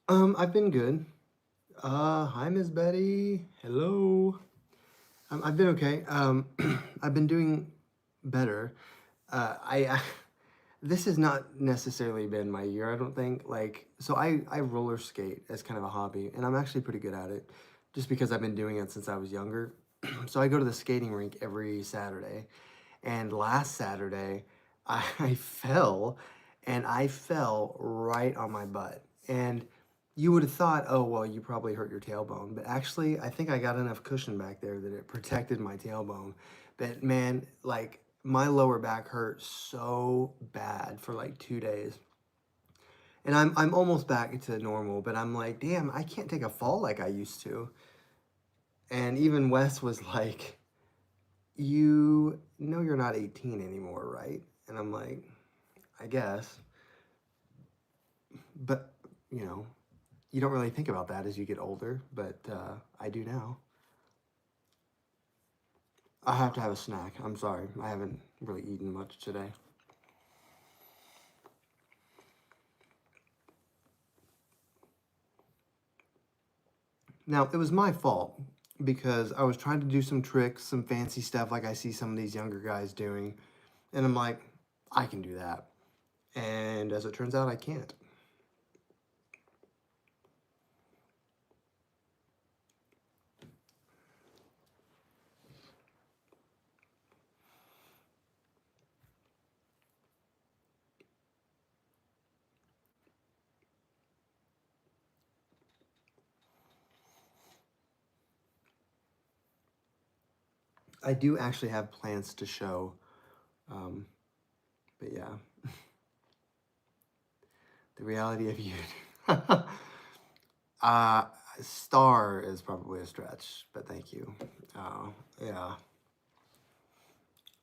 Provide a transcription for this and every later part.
I've been good. Hi, Miss Betty. Hello. I've been okay. I've been doing better. I this has not necessarily been my year, I don't think. So I roller skate as kind of a hobby, and I'm actually pretty good at it, just because I've been doing it since I was younger. So I go to the skating rink every Saturday, and last Saturday, I fell, and I fell right on my butt. And you would have thought, oh, well, you probably hurt your tailbone. But actually, I think I got enough cushion back there that it protected my tailbone. But man, like, my lower back hurt so bad for like 2 days. And I'm almost back to normal, but I'm like, damn, I can't take a fall like I used to. And even Wes was like, you know you're not 18 anymore, right? And I'm like, I guess. But, you know, you don't really think about that as you get older, but I do now. I have to have a snack. I'm sorry. I haven't really eaten much today. Now, it was my fault because I was trying to do some tricks, some fancy stuff like I see some of these younger guys doing. And I'm like, I can do that. And as it turns out, I can't. I do actually have plans to show, um, but yeah, the reality of you. Uh, Star is probably a stretch, but thank you. Yeah.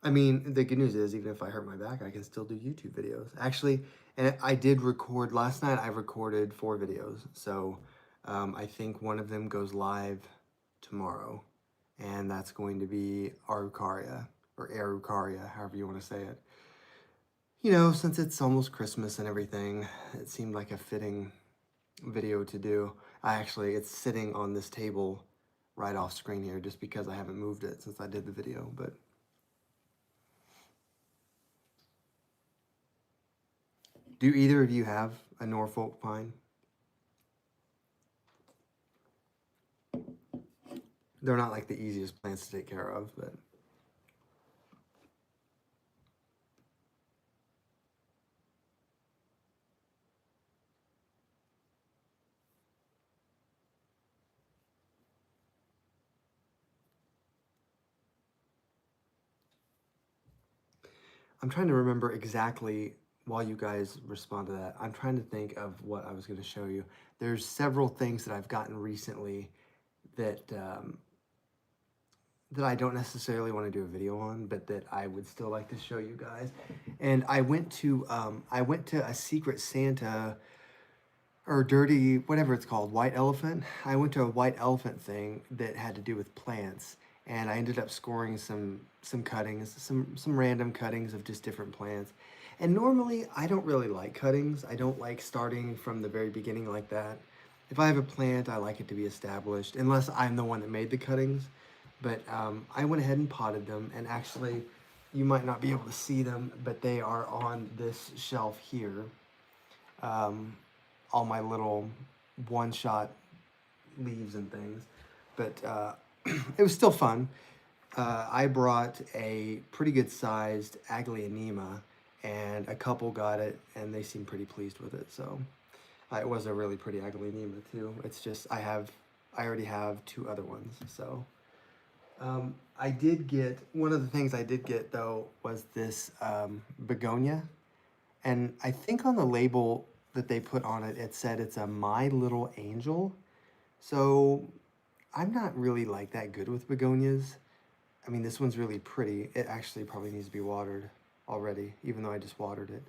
I mean, the good news is, even if I hurt my back, I can still do YouTube videos. Actually, and I did record last night. I recorded 4 videos, so I think one of them goes live tomorrow, and that's going to be Arucaria or Arucaria, however you want to say it. You know, since it's almost Christmas and everything, it seemed like a fitting video to do. It's sitting on this table right off screen here just because I haven't moved it since I did the video. But do either of you have a Norfolk pine? They're not like the easiest plants to take care of, but I'm trying to remember exactly while you guys respond to that. I'm trying to think of what I was going to show you. There's several things that I've gotten recently that that I don't necessarily want to do a video on, but that I would still like to show you guys. And I went to a Secret Santa or dirty whatever it's called, white elephant. I went to a white elephant thing that had to do with plants, and I ended up scoring some cuttings, some random cuttings of just different plants. And normally I don't really like cuttings. I don't like starting from the very beginning like that. If I have a plant, I like it to be established, unless I'm the one that made the cuttings. But I went ahead and potted them, and actually, you might not be able to see them, but they are on this shelf here. Um, all my little one-shot leaves and things. But it was still fun. I brought a pretty good sized Aglaonema, and a couple got it, and they seemed pretty pleased with it. So it was a really pretty Aglaonema too. It's just I already have 2 other ones. So I did get one of the things I did get though was this begonia, and I think on the label that they put on it, it said it's a My Little Angel. So I'm not really like that good with begonias. I mean, this one's really pretty. It actually probably needs to be watered already, even though I just watered it.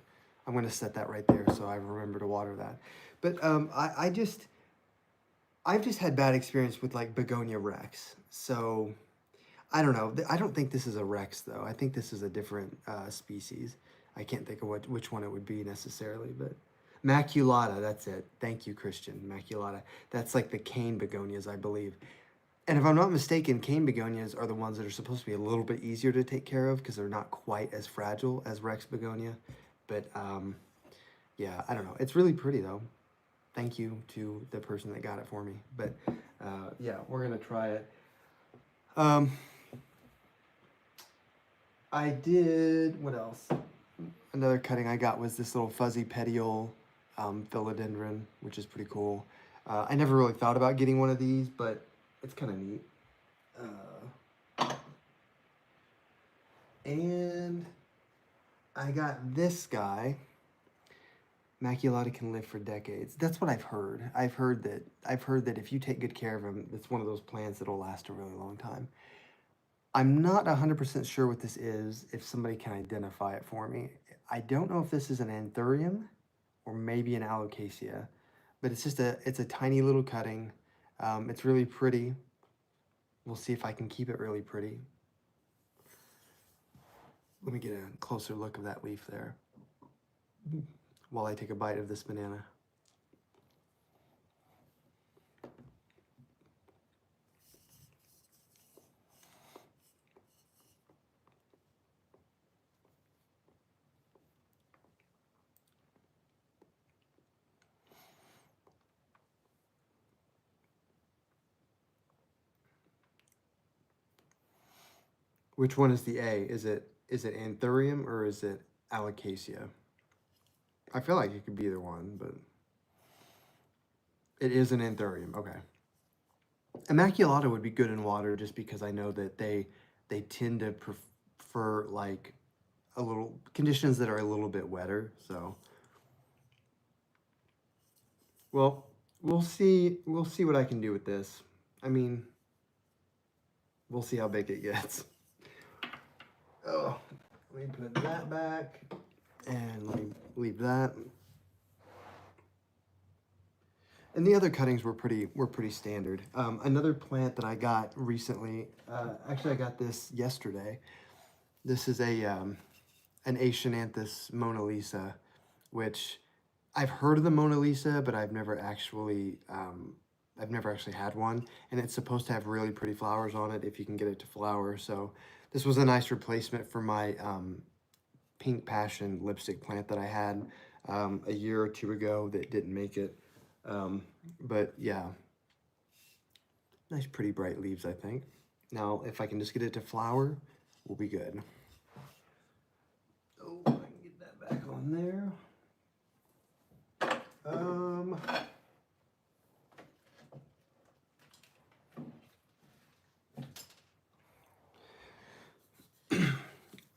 I'm going to set that right there so I remember to water that. But I've just had bad experience with like begonia rex. So I don't know. I don't think this is a rex though. I think this is a different species. I can't think of which one it would be necessarily, but Maculata, that's it. Thank you, Christian. Maculata. That's like the cane begonias, I believe. And if I'm not mistaken, cane begonias are the ones that are supposed to be a little bit easier to take care of because they're not quite as fragile as Rex begonia. But yeah, I don't know. It's really pretty though. Thank you to the person that got it for me. But yeah, we're gonna try it. Um, I did, what else? Another cutting I got was this little fuzzy petiole philodendron, which is pretty cool. I never really thought about getting one of these, but it's kind of neat. And I got this guy. Maculata can live for decades. That's what I've heard. I've heard that if you take good care of him, it's one of those plants that'll last a really long time. I'm not 100% sure what this is, if somebody can identify it for me. I don't know if this is an anthurium or maybe an alocasia, but it's a tiny little cutting. It's really pretty. We'll see if I can keep it really pretty. Let me get a closer look of that leaf there while I take a bite of this banana. Which one is the A? Is it anthurium or is it alocasia? I feel like it could be either one, but it is an anthurium. Okay. Immaculata would be good in water just because I know that they tend to prefer like a little conditions that are a little bit wetter. So, well, we'll see what I can do with this. I mean, we'll see how big it gets. Oh, let me put that back and let me leave that. And the other cuttings were pretty standard. Another plant that I got recently, actually I got this yesterday. This is a an Aeschynanthus Mona Lisa, which I've heard of the Mona Lisa, but I've never actually had one. And it's supposed to have really pretty flowers on it if you can get it to flower. So this was a nice replacement for my Pink Passion lipstick plant that I had a year or two ago that didn't make it. But yeah, nice pretty bright leaves, I think. Now, if I can just get it to flower, we'll be good. Oh, I can get that back on there.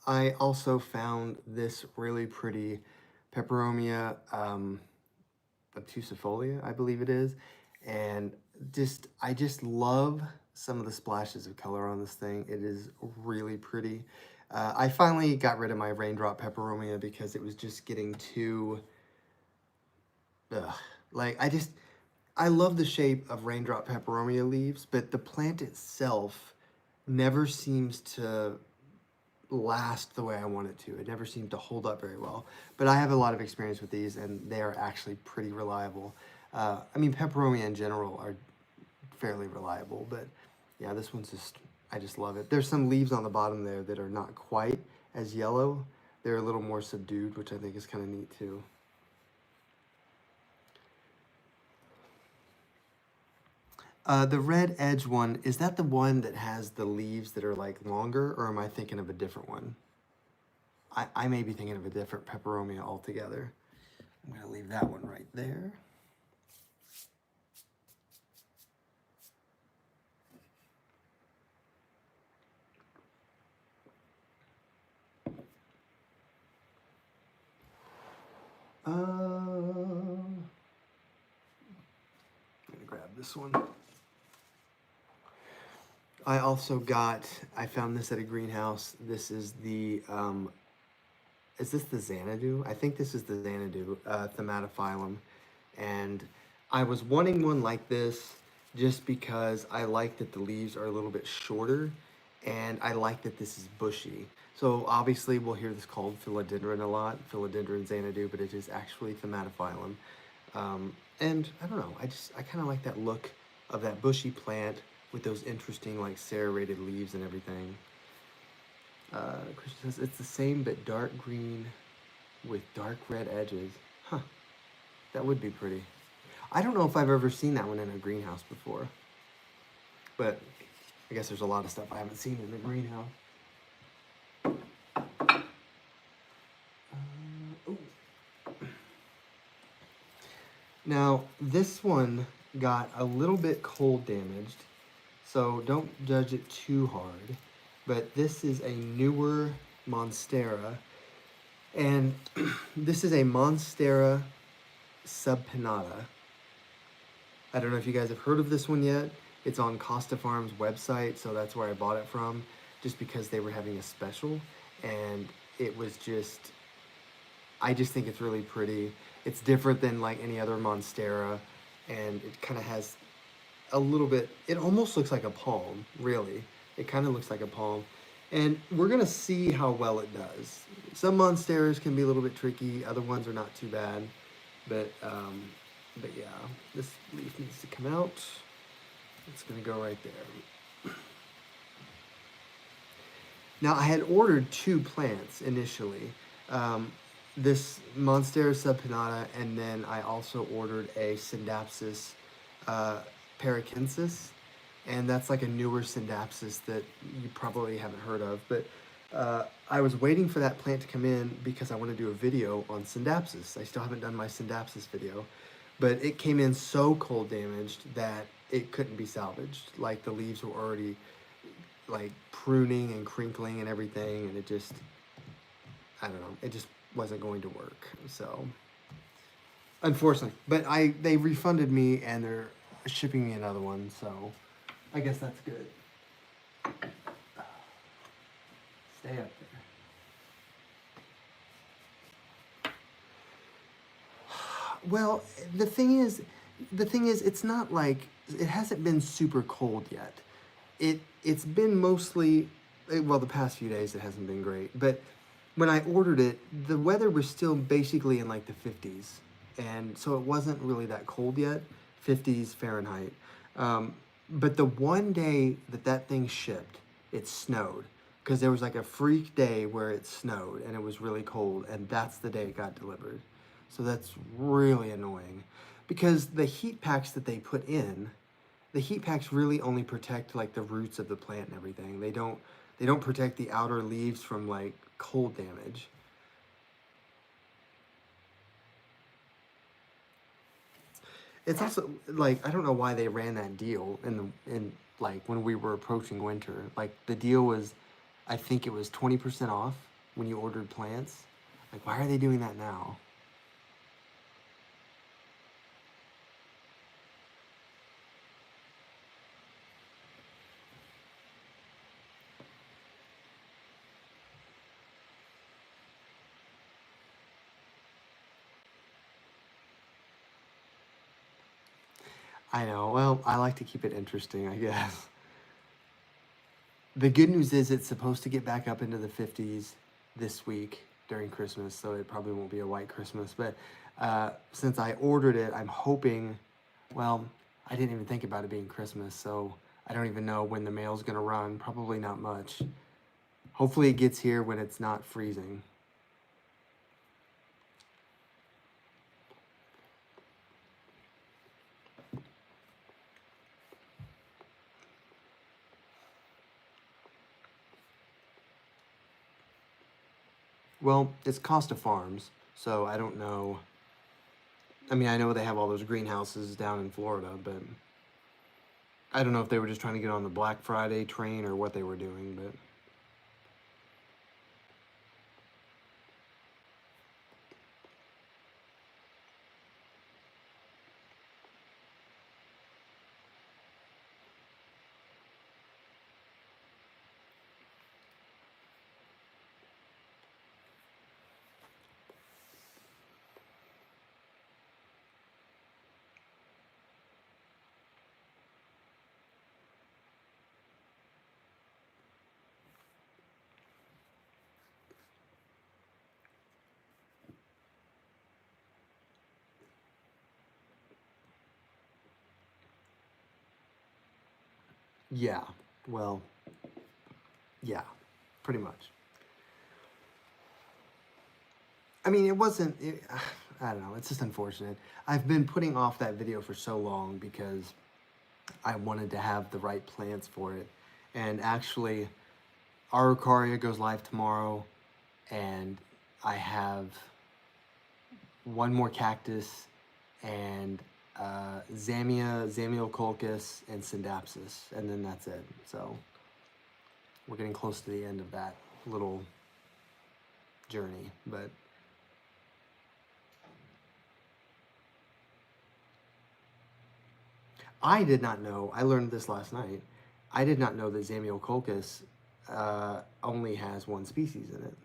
I also found this really pretty Peperomia obtusifolia, I believe it is, and I just love some of the splashes of color on this thing. It is really pretty. I finally got rid of my raindrop Peperomia because it was just getting too, like I love the shape of raindrop Peperomia leaves, but the plant itself never seems to last the way I want it to. It never seemed to hold up very well. But I have a lot of experience with these, and they are actually pretty reliable. I mean, Peperomia in general are fairly reliable, but yeah, this one's I just love it. There's some leaves on the bottom there that are not quite as yellow. They're a little more subdued, which I think is kind of neat too. The red edge one, is that the one that has the leaves that are like longer, or am I thinking of a different one? I may be thinking of a different Peperomia altogether. I'm going to leave that one right there. I'm going to grab this one. I found this at a greenhouse. This is the, is this the Xanadu? I think this is the Xanadu, Thematophyllum. And I was wanting one like this just because I like that the leaves are a little bit shorter. and I like that this is bushy. So obviously we'll hear this called philodendron a lot, philodendron xanadu, but it is actually Thaumatophyllum. And I don't know, I kind of like that look of that bushy plant with those interesting like serrated leaves and everything. Christian says it's the same but dark green with dark red edges. Huh, that would be pretty. I don't know if I've ever seen that one in a greenhouse before, but I guess there's a lot of stuff I haven't seen in the greenhouse. Now, this one got a little bit cold damaged, so don't judge it too hard. But this is a newer Monstera, and this is a Monstera subpinnata. I don't know if you guys have heard of this one yet. It's on Costa Farms website, so that's where I bought it from, just because they were having a special, and it was just, I just think it's really pretty. It's different than like any other Monstera, and it kind of has a little bit, it almost looks like a palm, really. It kind of looks like a palm. And we're gonna see how well it does. Some Monsteras can be a little bit tricky, other ones are not too bad. But yeah, this leaf needs to come out. It's gonna go right there. Now I had ordered 2 plants initially. This Monstera subpinnata, and then I also ordered a Scindapsus paracensis, and that's like a newer Scindapsus that you probably haven't heard of. But I was waiting for that plant to come in because I want to do a video on Scindapsus. I still haven't done my Scindapsus video, but it came in so cold damaged that it couldn't be salvaged. Like the leaves were already like pruning and crinkling and everything, and it just, I don't know, it just wasn't going to work. So unfortunately, but they refunded me and they're shipping me another one, so I guess that's good. Stay up there. Well, the thing is, it's not like, it hasn't been super cold yet. It's been mostly, well, the past few days it hasn't been great, but when I ordered it, the weather was still basically in like the 50s, and so it wasn't really that cold yet, 50s Fahrenheit. But the one day that thing shipped, it snowed, because there was like a freak day where it snowed and it was really cold, and that's the day it got delivered. So that's really annoying, because the heat packs that they put in, the heat packs really only protect like the roots of the plant and everything. They don't protect the outer leaves from like cold damage. It's also like, I don't know why they ran that deal in like when we were approaching winter. Like the deal was, I think it was 20% off when you ordered plants. Like, why are they doing that now? I know. Well, I like to keep it interesting, I guess. The good news is it's supposed to get back up into the 50s this week during Christmas, so it probably won't be a white Christmas. But since I ordered it, I'm hoping, well, I didn't even think about it being Christmas, so I don't even know when the mail's going to run. Probably not much. Hopefully it gets here when it's not freezing. Well, it's Costa Farms, so I don't know. I mean, I know they have all those greenhouses down in Florida, but I don't know if they were just trying to get on the Black Friday train or what they were doing, but Yeah, well, yeah, pretty much. I mean, I don't know, it's just unfortunate. I've been putting off that video for so long because I wanted to have the right plants for it. And actually, Araucaria goes live tomorrow, and I have one more cactus and Zamioculcas, and Syndapsis, and then that's it. So we're getting close to the end of that little journey, but I did not know, I learned this last night, I did not know that Zamioculcas only has one species in it.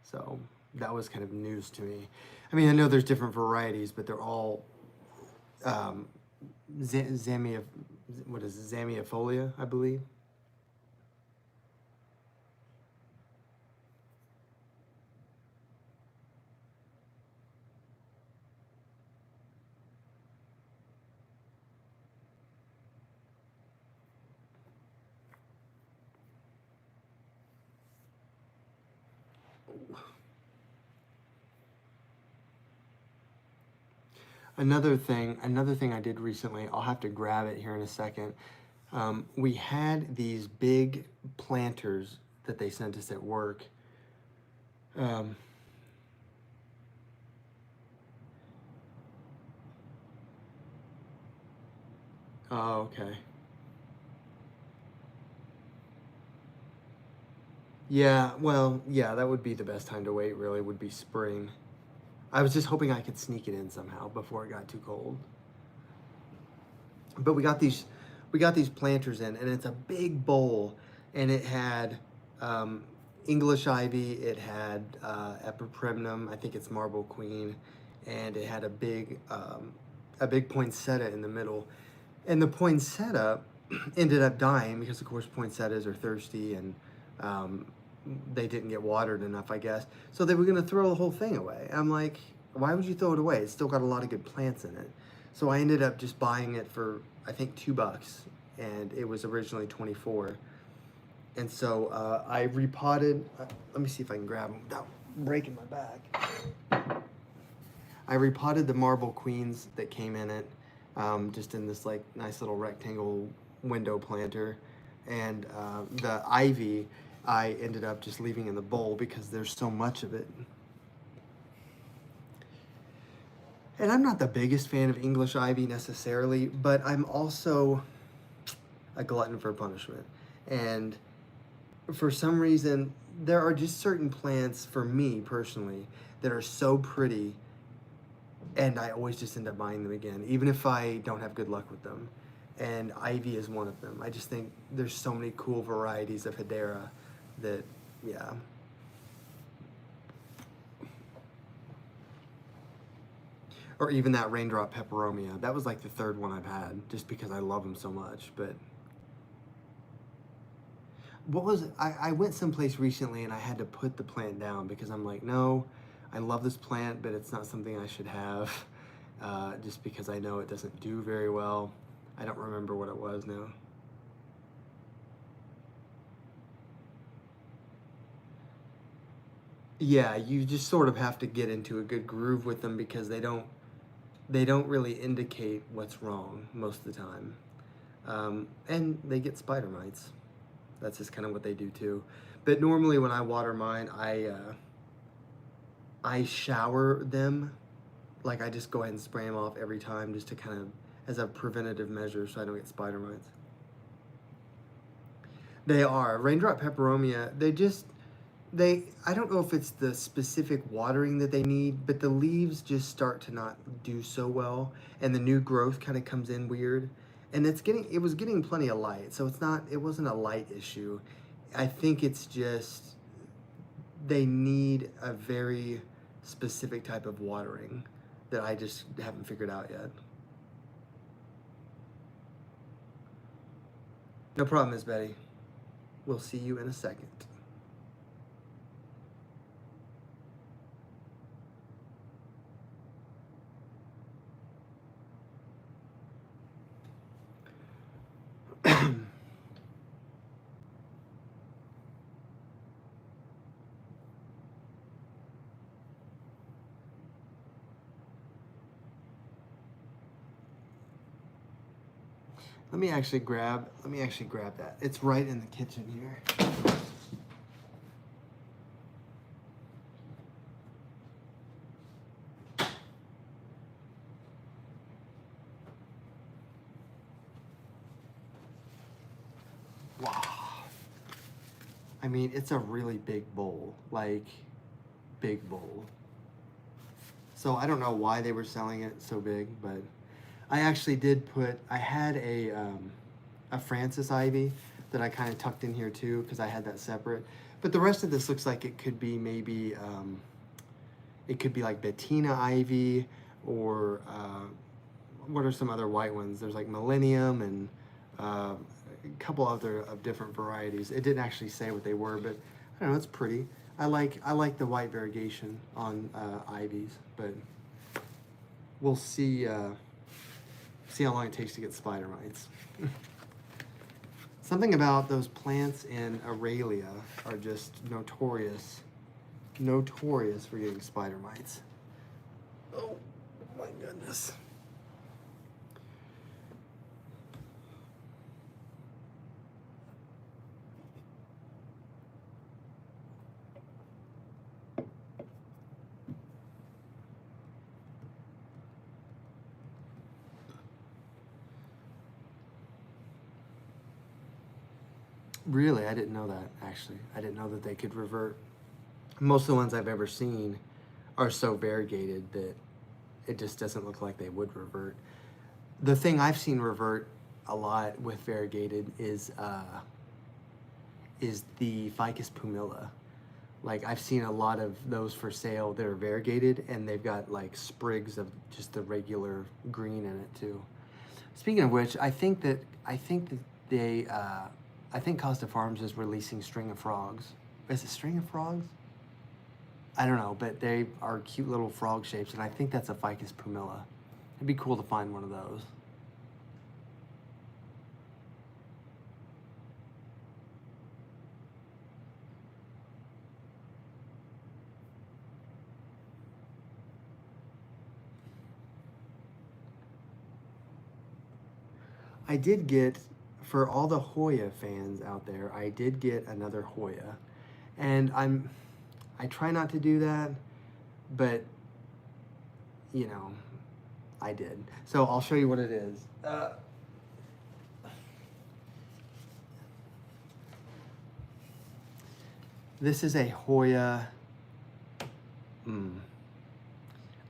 So that was kind of news to me. I mean, I know there's different varieties, but they're all um, Zamia, what is it, Zamiifolia, I believe. Another thing I did recently, I'll have to grab it here in a second. We had these big planters that they sent us at work. Um, oh, okay. Yeah, well, yeah, that would be the best time to wait, really, would be spring. I was just hoping I could sneak it in somehow before it got too cold. But we got these planters in, and it's a big bowl, and it had um, English ivy, it had epiprimnum, I think it's marble queen, and it had a big poinsettia in the middle. And the poinsettia ended up dying because, of course, poinsettias are thirsty, and um, they didn't get watered enough, I guess. So they were going to throw the whole thing away. I'm like, why would you throw it away? It's still got a lot of good plants in it. So I ended up just buying it for, I think, $2, and it was originally 24. And so I repotted. Let me see if I can grab them without breaking my back. I repotted the marble queens that came in it, just in this like nice little rectangle window planter, and the ivy I ended up just leaving in the bowl because there's so much of it. And I'm not the biggest fan of English ivy necessarily, but I'm also a glutton for punishment. And for some reason, there are just certain plants for me personally that are so pretty, and I always just end up buying them again, even if I don't have good luck with them. And ivy is one of them. I just think there's so many cool varieties of Hedera that, yeah. Or even that raindrop peperomia. That was like the third one I've had, just because I love them so much. But what was it? I went someplace recently and I had to put the plant down because I'm like, no, I love this plant, but it's not something I should have, just because I know it doesn't do very well. I don't remember what it was now. Yeah, you just sort of have to get into a good groove with them because they don't really indicate what's wrong most of the time, and they get spider mites. That's just kind of what they do too. But normally when I water mine, I shower them. Like I just go ahead and spray them off every time just to kind of as a preventative measure so I don't get spider mites. They are raindrop peperomia. They I don't know if it's the specific watering that they need, but the leaves just start to not do so well, and the new growth kind of comes in weird. And it was getting plenty of light, so it wasn't a light issue. I think it's just they need a very specific type of watering that I just haven't figured out yet. No problem, Miss Betty. We'll see you in a second. Let me actually grab that. It's right in the kitchen here. Wow. I mean, it's a really big bowl, like big bowl. So I don't know why they were selling it so big, but I actually did put, I had a Francis ivy that I kind of tucked in here too, because I had that separate. But the rest of this looks like it could be maybe, it could be like Bettina ivy, or what are some other white ones? There's like Millennium and a couple other of different varieties. It didn't actually say what they were, but I don't know, it's pretty. I like the white variegation on ivies, but we'll see see how long it takes to get spider mites. Something about those plants in Aurelia are just notorious for getting spider mites. Oh my goodness. Really, I didn't know that, actually. I didn't know that they could revert. Most of the ones I've ever seen are so variegated that it just doesn't look like they would revert. The thing I've seen revert a lot with variegated is the Ficus pumila. Like, I've seen a lot of those for sale that are variegated, and they've got like sprigs of just the regular green in it too. Speaking of which, I think that they I think Costa Farms is releasing String of Frogs. Is it String of Frogs? I don't know, but they are cute little frog shapes, and I think that's a Ficus pumila. It'd be cool to find one of those. I did get, for all the Hoya fans out there, I did get another Hoya. And I try not to do that, but, you know, I did. So I'll show you what it is. This is a Hoya,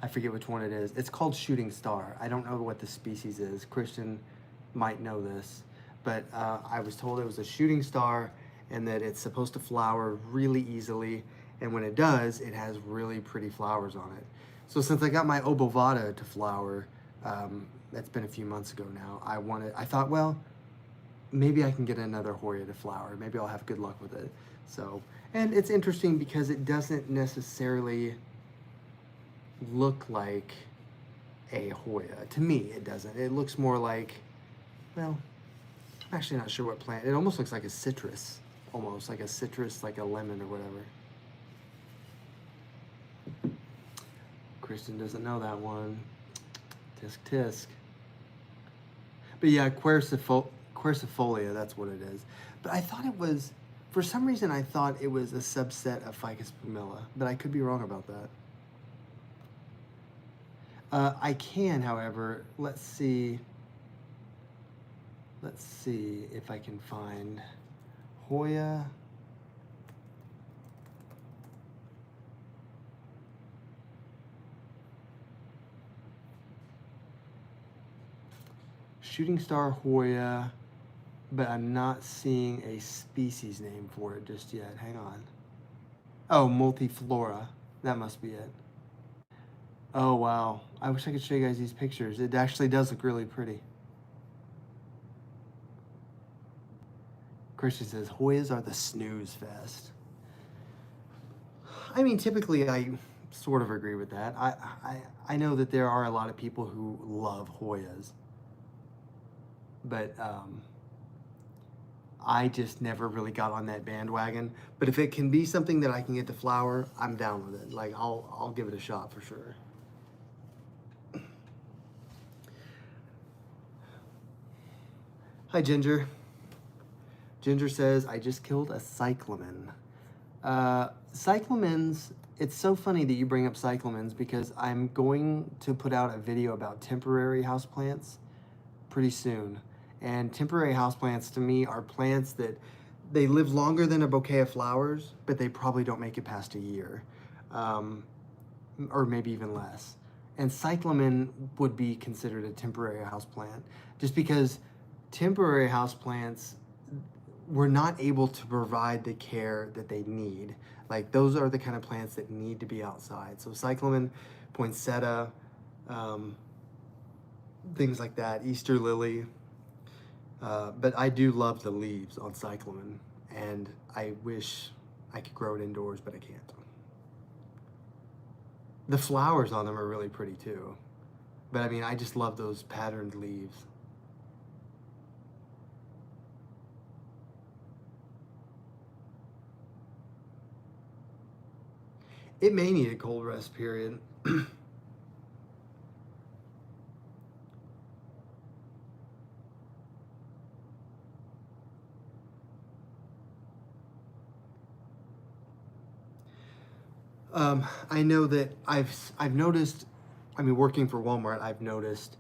I forget which one it is. It's called Shooting Star. I don't know what the species is. Christian might know this, but I was told it was a shooting star and that it's supposed to flower really easily, and when it does, it has really pretty flowers on it. So since I got my obovata to flower, that's been a few months ago now, I thought, well, maybe I can get another Hoya to flower. Maybe I'll have good luck with it. So, and it's interesting because it doesn't necessarily look like a Hoya. To me, it doesn't. It looks more like, well, I'm actually not sure what plant. It almost looks like a citrus. Almost like a citrus, like a lemon or whatever. Kristen doesn't know that one. Tisk tisk. But yeah, quercifolia, that's what it is. But I thought it was, for some reason I thought it was a subset of Ficus pumila, but I could be wrong about that. I can, however, let's see if I can find Hoya. Shooting Star Hoya, but I'm not seeing a species name for it just yet. Hang on. Oh, multiflora. That must be it. Oh, wow. I wish I could show you guys these pictures. It actually does look really pretty. Christian says, Hoyas are the snooze fest. I mean, typically I sort of agree with that. I know that there are a lot of people who love Hoyas, but I just never really got on that bandwagon. But if it can be something that I can get to flower, I'm down with it. Like, I'll give it a shot for sure. Hi, Ginger. Ginger says, I just killed a cyclamen. Cyclamens, it's so funny that you bring up cyclamens because I'm going to put out a video about temporary houseplants pretty soon. And temporary houseplants to me are plants that they live longer than a bouquet of flowers, but they probably don't make it past a year, or maybe even less. And cyclamen would be considered a temporary houseplant just because temporary houseplants were not able to provide the care that they need. Like those are the kind of plants that need to be outside. So cyclamen, poinsettia, um, things like that, Easter lily. But I do love the leaves on cyclamen, and I wish I could grow it indoors, but I can't. The flowers on them are really pretty too. But I mean, I just love those patterned leaves. It may need a cold rest period. I know that I've noticed, I mean, working for Walmart, I've noticed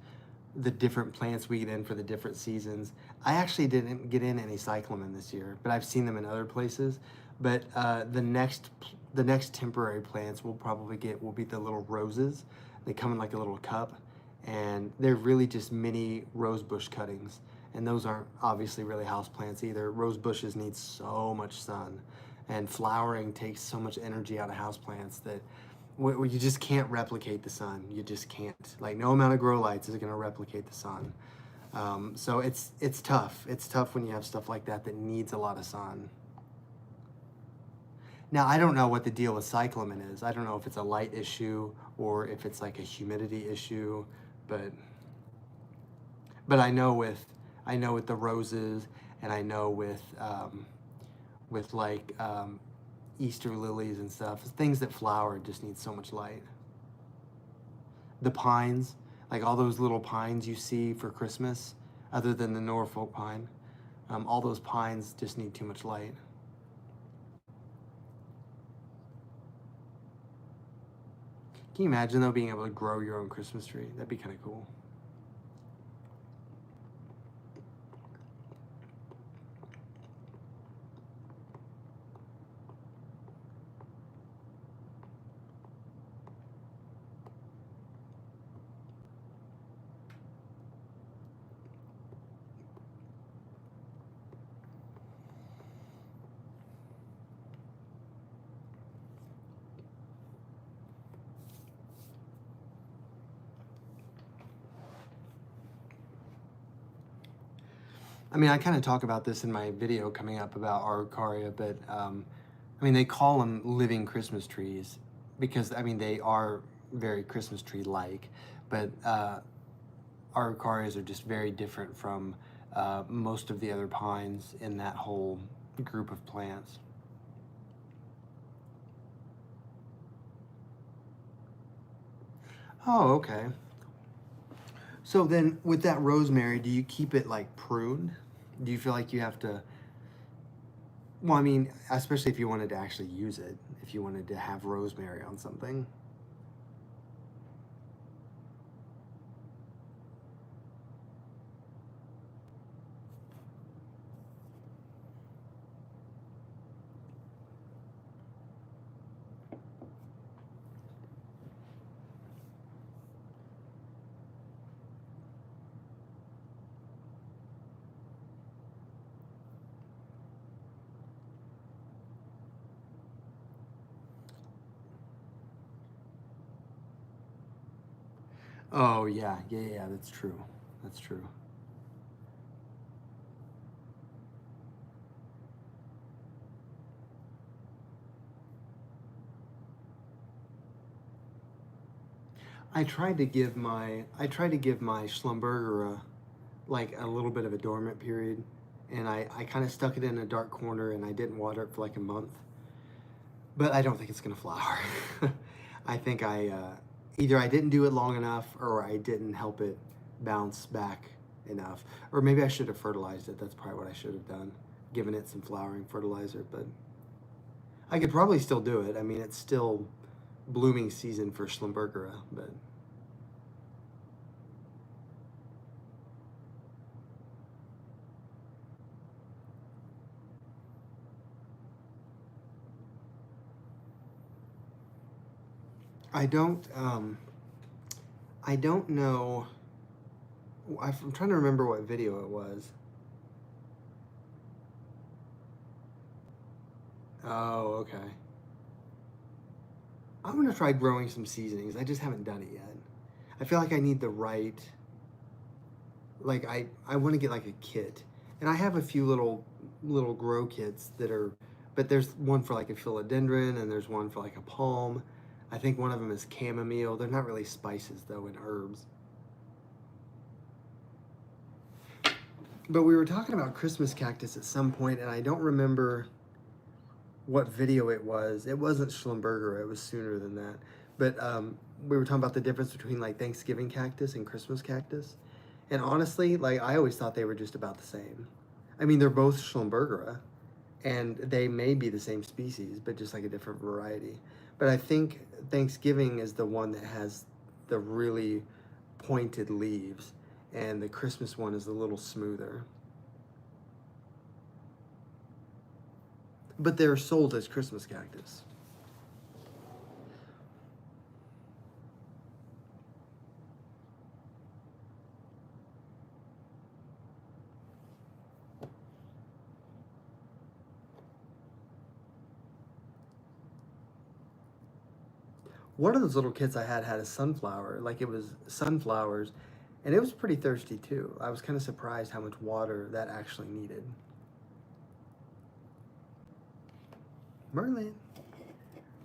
the different plants we get in for the different seasons. I actually didn't get in any cyclamen this year, but I've seen them in other places. But the next temporary plants we'll probably get will be the little roses. They come in like a little cup, and they're really just mini rose bush cuttings. And those aren't obviously really house plants either. Rose bushes need so much sun, and flowering takes so much energy out of house plants that you just can't replicate the sun. You just can't. Like no amount of grow lights is going to replicate the sun. So it's tough. It's tough when you have stuff like that that needs a lot of sun. Now I don't know what the deal with cyclamen is. I don't know if it's a light issue or if it's like a humidity issue, but I know with the roses, and I know with like Easter lilies and stuff, things that flower just need so much light. The pines, like all those little pines you see for Christmas, other than the Norfolk pine, all those pines just need too much light. Can you imagine though being able to grow your own Christmas tree? That'd be kind of cool. I mean, I kind of talk about this in my video coming up about Araucaria, but I mean, they call them living Christmas trees because, I mean, they are very Christmas tree-like, but Araucarias are just very different from most of the other pines in that whole group of plants. Oh, okay. So then with that rosemary, do you keep it like pruned? Do you feel like you have to, well, I mean, especially if you wanted to actually use it, if you wanted to have rosemary on something. Oh yeah, that's true. That's true. I tried to give my Schlumberger like a little bit of a dormant period, and I kind of stuck it in a dark corner and I didn't water it for like a month. But I don't think it's gonna flower. I think either I didn't do it long enough or I didn't help it bounce back enough. Or maybe I should have fertilized it. That's probably what I should have done, given it some flowering fertilizer. But I could probably still do it. I mean, it's still blooming season for Schlumbergera, but I don't. I don't know. I'm trying to remember what video it was. Oh, okay. I'm gonna try growing some seasonings. I just haven't done it yet. I feel like I need the right. Like I want to get like a kit, and I have a few little grow kits that are, but there's one for like a philodendron, and there's one for like a palm. I think one of them is chamomile. They're not really spices though, and herbs. But we were talking about Christmas cactus at some point, and I don't remember what video it was. It wasn't Schlumberger. It was sooner than that. But we were talking about the difference between like Thanksgiving cactus and Christmas cactus. And honestly, like I always thought they were just about the same. I mean, they're both Schlumbergera, and they may be the same species, but just like a different variety. But I think Thanksgiving is the one that has the really pointed leaves, and the Christmas one is a little smoother. But they're sold as Christmas cactus. One of those little kits I had a sunflower, like it was sunflowers, and it was pretty thirsty too. I was kind of surprised how much water that actually needed. Merlin,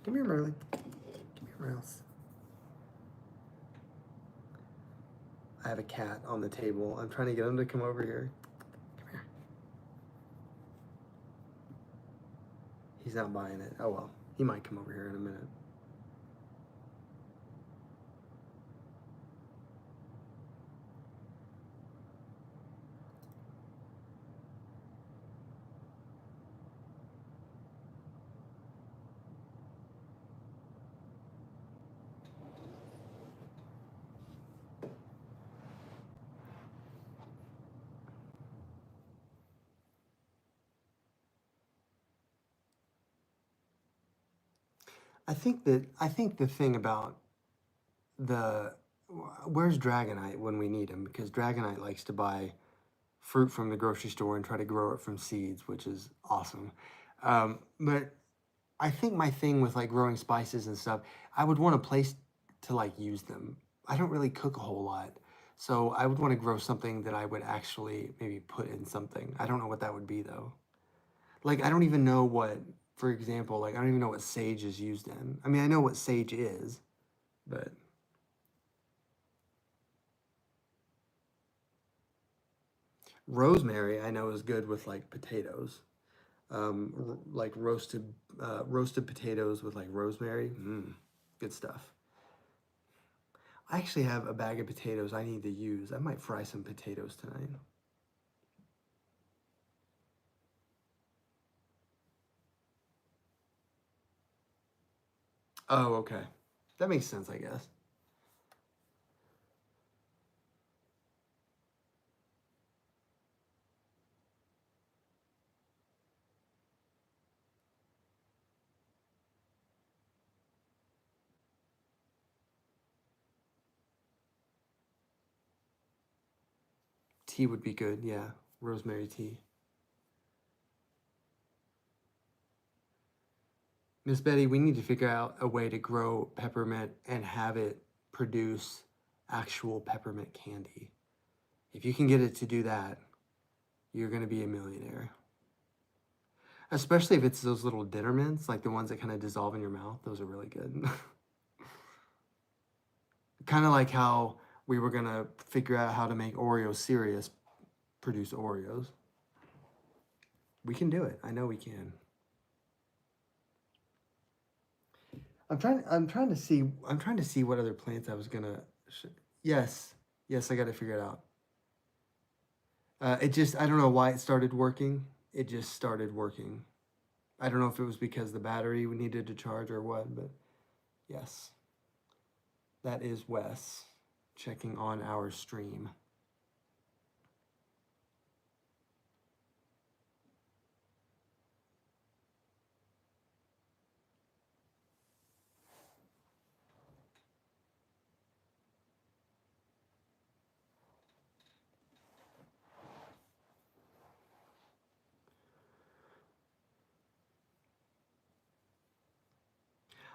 come here, Merlin. Come here, Mouse. I have a cat on the table. I'm trying to get him to come over here. Come here. He's not buying it. Oh well, he might come over here in a minute. I think the thing about the where's Dragonite when we need him, because Dragonite likes to buy fruit from the grocery store and try to grow it from seeds, which is awesome. But I think my thing with like growing spices and stuff, I would want a place to like use them. I don't really cook a whole lot. So I would want to grow something that I would actually maybe put in something. I don't know what that would be though. Like I don't even know what, for example, like I don't even know what sage is used in. I mean, I know what sage is, but rosemary I know is good with like potatoes. Like roasted potatoes with like rosemary. Good stuff. I actually have a bag of potatoes I need to use. I might fry some potatoes tonight. Oh, okay. That makes sense, I guess. Tea would be good, yeah. Rosemary tea. Miss Betty, we need to figure out a way to grow peppermint and have it produce actual peppermint candy. If you can get it to do that, you're going to be a millionaire. Especially if it's those little dinner mints, like the ones that kind of dissolve in your mouth. Those are really good. Kind of like how we were going to figure out how to make Oreo Serious produce Oreos. We can do it. I know we can. I'm trying to see what other plants I was gonna. Yes, yes, I got to figure it out. It just, I don't know why it started working. It just started working. I don't know if it was because the battery we needed to charge or what, but yes, that is Wes checking on our stream.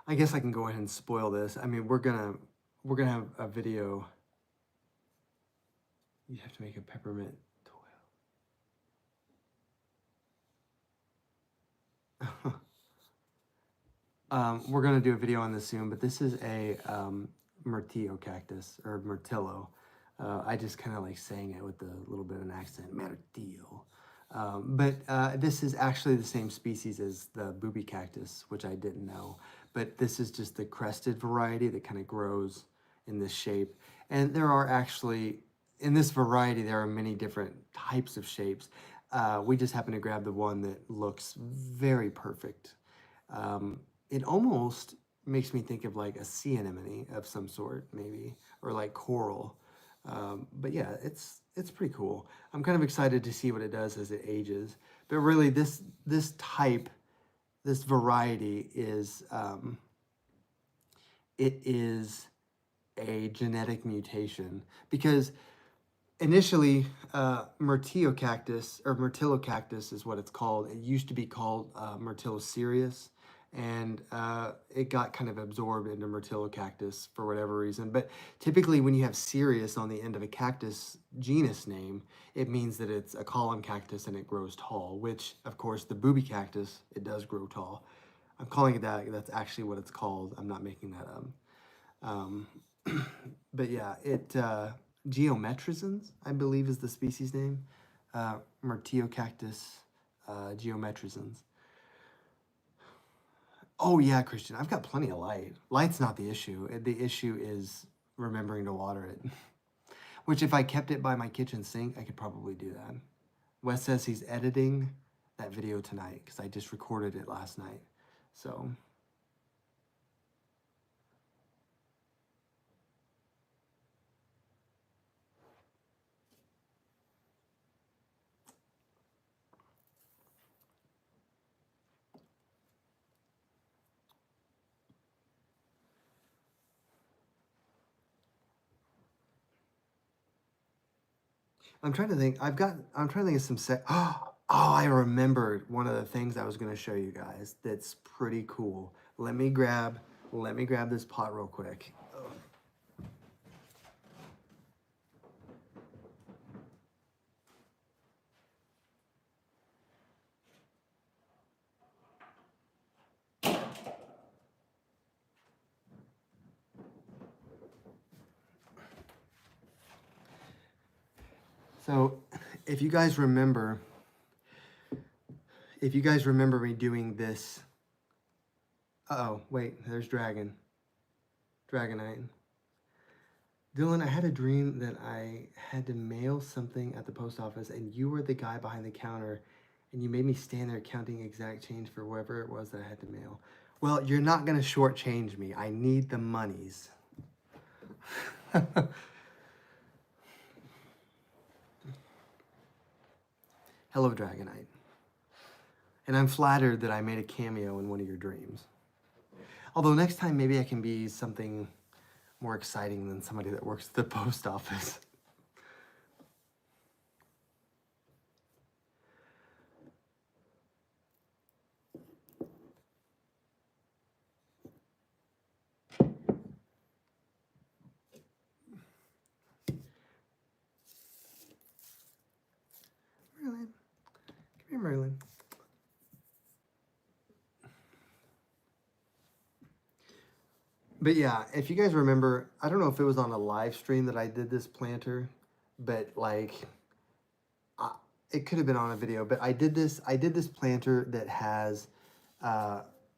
I guess I can go ahead and spoil this. I mean, we're gonna have a video. You have to make a peppermint toil. We're gonna do a video on this soon, but this is a Myrtillo cactus or Myrtillo. I just kind of like saying it with a little bit of an accent, Myrtillo. But this is actually the same species as the booby cactus, which I didn't know. But this is just the crested variety that kind of grows in this shape. And there are actually, in this variety, there are many different types of shapes. We just happen to grab the one that looks very perfect. It almost makes me think of like a sea anemone of some sort, maybe, or like coral. But yeah, it's pretty cool. I'm kind of excited to see what it does as it ages. But really, this type, this variety is it is a genetic mutation because initially Myrtillo cactus or Myrtillo cactus is what it's called. It used to be called Myrtillo cereus, and it got kind of absorbed into Myrtillo cactus for whatever reason. But typically when you have cereus on the end of a cactus genus name, it means that it's a column cactus and it grows tall, which of course the booby cactus, it does grow tall. I'm calling it that. That's actually what it's called. I'm not making that up. Um, but yeah, it geometrizans, I believe, is the species name. Myrtillo cactus geometrizans. Oh yeah, Christian, I've got plenty of light. Light's not the issue. The issue is remembering to water it. Which if I kept it by my kitchen sink, I could probably do that. Wes says he's editing that video tonight because I just recorded it last night. So I'm trying to think. I'm trying to think of some set. Oh, I remembered one of the things I was going to show you guys. That's pretty cool. Let me grab this pot real quick. So, if you guys remember me doing this. Uh-oh, wait, there's Dragonite. Dylan, I had a dream that I had to mail something at the post office and you were the guy behind the counter and you made me stand there counting exact change for whatever it was that I had to mail. Well, you're not going to shortchange me. I need the monies. Hello, Dragonite. And I'm flattered that I made a cameo in one of your dreams. Although next time maybe I can be something more exciting than somebody that works at the post office. Merlin. Come here, Merlin. But yeah, if you guys remember, I don't know if it was on a live stream that I did this planter, but like, it could have been on a video. But I did this planter that has,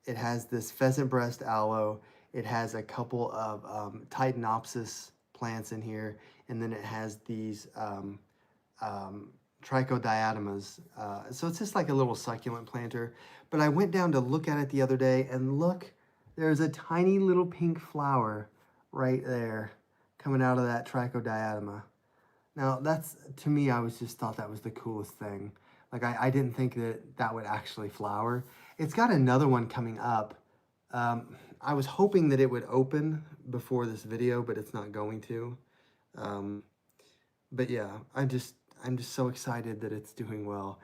it has this pheasant breast aloe. It has a couple of Titanopsis plants in here, and then it has these trichodiatomas. So it's just like a little succulent planter. But I went down to look at it the other day, and look, there's a tiny little pink flower right there coming out of that trichodiatoma. Now that's, to me, I was just thought that was the coolest thing. Like I didn't think that that would actually flower. It's got another one coming up. I was hoping that it would open before this video, but it's not going to. But yeah, I'm just so excited that it's doing well.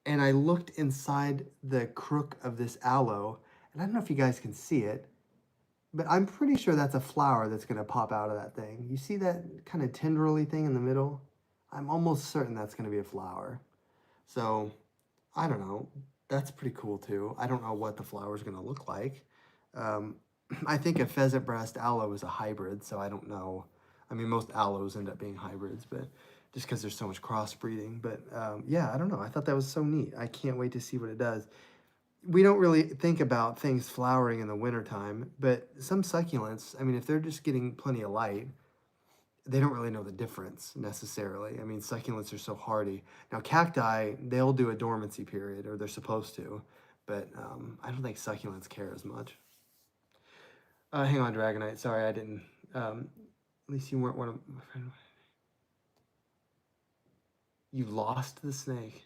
And I looked inside the crook of this aloe, and I don't know if you guys can see it, but I'm pretty sure that's a flower that's going to pop out of that thing. You see that kind of tendrily thing in the middle? I'm almost certain that's going to be a flower. So, I don't know. That's pretty cool too. I don't know what the flower is going to look like. I think a pheasant breast aloe is a hybrid, so I don't know. I mean, most aloes end up being hybrids, but just because there's so much crossbreeding. But yeah, I don't know. I thought that was so neat. I can't wait to see what it does. We don't really think about things flowering in the wintertime, but some succulents, I mean, if they're just getting plenty of light, they don't really know the difference necessarily. I mean, succulents are so hardy. Now, cacti, they'll do a dormancy period, or they're supposed to, but I don't think succulents care as much. Hang on, Dragonite. Sorry, I didn't. At least you weren't one of my friends. You lost the snake.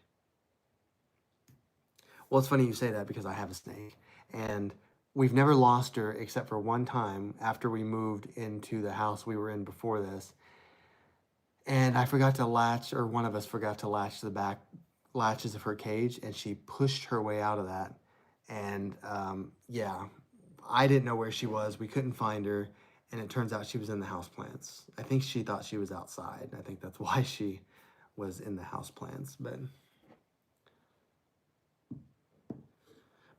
Well, it's funny you say that because I have a snake, and we've never lost her except for one time after we moved into the house we were in before this. And I forgot to latch, or one of us forgot to latch the back latches of her cage, and she pushed her way out of that. And yeah, I didn't know where she was. We couldn't find her, and it turns out she was in the houseplants. I think she thought she was outside. I think that's why she was in the houseplants. But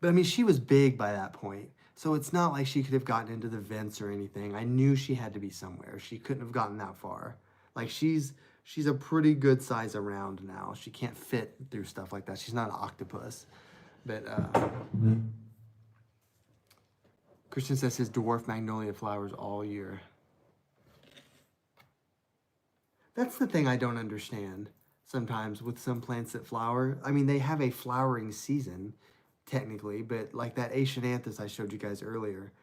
I mean, she was big by that point. So it's not like she could have gotten into the vents or anything. I knew she had to be somewhere. She couldn't have gotten that far. Like she's a pretty good size around now. She can't fit through stuff like that. She's not an octopus. But Christian says his dwarf magnolia flowers all year. That's the thing I don't understand sometimes with some plants that flower. I mean, they have a flowering season, technically, but like that Asiananthus I showed you guys earlier,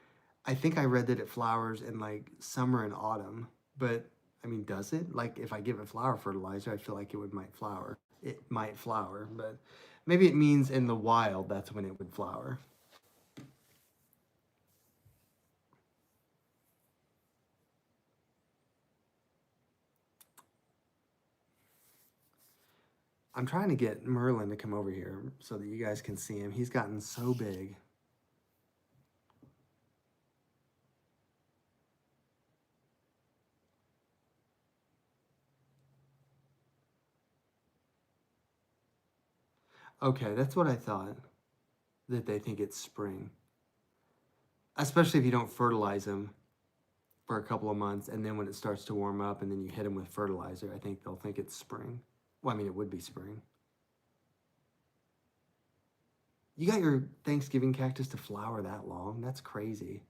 I think I read that it flowers in like summer and autumn, but I mean, does it? Like if I give it flower fertilizer, I feel like might flower. It might flower, but maybe it means in the wild, that's when it would flower. I'm trying to get Merlin to come over here so that you guys can see him. He's gotten so big. Okay, that's what I thought, that they think it's spring. Especially if you don't fertilize them for a couple of months, and then when it starts to warm up and then you hit them with fertilizer, I think they'll think it's spring. Well, I mean, it would be spring. You got your Thanksgiving cactus to flower that long? That's crazy.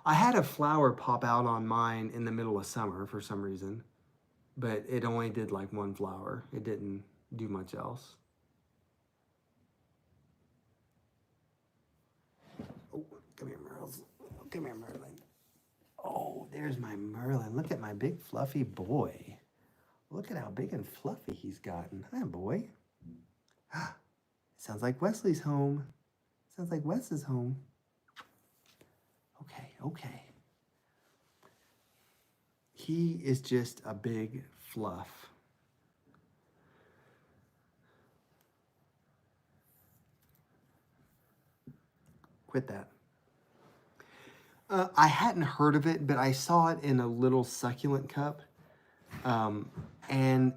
I had a flower pop out on mine in the middle of summer for some reason, but it only did like one flower. It didn't do much else. Oh, come here, Merlin. Come here, Merlin. Oh, there's my Merlin. Look at my big fluffy boy. Look at how big and fluffy he's gotten. Hi, boy. Sounds like Wesley's home. Sounds like Wes is home. Okay, okay. He is just a big fluff. Quit that. I hadn't heard of it, but I saw it in a little succulent cup. And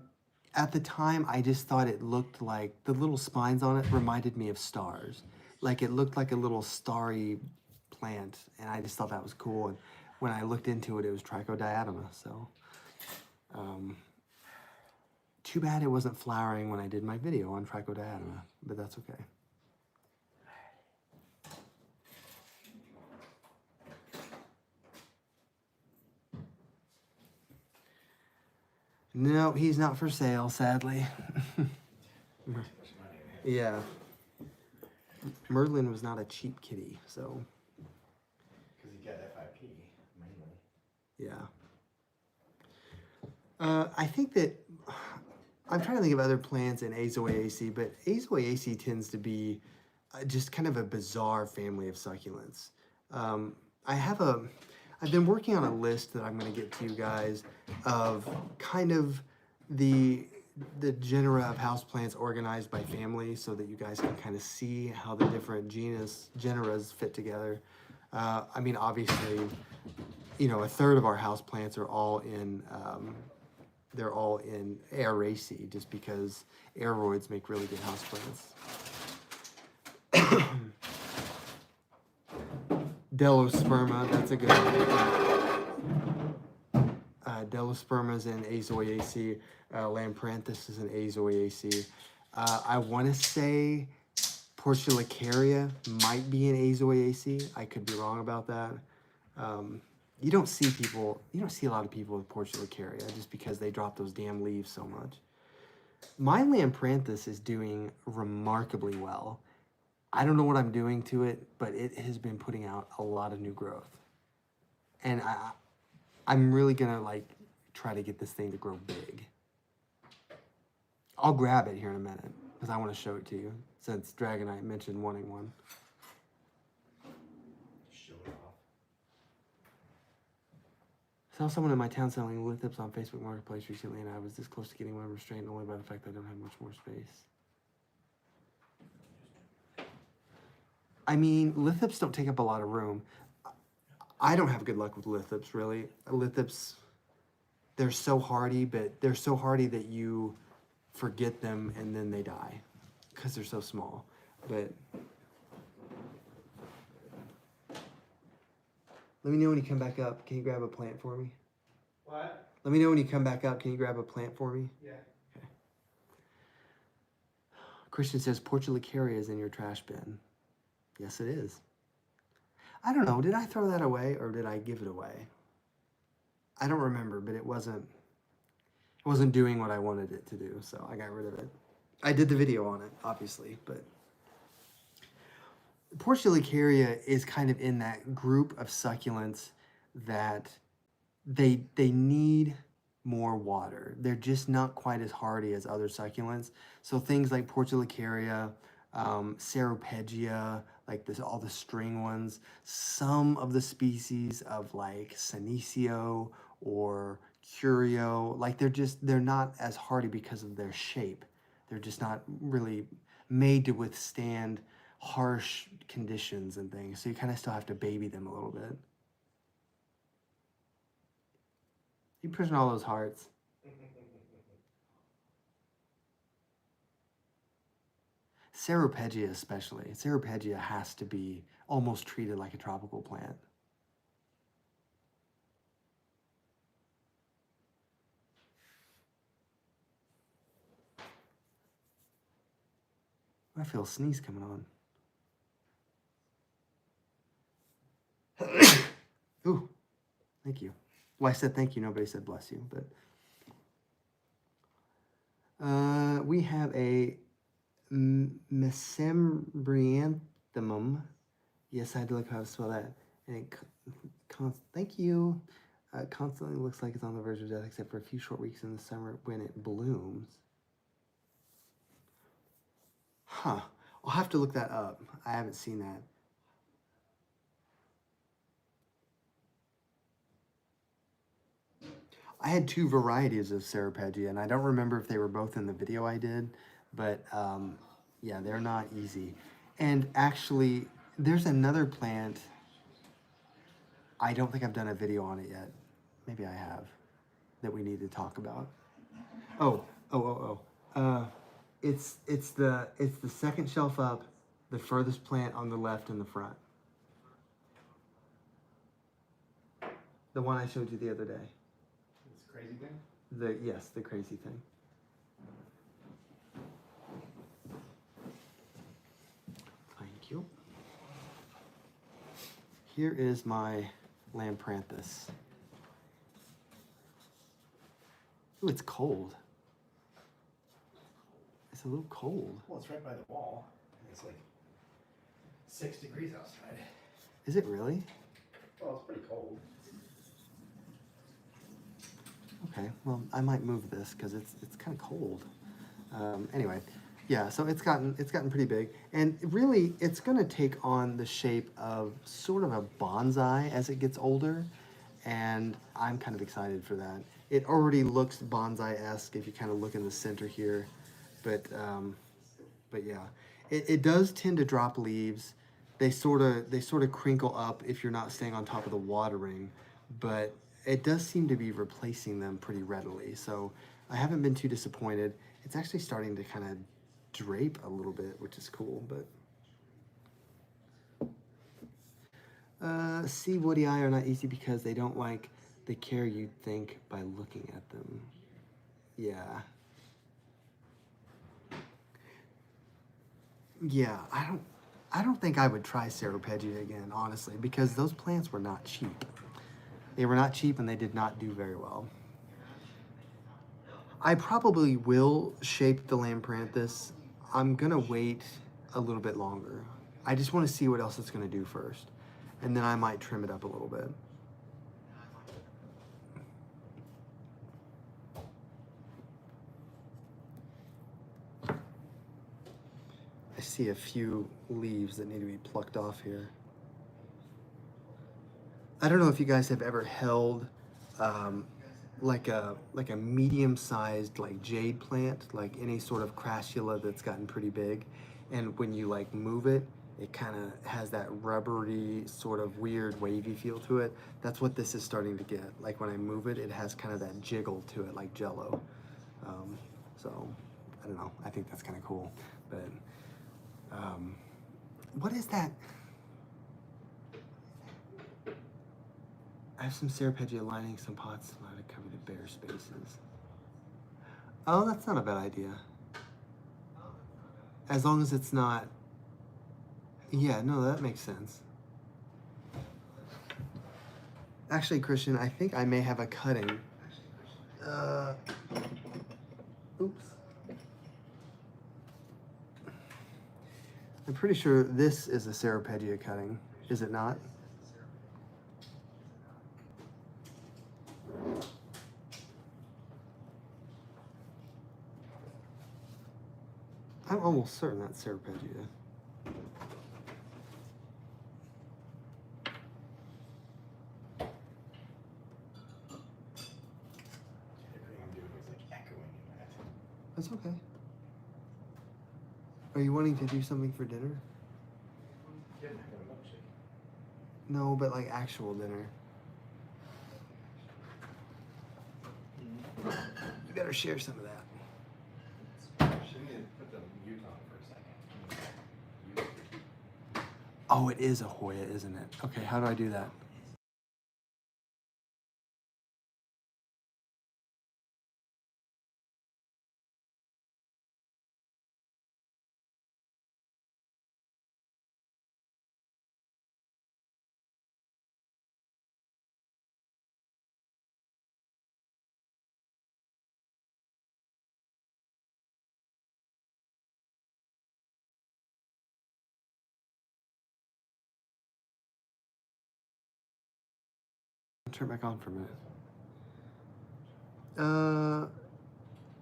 at the time, I just thought it looked like, the little spines on it reminded me of stars. Like it looked like a little starry plant, and I just thought that was cool. And when I looked into it, it was trichodiatoma. So, too bad it wasn't flowering when I did my video on trichodiatoma, but that's okay. No, he's not for sale, sadly. Too much money, man. Yeah. Merlin was not a cheap kitty, so. Because he got FIP, mainly. Yeah. I think that I'm trying to think of other plants in Azoaceae, but Azoaceae tends to be just kind of a bizarre family of succulents. Um, I've been working on a list that I'm going to get to you guys of kind of the genera of houseplants organized by family, so that you guys can kind of see how the different generas fit together. I mean, obviously, a third of our houseplants are all in. They're all in Aeraceae, just because aeroids make really good houseplants. Delosperma, that's a good one. Delosperma's in Azoaceae. Lampranthus is in Azoaceae. I want to say Portulacaria might be in Azoaceae. I could be wrong about that. You don't see a lot of people with Portulacaria just because they drop those damn leaves so much. My Lampranthus is doing remarkably well. I don't know what I'm doing to it, but it has been putting out a lot of new growth. And I'm really gonna try to get this thing to grow big. I'll grab it here in a minute because I want to show it to you, since Dragonite mentioned wanting one. I saw someone in my town selling lithips on Facebook Marketplace recently, and I was this close to getting one restrained only by the fact that I don't have much more space. I mean, lithips don't take up a lot of room. I don't have good luck with lithips, really. Lithips, they're so hardy, but they're so hardy that you forget them and then they die because they're so small. But let me know when you come back up. Can you grab a plant for me? What? Let me know when you come back up. Can you grab a plant for me? Yeah. Okay. Christian says Portulacaria is in your trash bin. Yes, it is. I don't know. Did I throw that away or did I give it away? I don't remember, but it wasn't doing what I wanted it to do, so I got rid of it. I did the video on it, obviously, but Portulacaria is kind of in that group of succulents that they need more water. They're just not quite as hardy as other succulents. So things like Portulacaria, Ceropegia, all the string ones, some of the species of Senecio or Curio, they're not as hardy because of their shape. They're just not really made to withstand harsh conditions and things. So you kind of still have to baby them a little bit. You pushing all those hearts. Ceropegia especially. Ceropegia has to be almost treated like a tropical plant. I feel a sneeze coming on. Ooh, thank you. Well, I said thank you. Nobody said bless you, but we have a Mesembryanthemum. Yes, I had to look how to spell that. And thank you. Constantly looks like it's on the verge of death, except for a few short weeks in the summer when it blooms. Huh. I'll have to look that up. I haven't seen that. I had two varieties of Ceropegia, and I don't remember if they were both in the video I did, but yeah, they're not easy. And actually, there's another plant. I don't think I've done a video on it yet. Maybe I have, that we need to talk about. It's the second shelf up, the furthest plant on the left in the front. The one I showed you the other day. This crazy thing? Yes, the crazy thing. Thank you. Here is my Lampranthus. Ooh, it's cold. It's a little cold. Well, it's right by the wall. It's like 6 degrees outside. Is it really? Well, it's pretty cold. Okay, well, I might move this because it's kind of cold. Anyway, yeah, so it's gotten pretty big, and really, it's gonna take on the shape of sort of a bonsai as it gets older, and I'm kind of excited for that. It already looks bonsai-esque if you kind of look in the center here, but yeah, it does tend to drop leaves. They sort of crinkle up if you're not staying on top of the watering, but it does seem to be replacing them pretty readily. So I haven't been too disappointed. It's actually starting to kind of drape a little bit, which is cool. But sea woody eye are not easy because they don't like the care you'd think by looking at them. Yeah. Yeah, I don't think I would try Ceropegia again, honestly, because those plants were not cheap. They were not cheap and they did not do very well. I probably will shape the Lampranthus. I'm gonna wait a little bit longer. I just want to see what else it's gonna do first, and then I might trim it up a little bit. I see a few leaves that need to be plucked off here. I don't know if you guys have ever held like a medium-sized like jade plant, like any sort of crassula that's gotten pretty big, and when you like move it, it kind of has that rubbery sort of weird wavy feel to it. That's what this is starting to get. Like when I move it, it has kind of that jiggle to it, like Jello. So I don't know. I think that's kind of cool, but. What is that? I have some Ceropegia lining some pots allowed to cover the bare spaces. Oh, that's not a bad idea. As long as it's not... Yeah, no, that makes sense. Actually, Christian, I think I may have a cutting. Oops. I'm pretty sure this is a Ceropegia cutting, is it not? I'm almost certain that's Ceropegia. Everything I'm doing is like echoing in that. That's okay. Are you wanting to do something for dinner? Yeah, I'm having a milkshake. No, but like actual dinner. You better share some of that. Should need to put the mute on for a second. Oh, it is a Hoya, isn't it? Okay, how do I do that? Turn it back on for a minute.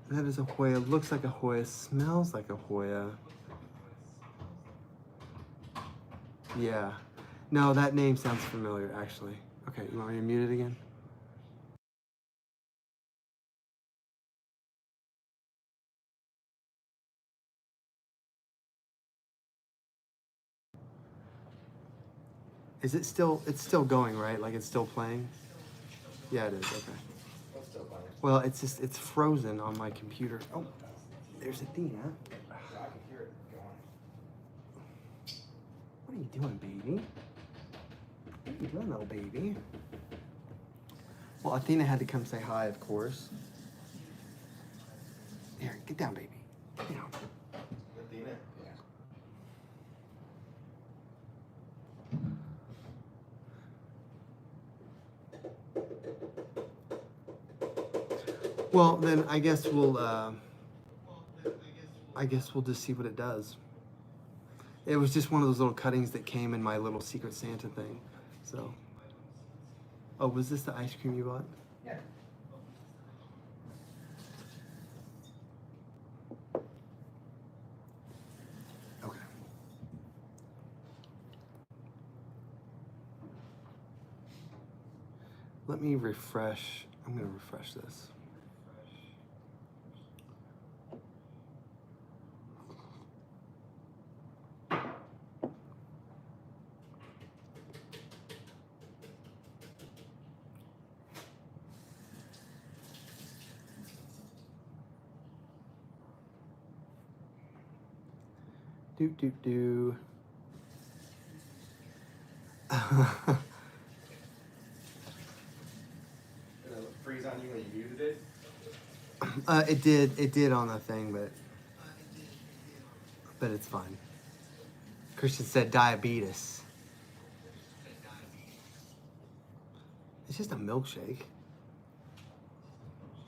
That is a Hoya. Looks like a Hoya. Smells like a Hoya. Yeah. No, that name sounds familiar, actually. Okay, you want me to mute it again? Is it still, it's still going, right? Like it's still playing? Yeah, it is, okay. What's still playing? Well, it's just, it's frozen on my computer. Oh, there's Athena. I can hear it going. What are you doing, baby? What are you doing, little baby? Well, Athena had to come say hi, of course. Here, get down, baby. Get down. Athena? Yeah. Well, then I guess we'll, I guess we'll just see what it does. It was just one of those little cuttings that came in my little Secret Santa thing. So, oh, was this the ice cream you bought? Yeah. Okay. Let me refresh. I'm going to refresh this. Do, do, do. Did it freeze on you when you muted it? It did on the thing, but it's fine. Christian said diabetes. It's just a milkshake.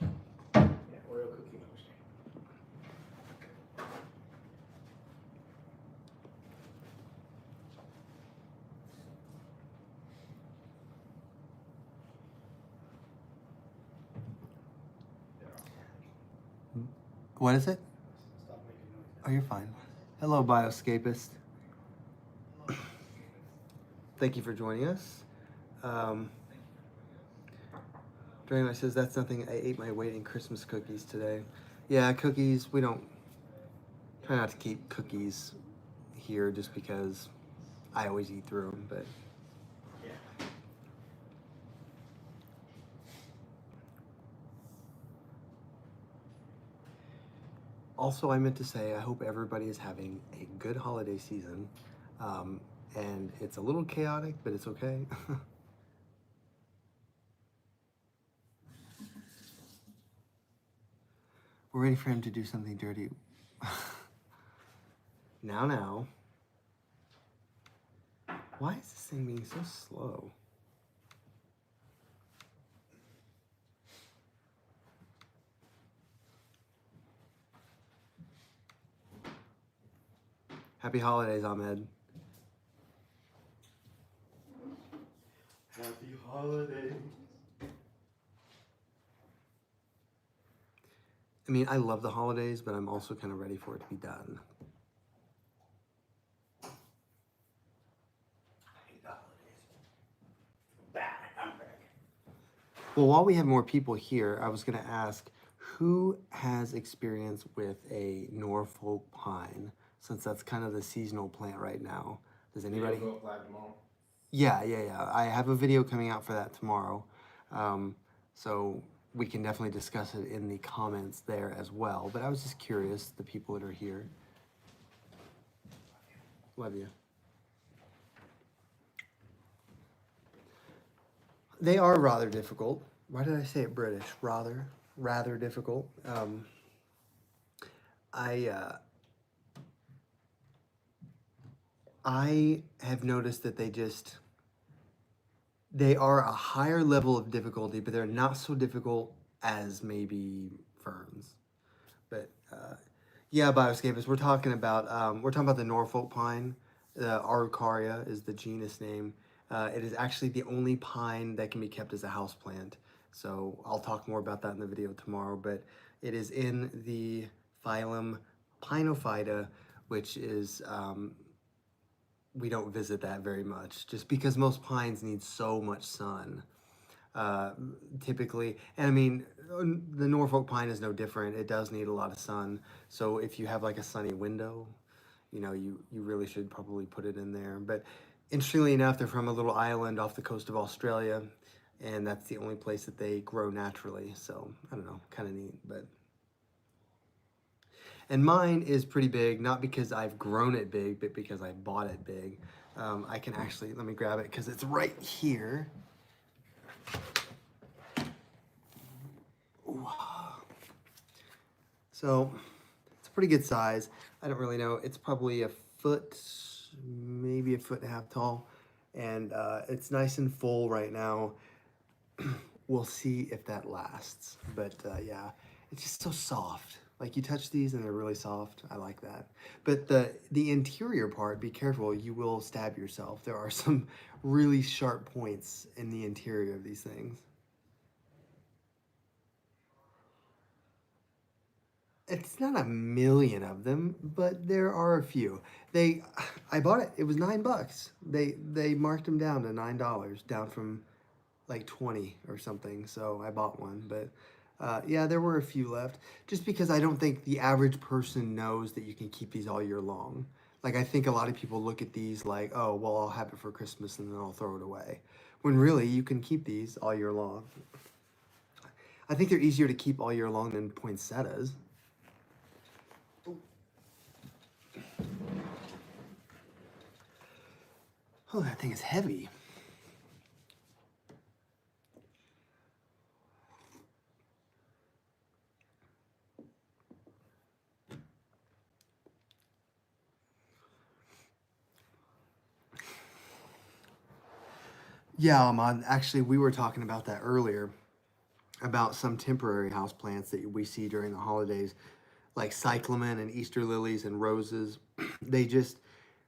Yeah, Oreo cookie milkshake. What is it? Stop making noise. Oh, you're fine. Hello, Bioscapist. Thank you for joining us. Draymond says that's nothing. I ate my weight in Christmas cookies today. Yeah, cookies. We don't try not to keep cookies here just because I always eat through them. But Yeah. also, I meant to say I hope everybody is having a good holiday season. And it's a little chaotic, but it's okay. We're ready for him to do something dirty. Now. Why is this thing being so slow? Happy holidays, Ahmed. Happy holidays. I mean, I love the holidays, but I'm also kind of ready for it to be done. I hate the holidays. Bad. I'm back. Well, while we have more people here, I was going to ask who has experience with a Norfolk pine, since that's kind of the seasonal plant right now. Does anybody? Video go up live tomorrow. Yeah. I have a video coming out for that tomorrow. So we can definitely discuss it in the comments there as well. But I was just curious, the people that are here. Love you. They are rather difficult. Why did I say it British? Rather difficult. I have noticed that they are a higher level of difficulty, but they're not so difficult as maybe ferns. But yeah, Bioscapists, we're talking about the Norfolk pine. Araucaria is the genus name. It is actually the only pine that can be kept as a houseplant. So I'll talk more about that in the video tomorrow. But it is in the phylum Pinophyta, which is we don't visit that very much, just because most pines need so much sun. Typically, and I mean, the Norfolk pine is no different. It does need a lot of sun. So if you have like a sunny window, you really should probably put it in there. But interestingly enough, they're from a little island off the coast of Australia, and that's the only place that they grow naturally. So I don't know, kind of neat. And mine is pretty big, not because I've grown it big, but because I bought it big. I can actually, let me grab it because it's right here. So it's a pretty good size. I don't really know. It's probably a foot, maybe a foot and a half tall. And it's nice and full right now. We'll see if that lasts. But yeah, it's just so soft. Like you touch these and they're really soft. I like that. But the interior part, be careful, you will stab yourself. There are some really sharp points in the interior of these things. It's not a million of them, but there are a few. They, I bought it. It was $9. They marked them down to $9, down from like 20 or something. So I bought one, but yeah, there were a few left. Just because I don't think the average person knows that you can keep these all year long. Like I think a lot of people look at these like, oh, well, I'll have it for Christmas and then I'll throw it away. When really you can keep these all year long. I think they're easier to keep all year long than poinsettias. Oh, that thing is heavy. Yeah, actually, we were talking about that earlier about some temporary house plants that we see during the holidays, like cyclamen and Easter lilies and roses. They just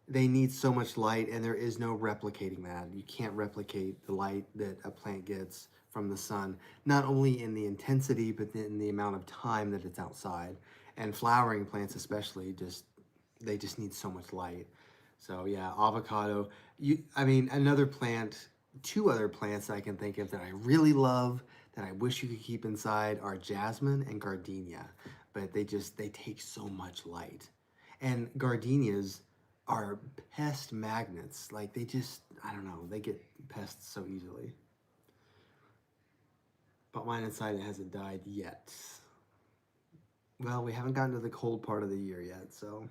they need so much light, and there is no replicating that. You can't replicate the light that a plant gets from the sun, not only in the intensity, but in the amount of time that it's outside. And flowering plants, especially, they just need so much light. So yeah, avocado. I mean, another plant, two other plants that I can think of that I really love that I wish you could keep inside are jasmine and gardenia, but they take so much light. And gardenias are pest magnets. Like they just, I don't know, they get pests so easily. But mine inside it hasn't died yet. Well, we haven't gotten to the cold part of the year yet, so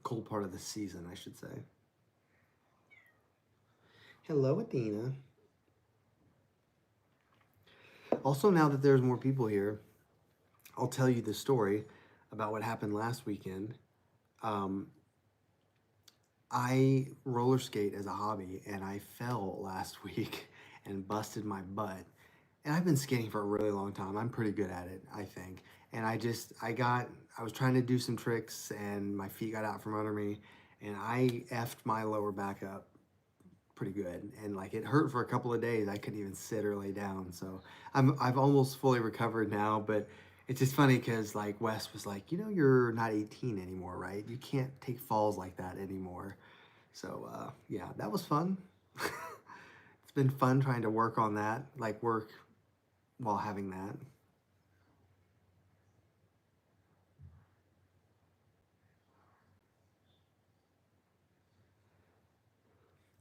cold part of the season, I should say. Hello, Athena. Also, now that there's more people here, I'll tell you the story about what happened last weekend. Um, I roller skate as a hobby, and I fell last week and busted my butt. And I've been skating for a really long time. I'm pretty good at it, I think. And I was trying to do some tricks, and my feet got out from under me, and I effed my lower back up pretty good, and like it hurt for a couple of days. I couldn't even sit or lay down. So I've almost fully recovered now, but it's just funny because like Wes was like, you know, you're not 18 anymore, right? You can't take falls like that anymore. So yeah, that was fun. It's been fun trying to work on that, like work while having that.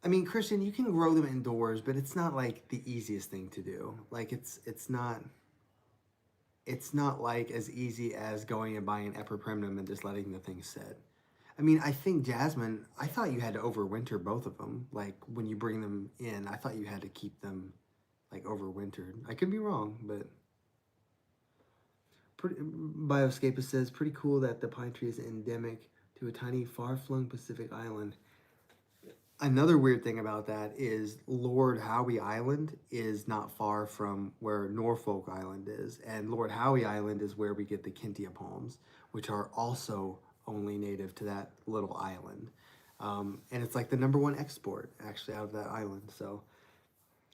I mean, Christian, you can grow them indoors, but it's not like the easiest thing to do. Like it's not like as easy as going and buying an epiprimnum and just letting the thing sit. I mean, I think jasmine, I thought you had to overwinter both of them. Like when you bring them in, I thought you had to keep them like overwintered. I could be wrong, but Bioscapist says pretty cool that the pine tree is endemic to a tiny far-flung Pacific island. Another weird thing about that is Lord Howe Island is not far from where Norfolk Island is, and Lord Howe Island is where we get the Kintia palms, which are also only native to that little island. And it's like the number one export actually out of that island. So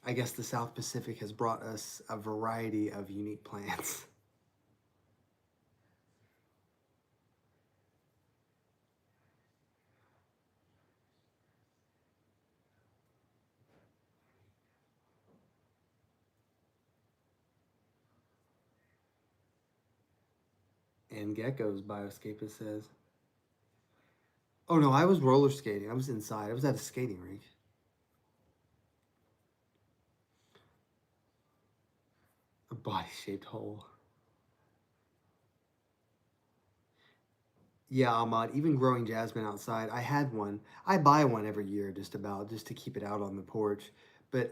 I guess the South Pacific has brought us a variety of unique plants. And geckos, Bioscapist says. Oh no, I was roller skating. I was inside. I was at a skating rink. A body shaped hole. Yeah, Ahmad, even growing jasmine outside, I had one. I buy one every year just about, just to keep it out on the porch. But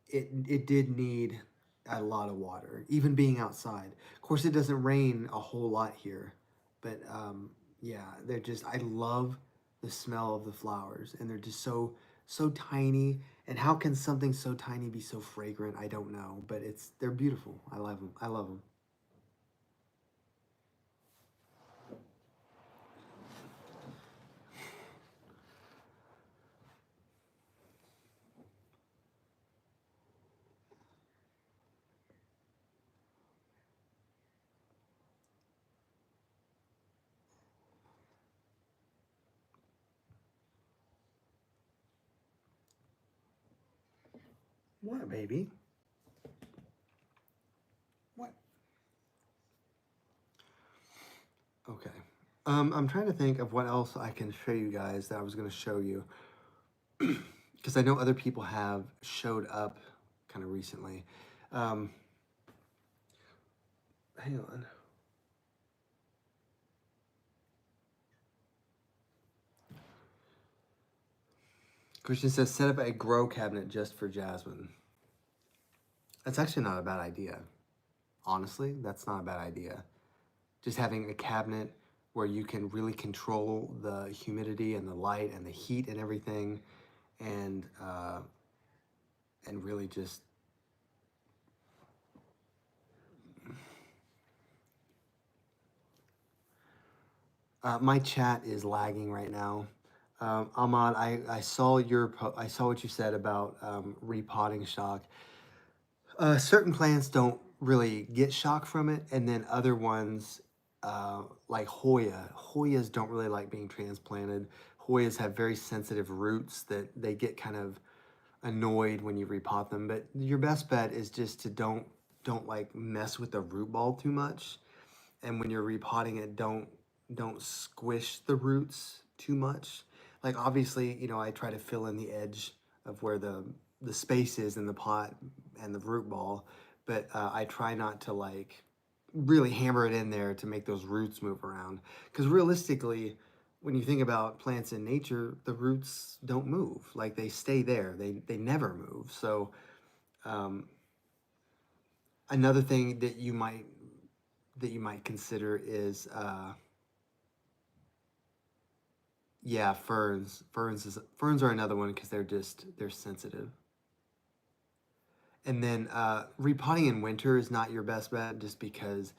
it did need a lot of water, even being outside. Of course, it doesn't rain a whole lot here. But yeah, they're just, I love the smell of the flowers. And they're just so tiny. And how can something so tiny be so fragrant? I don't know. But they're beautiful. I love them. I love them. What, baby? What? Okay. I'm trying to think of what else I can show you guys that I was going to show you. Because I know other people have showed up kind of recently. Um, hang on. Christian says, set up a grow cabinet just for jasmine. That's actually not a bad idea. Honestly, that's not a bad idea. Just having a cabinet where you can really control the humidity and the light and the heat and everything, and really just my chat is lagging right now. Ahmad, I saw I saw what you said about repotting shock. Certain plants don't really get shock from it, and then other ones, like Hoyas don't really like being transplanted. Hoyas have very sensitive roots that they get kind of annoyed when you repot them. But your best bet is just to don't like mess with the root ball too much. And when you're repotting it, don't squish the roots too much. Like obviously, I try to fill in the edge of where the space is in the pot and the root ball, but I try not to like really hammer it in there to make those roots move around. Because realistically, when you think about plants in nature, the roots don't move. Like they stay there. They never move. So um, another thing that you might consider is yeah, ferns. Ferns are another one because they're sensitive. And then repotting in winter is not your best bet just because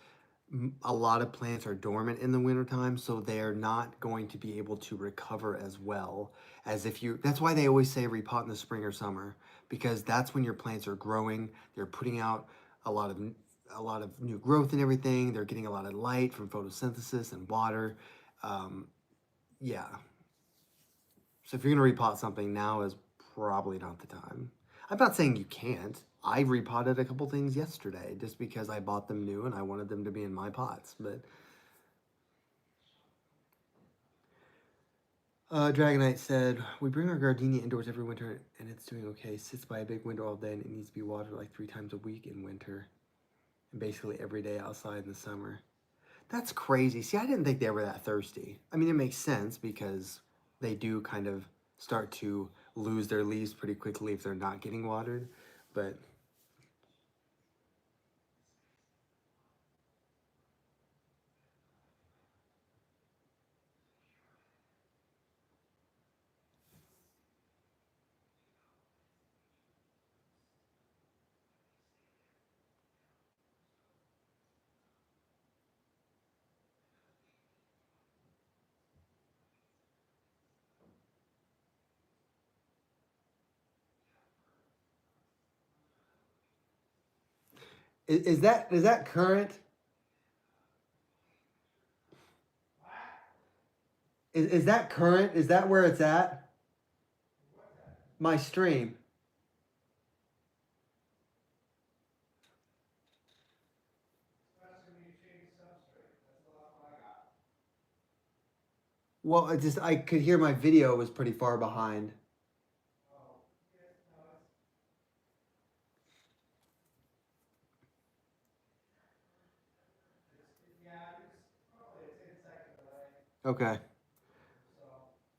a lot of plants are dormant in the wintertime, so they're not going to be able to recover as well as if you. That's why they always say repot in the spring or summer, because that's when your plants are growing. They're putting out a lot of new growth and everything. They're getting a lot of light from photosynthesis and water. Yeah. So if you're gonna repot something, now is probably not the time. I'm not saying you can't. I repotted a couple things yesterday just because I bought them new and I wanted them to be in my pots. But Dragonite said, we bring our gardenia indoors every winter and it's doing okay. Sits by a big window all day and it needs to be watered like 3 times a week in winter. And basically every day outside in the summer. That's crazy. See, I didn't think they were that thirsty. I mean, it makes sense because they do kind of start to lose their leaves pretty quickly if they're not getting watered. But is that current? Is that current? Is that where it's at? My stream. Well, I could hear my video was pretty far behind. Okay.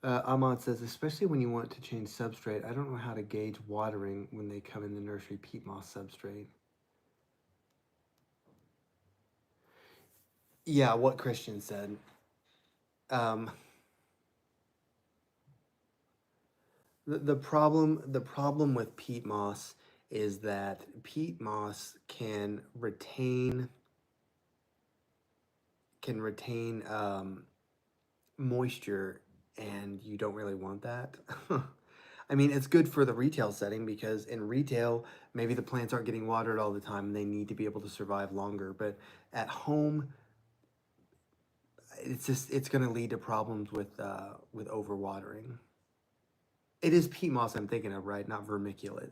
Ahmad says, especially when you want to change substrate, I don't know how to gauge watering when they come in the nursery peat moss substrate. Yeah, what Christian said. Um, the problem with peat moss is that peat moss can retain moisture, and you don't really want that. I mean, it's good for the retail setting because in retail, maybe the plants aren't getting watered all the time and they need to be able to survive longer. But at home, it's going to lead to problems with overwatering. It is peat moss I'm thinking of, right? Not vermiculate.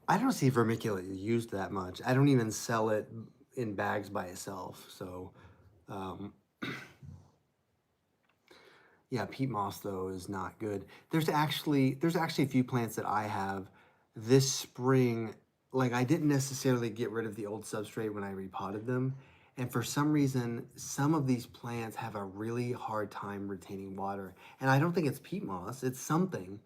I don't see vermiculite used that much. I don't even sell it in bags by itself. So, um, yeah, peat moss though is not good. There's actually a few plants that I have this spring. Like I didn't necessarily get rid of the old substrate when I repotted them, and for some reason, some of these plants have a really hard time retaining water. And I don't think it's peat moss. It's something.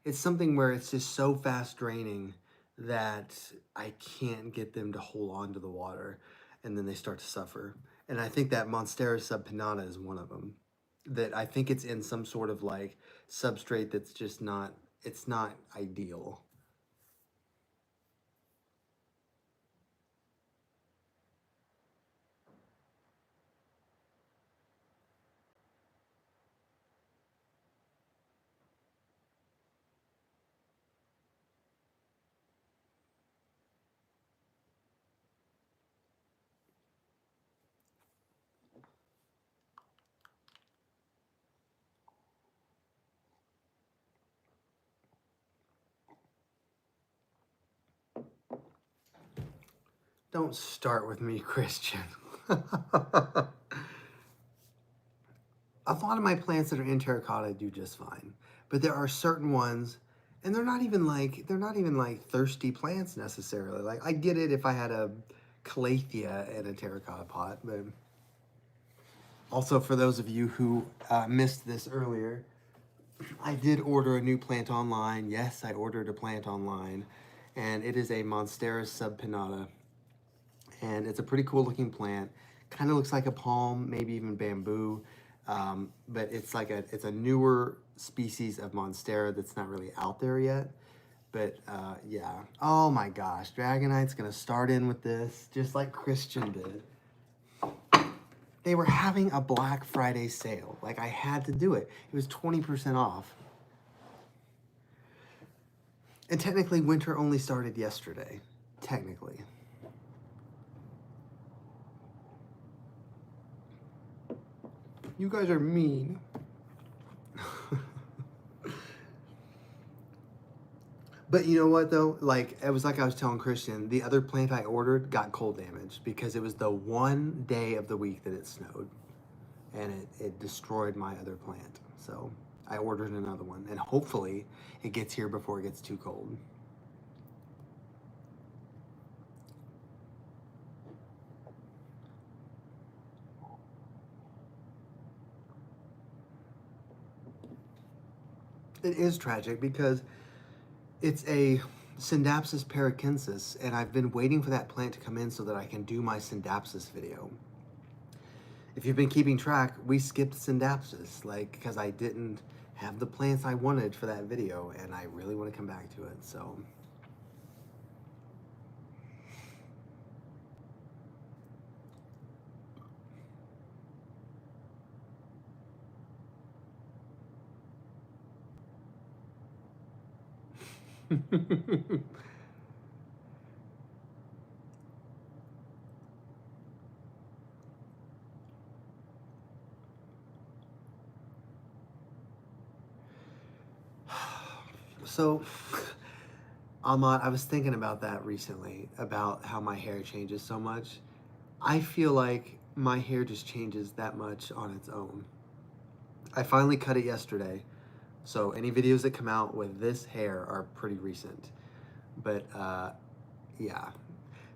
It's something where it's just so fast draining that I can't get them to hold on to the water, and then they start to suffer. And I think that Monstera subpinnata is one of them that I think it's in some sort of like substrate that's just not it's not ideal. Don't start with me, Christian. A lot of my plants that are in terracotta do just fine, but there are certain ones, and they're not even like thirsty plants necessarily. Like I get it if I had a calathea in a terracotta pot, but also for those of you who missed this earlier, I did order a new plant online. Yes, I ordered a plant online, and it is a Monstera subpinnata, and it's a pretty cool looking plant. Kind of looks like a palm, maybe even bamboo, but it's a newer species of Monstera that's not really out there yet. But yeah, oh my gosh, Dragonite's gonna start in with this just like Christian did. They were having a Black Friday sale. Like I had to do it. It was 20% off. And technically, winter only started yesterday. Technically. You guys are mean. But you know what though? Like it was like I was telling Christian, the other plant I ordered got cold damage because it was the one day of the week that it snowed, and it destroyed my other plant. So I ordered another one, and hopefully it gets here before it gets too cold. It is tragic because it's a Syndapsis paracensis, and I've been waiting for that plant to come in so that I can do my Syndapsis video. If you've been keeping track, we skipped Syndapsis, like, because I didn't have the plants I wanted for that video, and I really want to come back to it, so. So, Ahmad, I was thinking about that recently, about how my hair changes so much. I feel like my hair just changes that much on its own. I finally cut it yesterday, so any videos that come out with this hair are pretty recent. But yeah.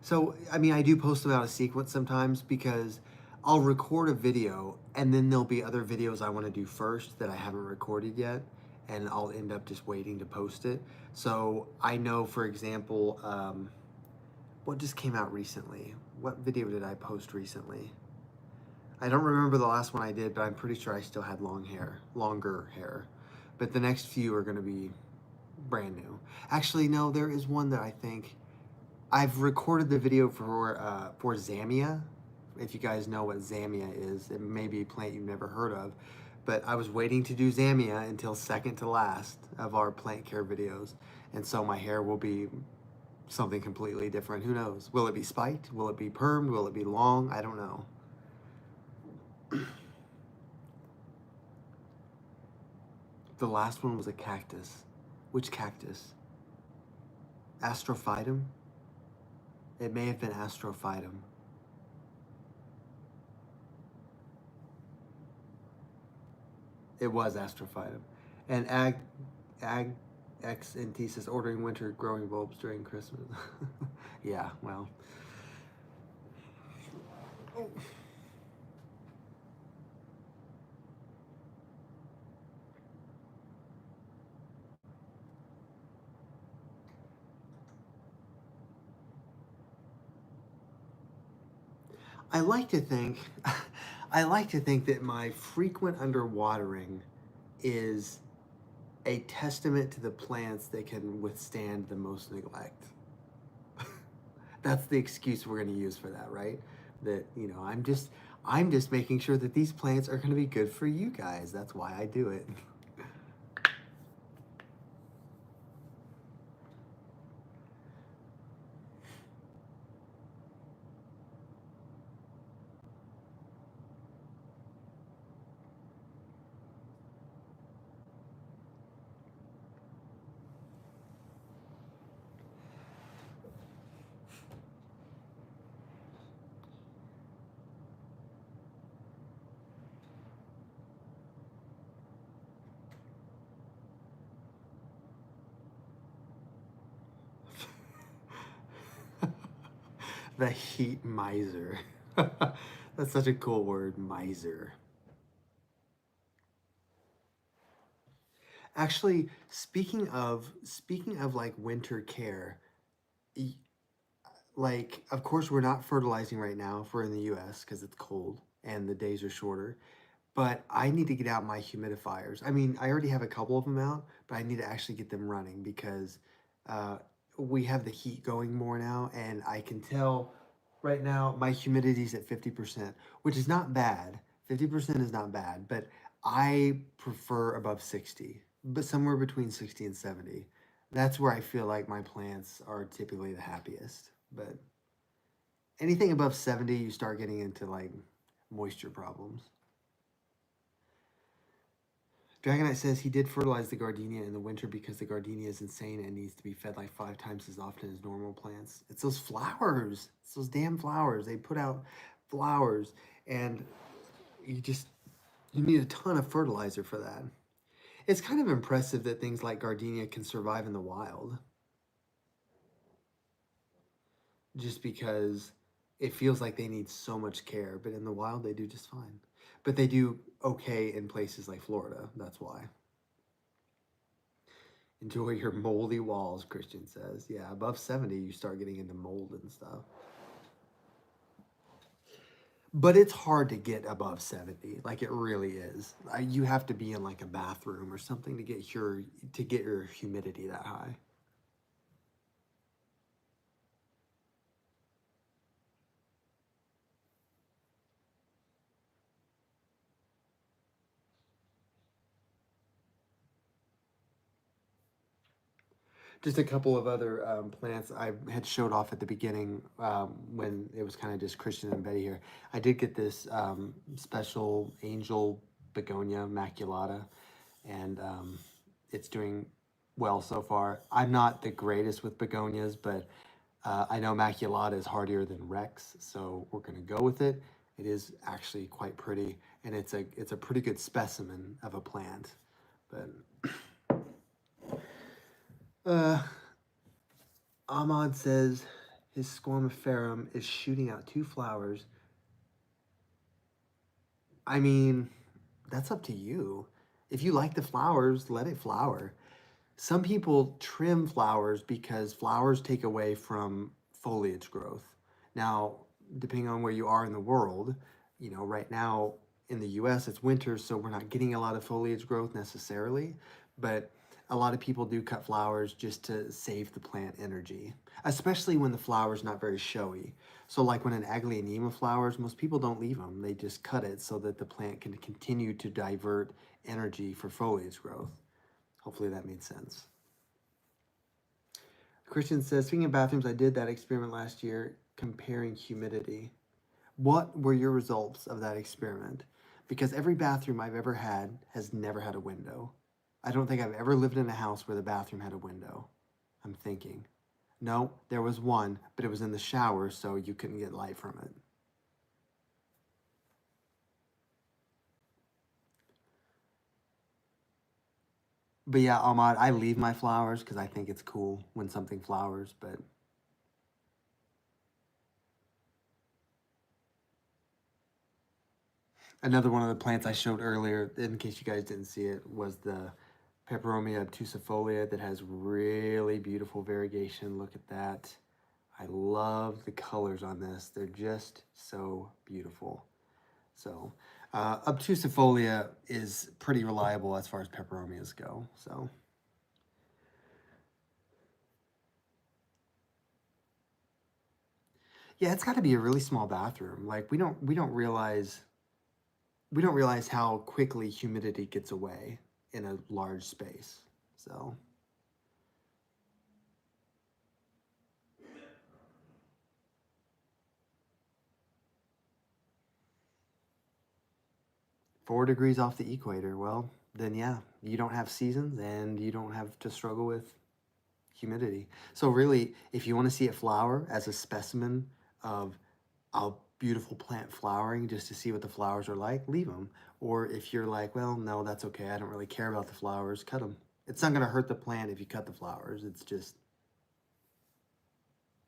So, I mean, I do post them out of sequence sometimes because I'll record a video and then there'll be other videos I want to do first that I haven't recorded yet, and I'll end up just waiting to post it. So, I know, for example, what just came out recently? What video did I post recently? I don't remember the last one I did, but I'm pretty sure I still had longer hair. But the next few are going to be brand new. Actually, no, there is one that I think I've recorded the video for Zamia. If you guys know what Zamia is, it may be a plant you've never heard of, but I was waiting to do Zamia until second to last of our plant care videos, and so my hair will be something completely different. Who knows? Will it be spiked? Will it be permed? Will it be long? I don't know. The last one was a cactus. Which cactus? Astrophytum? It may have been Astrophytum. It was Astrophytum. And Ag X NT says ordering winter growing bulbs during Christmas. Yeah, well. I like to think I like to think that my frequent underwatering is a testament to the plants that can withstand the most neglect. That's the excuse we're going to use for that, right? That, I'm just making sure that these plants are going to be good for you guys. That's why I do it. The heat miser. That's such a cool word, miser. Actually, speaking of like winter care, like of course we're not fertilizing right now if we're in the US because it's cold and the days are shorter. But I need to get out my humidifiers. I mean, I already have a couple of them out, but I need to actually get them running because uh, we have the heat going more now, and I can tell right now my humidity's at 50%, which is not bad. 50% is not bad, but I prefer above 60, but somewhere between 60 and 70. That's where I feel like my plants are typically the happiest. But anything above 70, you start getting into like moisture problems. Dragonite says he did fertilize the gardenia in the winter because the gardenia is insane and needs to be fed like 5 times as often as normal plants. It's those flowers. It's those damn flowers. They put out flowers, and you just you need a ton of fertilizer for that. It's kind of impressive that things like gardenia can survive in the wild, just because it feels like they need so much care, but in the wild they do just fine. But they do okay in places like Florida. That's why. Enjoy your moldy walls, Christian says. Yeah, above 70, you start getting into mold and stuff. But it's hard to get above 70. Like it really is. You have to be in like a bathroom or something to get your humidity that high. Just a couple of other plants I had showed off at the beginning when it was kind of just Christian and Betty here. I did get this special angel begonia maculata, and it's doing well so far. I'm not the greatest with begonias, but I know maculata is hardier than Rex, so we're gonna go with it. It is actually quite pretty, and it's a pretty good specimen of a plant. But uh, Ahmad says his squamiferum is shooting out 2 flowers. I mean, that's up to you. If you like the flowers, let it flower. Some people trim flowers because flowers take away from foliage growth. Now, depending on where you are in the world, right now in the US it's winter, so we're not getting a lot of foliage growth necessarily, but a lot of people do cut flowers just to save the plant energy, especially when the flower's not very showy. So like when an Aglaonema flowers, most people don't leave them. They just cut it so that the plant can continue to divert energy for foliage growth. Hopefully that made sense. Christian says, speaking of bathrooms, I did that experiment last year comparing humidity. What were your results of that experiment? Because every bathroom I've ever had has never had a window. I don't think I've ever lived in a house where the bathroom had a window. I'm thinking. No, there was one, but it was in the shower, so you couldn't get light from it. But yeah, Ahmad, I leave my flowers because I think it's cool when something flowers, but another one of the plants I showed earlier, in case you guys didn't see it, was the Peperomia obtusifolia that has really beautiful variegation. Look at that. I love the colors on this. They're just so beautiful. So, obtusifolia is pretty reliable as far as peperomias go. So, yeah, it's got to be a really small bathroom. Like we don't realize how quickly humidity gets away in a large space. So, 4 degrees off the equator. Well, then yeah, you don't have seasons and you don't have to struggle with humidity. So really, if you want to see it flower as a specimen of a beautiful plant flowering just to see what the flowers are like, leave them. Or if you're like, well, no, that's okay. I don't really care about the flowers, cut them. It's not going to hurt the plant if you cut the flowers. It's just,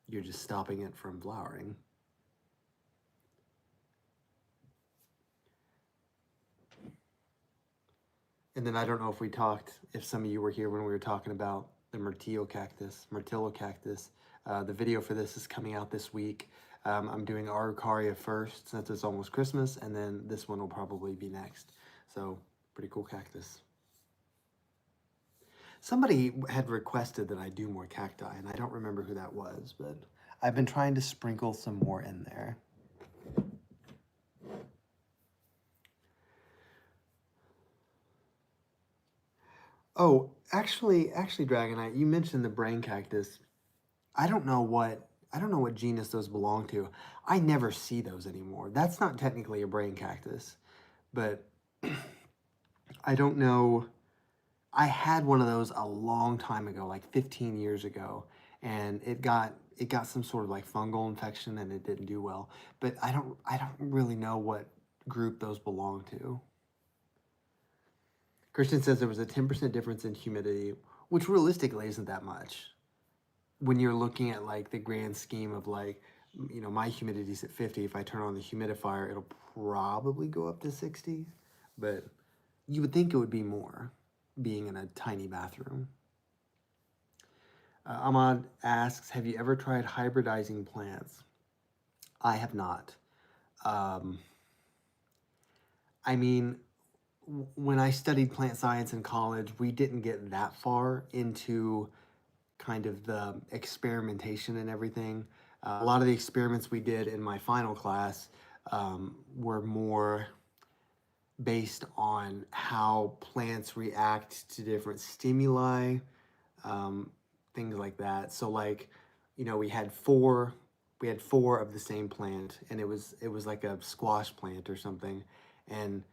you're just stopping it from flowering. And then I don't know if we talked, if some of you were here when we were talking about the Myrtillo cactus. The video for this is coming out this week. I'm doing Araucaria first since it's almost Christmas, and then this one will probably be next. So, pretty cool cactus. Somebody had requested that I do more cacti, and I don't remember who that was, but I've been trying to sprinkle some more in there. Oh, actually, Dragonite, you mentioned the brain cactus. I don't know what genus those belong to. I never see those anymore. That's not technically a brain cactus, but I don't know. I had one of those a long time ago, like 15 years ago, and it got some sort of like fungal infection and it didn't do well. But I don't really know what group those belong to. Christian says there was a 10% difference in humidity, which realistically isn't that much. When you're looking at like the grand scheme of like, my humidity's at 50. If I turn on the humidifier, it'll probably go up to 60, but you would think it would be more being in a tiny bathroom. Ahmad asks, have you ever tried hybridizing plants? I have not. Um, I mean, when I studied plant science in college, we didn't get that far into kind of the experimentation and everything. A lot of the experiments we did in my final class were more based on how plants react to different stimuli, um, things like that. So like, we had four of the same plant, and it was like a squash plant or something, and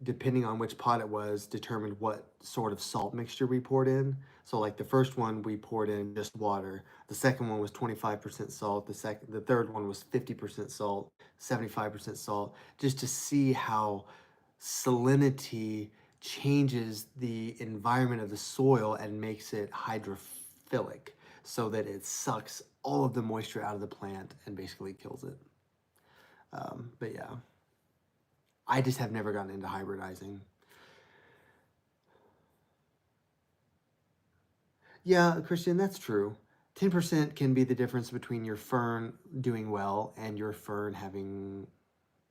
depending on which pot it was, determined what sort of salt mixture we poured in. So like the first one we poured in just water. The second one was 25% salt. The third one was 50% salt, 75% salt, just to see how salinity changes the environment of the soil and makes it hydrophilic so that it sucks all of the moisture out of the plant and basically kills it. But yeah, I just have never gotten into hybridizing. Yeah, Christian, that's true. 10% can be the difference between your fern doing well and your fern having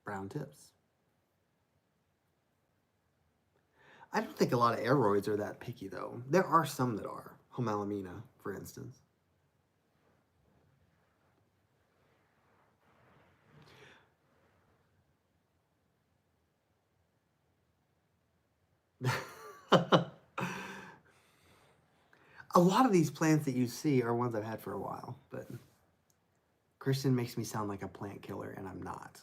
brown tips. I don't think a lot of aeroids are that picky, though. There are some that are. Homalamina, for instance. A lot of these plants that you see are ones I've had for a while, but Christian makes me sound like a plant killer, and I'm not.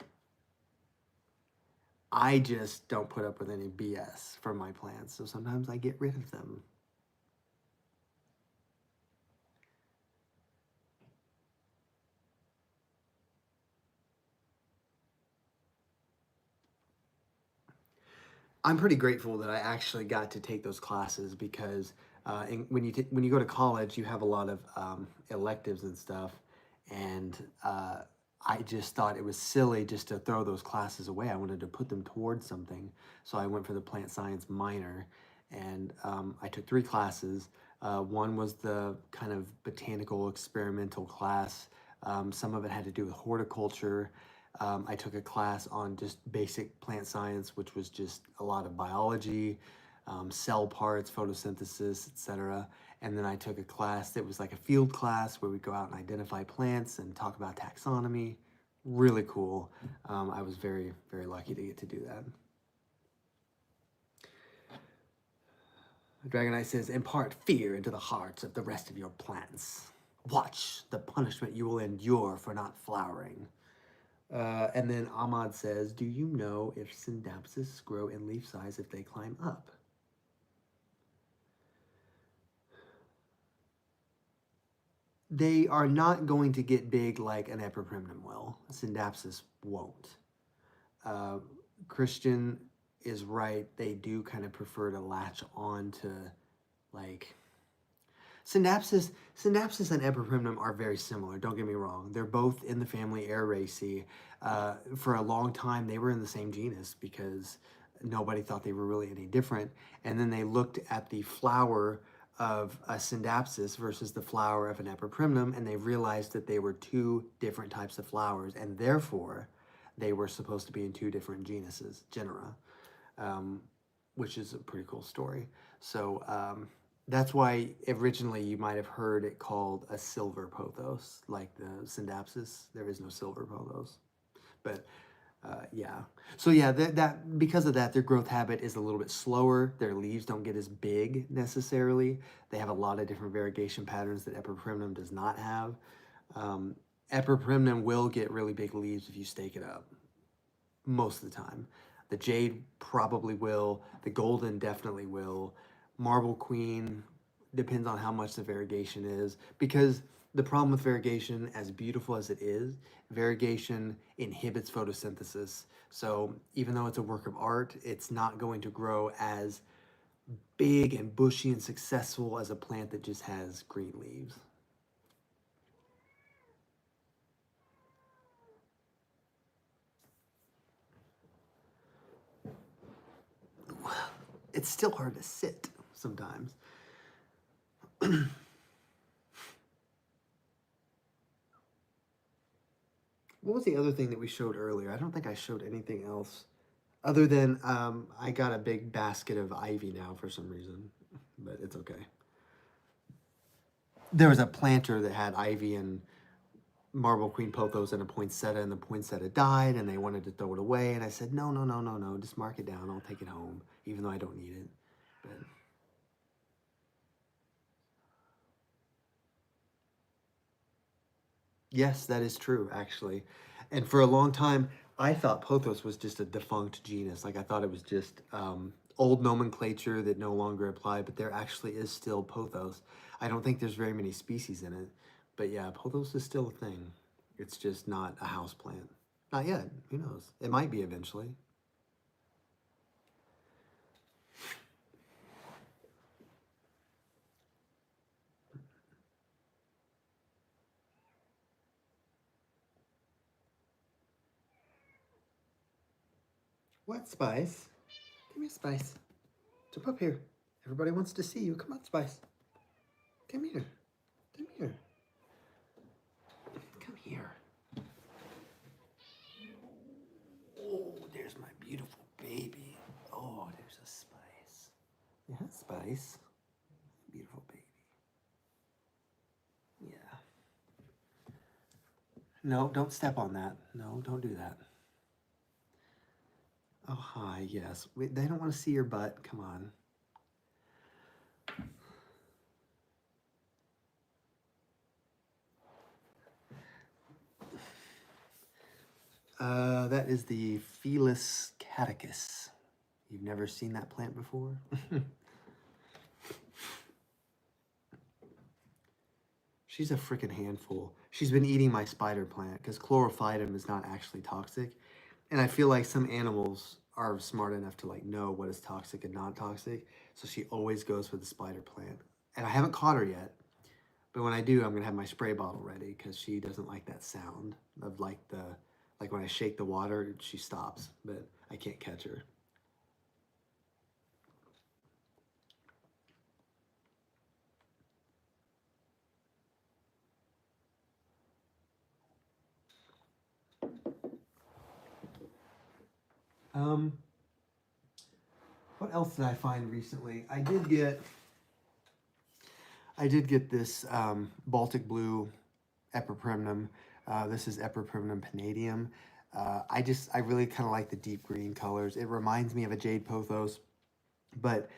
I just don't put up with any BS from my plants, so sometimes I get rid of them. I'm pretty grateful that I actually got to take those classes because when you go to college, you have a lot of electives and stuff, and I just thought it was silly just to throw those classes away. I wanted to put them towards something, so I went for the plant science minor, and I took 3 classes. One was the kind of botanical experimental class. Some of it had to do with horticulture. I took a class on just basic plant science, which was just a lot of biology, cell parts, photosynthesis, etc. And then I took a class that was like a field class where we go out and identify plants and talk about taxonomy. Really cool. I was very, very lucky to get to do that. Dragonite says, impart fear into the hearts of the rest of your plants. Watch the punishment you will endure for not flowering. And then Ahmad says, do you know if Synapses grow in leaf size if they climb up? They are not going to get big like an epiprimnum will. Synapses won't. Christian is right. They do kind of prefer to latch on to like Synapses and epiprimnum are very similar. Don't get me wrong; they're both in the family Araceae. For a long time, they were in the same genus because nobody thought they were really any different. And then they looked at the flower of a Synapsis versus the flower of an epiprimnum, and they realized that they were 2 different types of flowers, and therefore they were supposed to be in 2 different genera, which is a pretty cool story. So that's why originally you might have heard it called a silver pothos, like the Synapsis. There is no silver pothos, but yeah. So yeah, that because of that, their growth habit is a little bit slower. Their leaves don't get as big necessarily. They have a lot of different variegation patterns that epiprimnum does not have. Epiprimnum will get really big leaves if you stake it up, most of the time. The jade probably will. The golden definitely will. Marble queen depends on how much the variegation is, because the problem with variegation, as beautiful as it is, variegation inhibits photosynthesis. So even though it's a work of art, it's not going to grow as big and bushy and successful as a plant that just has green leaves. It's still hard to sit sometimes. What was the other thing that we showed earlier? I don't think I showed anything else other than I got a big basket of ivy now for some reason, but it's okay. There was a planter that had ivy and marble queen pothos and a poinsettia, and the poinsettia died, and they wanted to throw it away, and I said, no, no, no, no, no, just mark it down. I'll take it home, even though I don't need it. But yes, that is true, actually. And for a long time, I thought pothos was just a defunct genus. Like I thought it was just old nomenclature that no longer applied, but there actually is still pothos. I don't think there's very many species in it, but yeah, pothos is still a thing. It's just not a house plant. Not yet. Who knows? It might be eventually. What, Spice? Come here, Spice. Jump up here. Everybody wants to see you. Come on, Spice. Come here. Come here. Come here. Oh, there's my beautiful baby. Oh, there's a Spice. Yeah, Spice. Beautiful baby. Yeah. No, don't step on that. No, don't do that. Oh, hi, yes. Wait, they don't want to see your butt. Come on. That is the Felis caducus. You've never seen that plant before? She's a freaking handful. She's been eating my spider plant because chlorophytum is not actually toxic. And I feel like some animals are smart enough to like know what is toxic and not toxic. So she always goes for the spider plant. And I haven't caught her yet, but when I do, I'm gonna have my spray bottle ready because she doesn't like that sound of like when I shake the water, she stops, but I can't catch her. Um, what else did I find recently? I did get this Baltic Blue Epipremnum. This is Epipremnum Palladium. I really kind of like the deep green colors. It reminds me of a Jade Pothos, but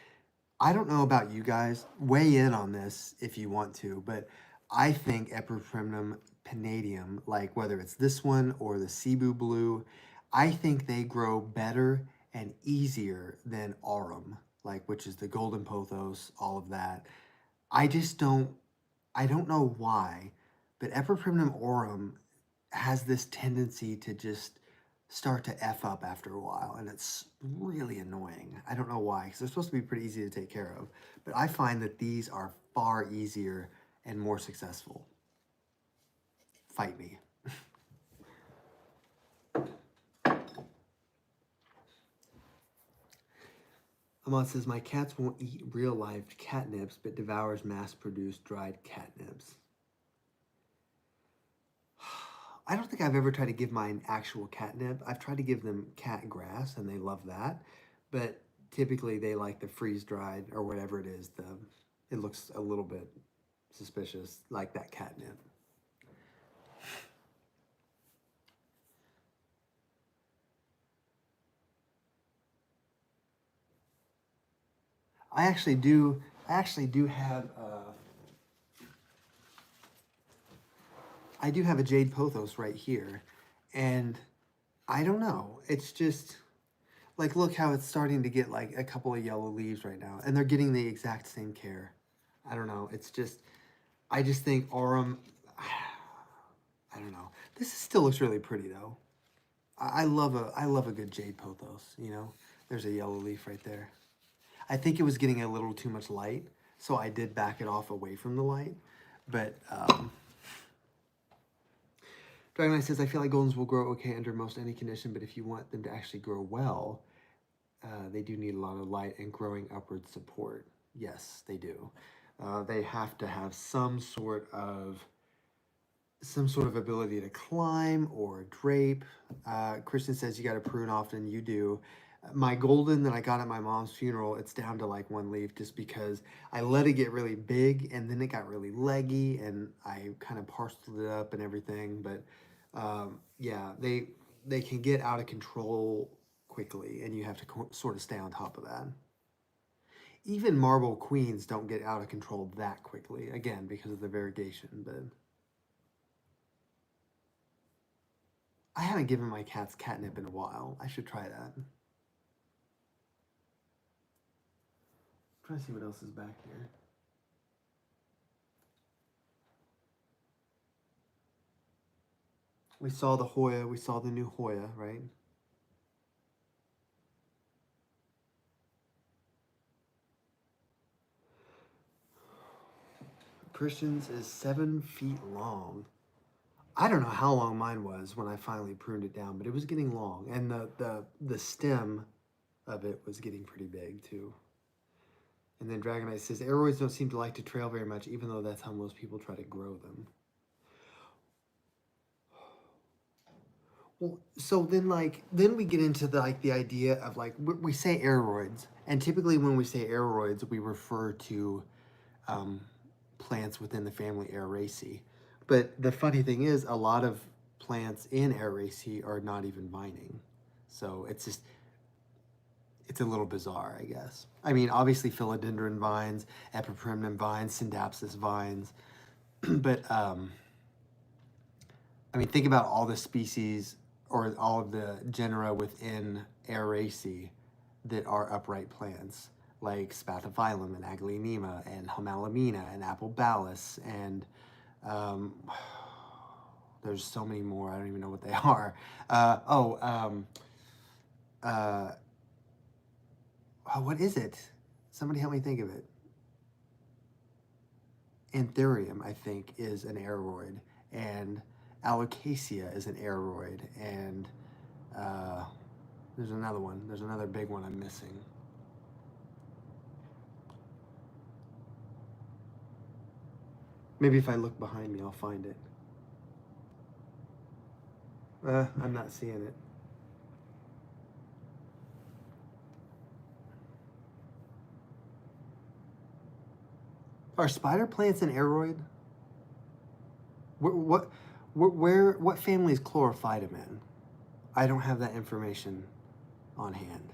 I don't know about you guys. Weigh in on this if you want to, but I think Epipremnum Palladium, like whether it's this one or the Cebu Blue, I think they grow better and easier than Aurum, like which is the Golden Pothos, all of that. I just don't I don't know why, but Epipremnum aurum has this tendency to just start to F up after a while, and it's really annoying. I don't know why, because they're supposed to be pretty easy to take care of. But I find that these are far easier and more successful. Fight me. Ahmad says, my cats won't eat real live catnips, but devours mass-produced dried catnips. I don't think I've ever tried to give mine actual catnip. I've tried to give them cat grass, and they love that. But typically, they like the freeze-dried or whatever it is. It looks a little bit suspicious, like that catnip. I actually do. I actually do have. I do have a Jade Pothos right here, and I don't know. It's just like look how it's starting to get like a couple of yellow leaves right now, and they're getting the exact same care. I don't know. It's just I just think aurum. I don't know. This still looks really pretty though. I love a good Jade Pothos. You know, there's a yellow leaf right there. I think it was getting a little too much light, so I did back it off away from the light. But Dragon Knight says, I feel like Goldens will grow okay under most any condition, but if you want them to actually grow well, they do need a lot of light and growing upward support. Yes, they do. They have to have some sort of ability to climb or drape. Christian says you got to prune often. You do. My golden that I got at my mom's funeral, it's down to like one leaf just because I let it get really big and then it got really leggy and I kind of parceled it up and everything. But yeah, they can get out of control quickly and you have to sort of stay on top of that. Even marble queens don't get out of control that quickly, again, because of the variegation, but I haven't given my cats catnip in a while. I should try that. I'm trying to see what else is back here. We saw the Hoya. We saw the new Hoya, right? Christian's is 7 feet long. I don't know how long mine was when I finally pruned it down, but it was getting long, and the stem of it was getting pretty big too. And then Dragonite says aeroids don't seem to like to trail very much, even though that's how most people try to grow them. Well, so then we get into the idea of like we say aeroids, and typically when we say aeroids, we refer to plants within the family Aeraceae. But the funny thing is, a lot of plants in Aeraceae are not even vining, so it's a little bizarre, I guess. I mean, obviously philodendron vines, epipremnum vines, syndapsis vines, but I mean, think about all the species or all of the genera within Aeraceae that are upright plants, like Spathiphyllum and Aglaonema and Homalamina and Applebalis and there's so many more. I don't even know what they are. Oh, what is it? Somebody help me think of it. Anthurium, I think, is an aeroid, and alocasia is an aeroid, and there's another one. There's another big one I'm missing. Maybe if I look behind me, I'll find it. I'm not seeing it. Are spider plants an aeroid? What family is chlorophytum in? I don't have that information on hand.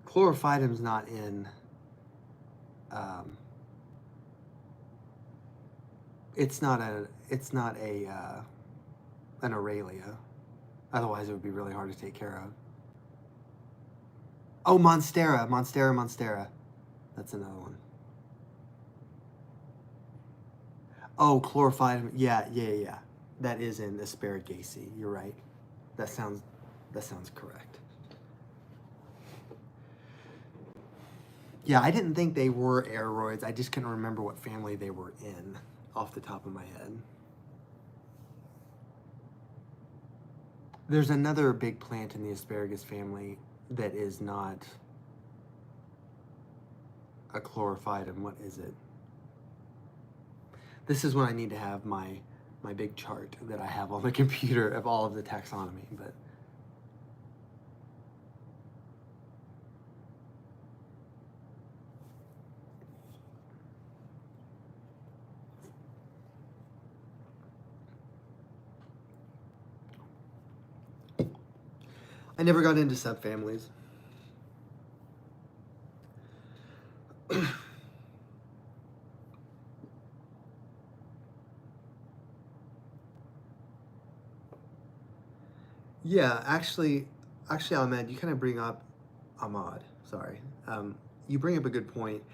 Chlorophytum's not in. It's not a. It's not a. An Aurelia. Otherwise, it would be really hard to take care of. Oh, Monstera, Monstera, Monstera. That's another one. Oh, chlorophytum. Yeah. That is in Asparagaceae. You're right. That sounds correct. Yeah, I didn't think they were aeroids. I just couldn't remember what family they were in off the top of my head. There's another big plant in the asparagus family that is not a chlorophytum. What is it? This is when I need to have my big chart that I have on the computer of all of the taxonomy, but I never got into subfamilies. Yeah, actually, Ahmed, you kind of bring up Ahmad. Sorry, you bring up a good point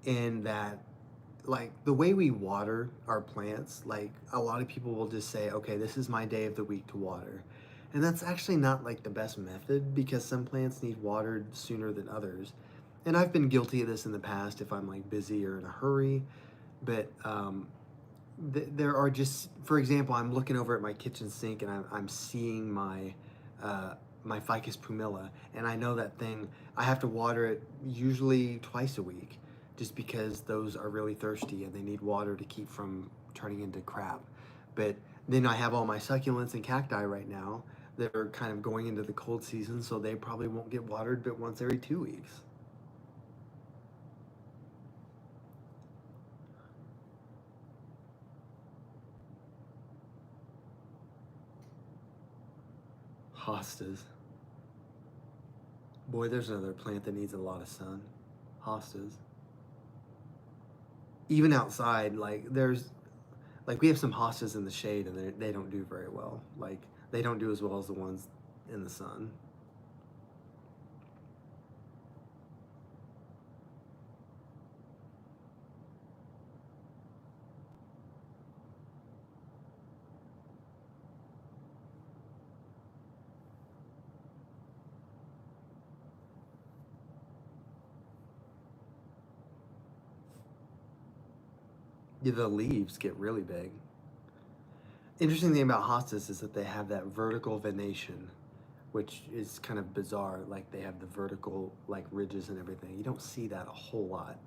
in that, like the way we water our plants. Like a lot of people will just say, "Okay, this is my day of the week to water," and that's actually not like the best method because some plants need watered sooner than others. And I've been guilty of this in the past if I'm like busy or in a hurry, but there are just, for example, I'm looking over at my kitchen sink and I'm seeing my ficus pumila, and I know that thing. I have to water it usually twice a week, just because those are really thirsty and they need water to keep from turning into crap. But then I have all my succulents and cacti right now that are kind of going into the cold season, so they probably won't get watered but once every 2 weeks. Hostas. Boy, there's another plant that needs a lot of sun. Hostas. Even outside, like we have some hostas in the shade and they don't do very well. Like they don't do as well as the ones in the sun. Yeah, the leaves get really big. Interesting thing about hostas is that they have that vertical venation, which is kind of bizarre. Like they have the vertical like ridges and everything. You don't see that a whole lot.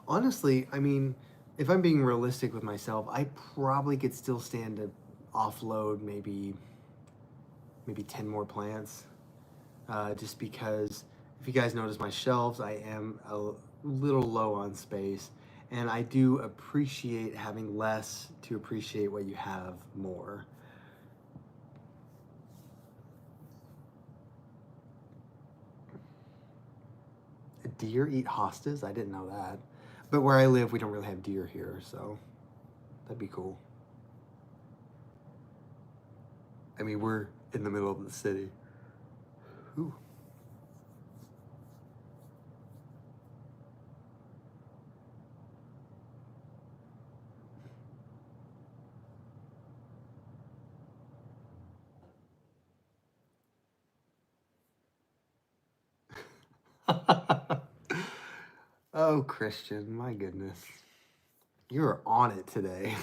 Honestly, I mean, if I'm being realistic with myself, I probably could still stand to offload maybe 10 more plants. Just because if you guys notice my shelves, I am a little low on space, and I do appreciate having less to appreciate what you have more. Deer eat hostas? I didn't know that. But where I live, we don't really have deer here, so that'd be cool. I mean, we're in the middle of the city. Ooh. Oh, Christian, my goodness. You're on it today.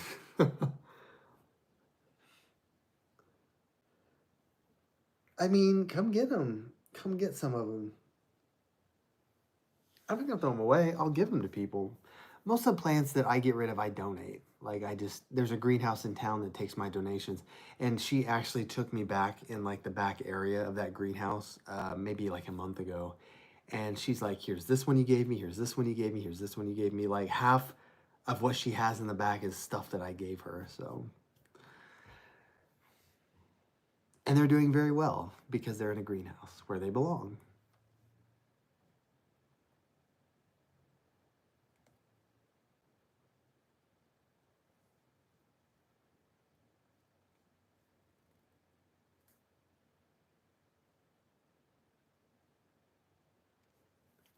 I mean, come get them. Come get some of them. I'm not gonna throw them away. I'll give them to people. Most of the plants that I get rid of, I donate. Like there's a greenhouse in town that takes my donations, and she actually took me back in like the back area of that greenhouse, maybe like a month ago, and she's like, "Here's this one you gave me. Here's this one you gave me. Here's this one you gave me." Like half of what she has in the back is stuff that I gave her. So, and they're doing very well because they're in a greenhouse where they belong.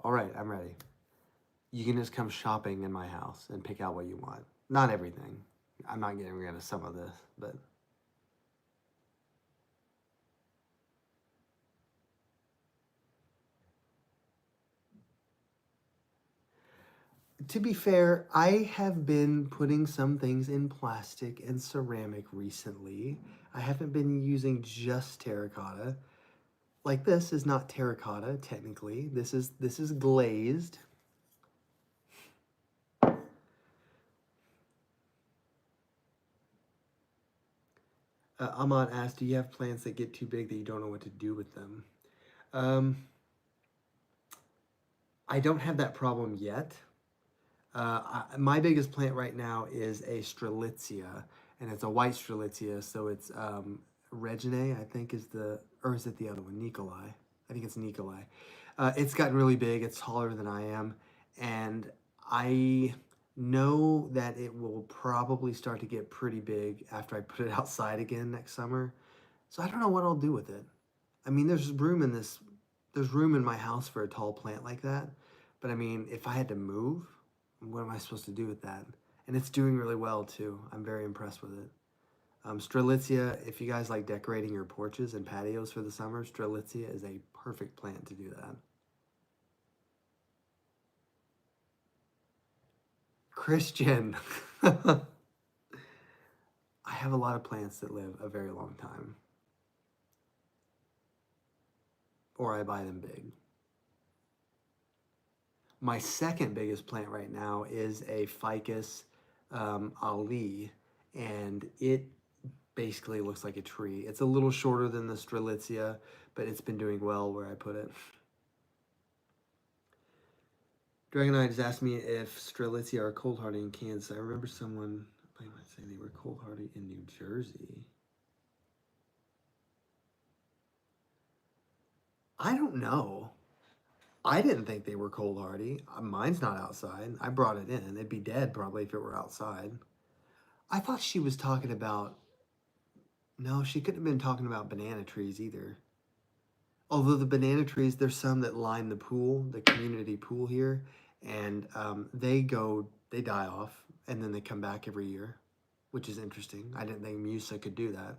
All right, I'm ready. You can just come shopping in my house and pick out what you want. Not everything. I'm not getting rid of some of this, but to be fair, I have been putting some things in plastic and ceramic recently. I haven't been using just terracotta. Like this is not terracotta technically. This is glazed. Ahmad asked, "Do you have plants that get too big that you don't know what to do with them?" Um, I don't have that problem yet. My biggest plant right now is a strelitzia, and it's a white strelitzia, so it's Regine, I think is or is it the other one, Nikolai? I think it's Nikolai. It's gotten really big. It's taller than I am, and I know that it will probably start to get pretty big after I put it outside again next summer. So I don't know what I'll do with it. I mean, there's room in my house for a tall plant like that. But I mean, if I had to move, what am I supposed to do with that? And it's doing really well too. I'm very impressed with it. Strelitzia, if you guys like decorating your porches and patios for the summer, Strelitzia is a perfect plant to do that. Christian. I have a lot of plants that live a very long time. Or I buy them big. My second biggest plant right now is a Ficus Ali, and it basically looks like a tree. It's a little shorter than the Strelitzia, but it's been doing well where I put it. Dragon Eye just asked me if Strelitzia are cold hardy in Kansas. I remember someone saying they were cold hardy in New Jersey. I don't know. I didn't think they were cold hardy. Mine's not outside. I brought it in. It'd be dead probably if it were outside. I thought she was talking about. No, she couldn't have been talking about banana trees either. Although the banana trees, there's some that line the pool, the community pool here, and they die off, and then they come back every year, which is interesting. I didn't think Musa could do that.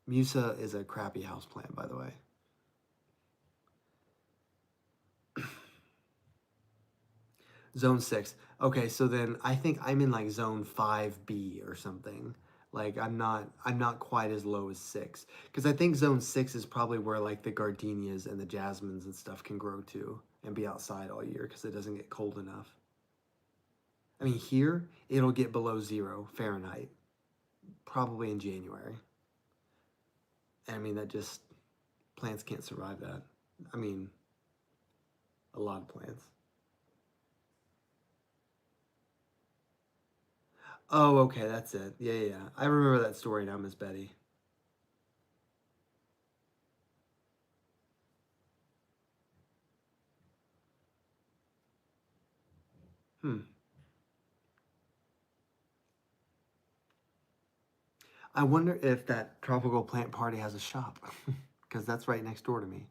Musa is a crappy house plant, by the way. Zone 6. Okay, so then I think I'm in like zone 5B or something. Like I'm not quite as low as 6 cuz I think zone 6 is probably where like the gardenias and the jasmines and stuff can grow to and be outside all year cuz it doesn't get cold enough. I mean, here it'll get below 0 Fahrenheit probably in January. And I mean that just plants can't survive that. I mean, a lot of plants. Oh, okay, that's it. Yeah, yeah, yeah. I remember that story now, Miss Betty. Hmm. I wonder if that tropical plant party has a shop, because that's right next door to me.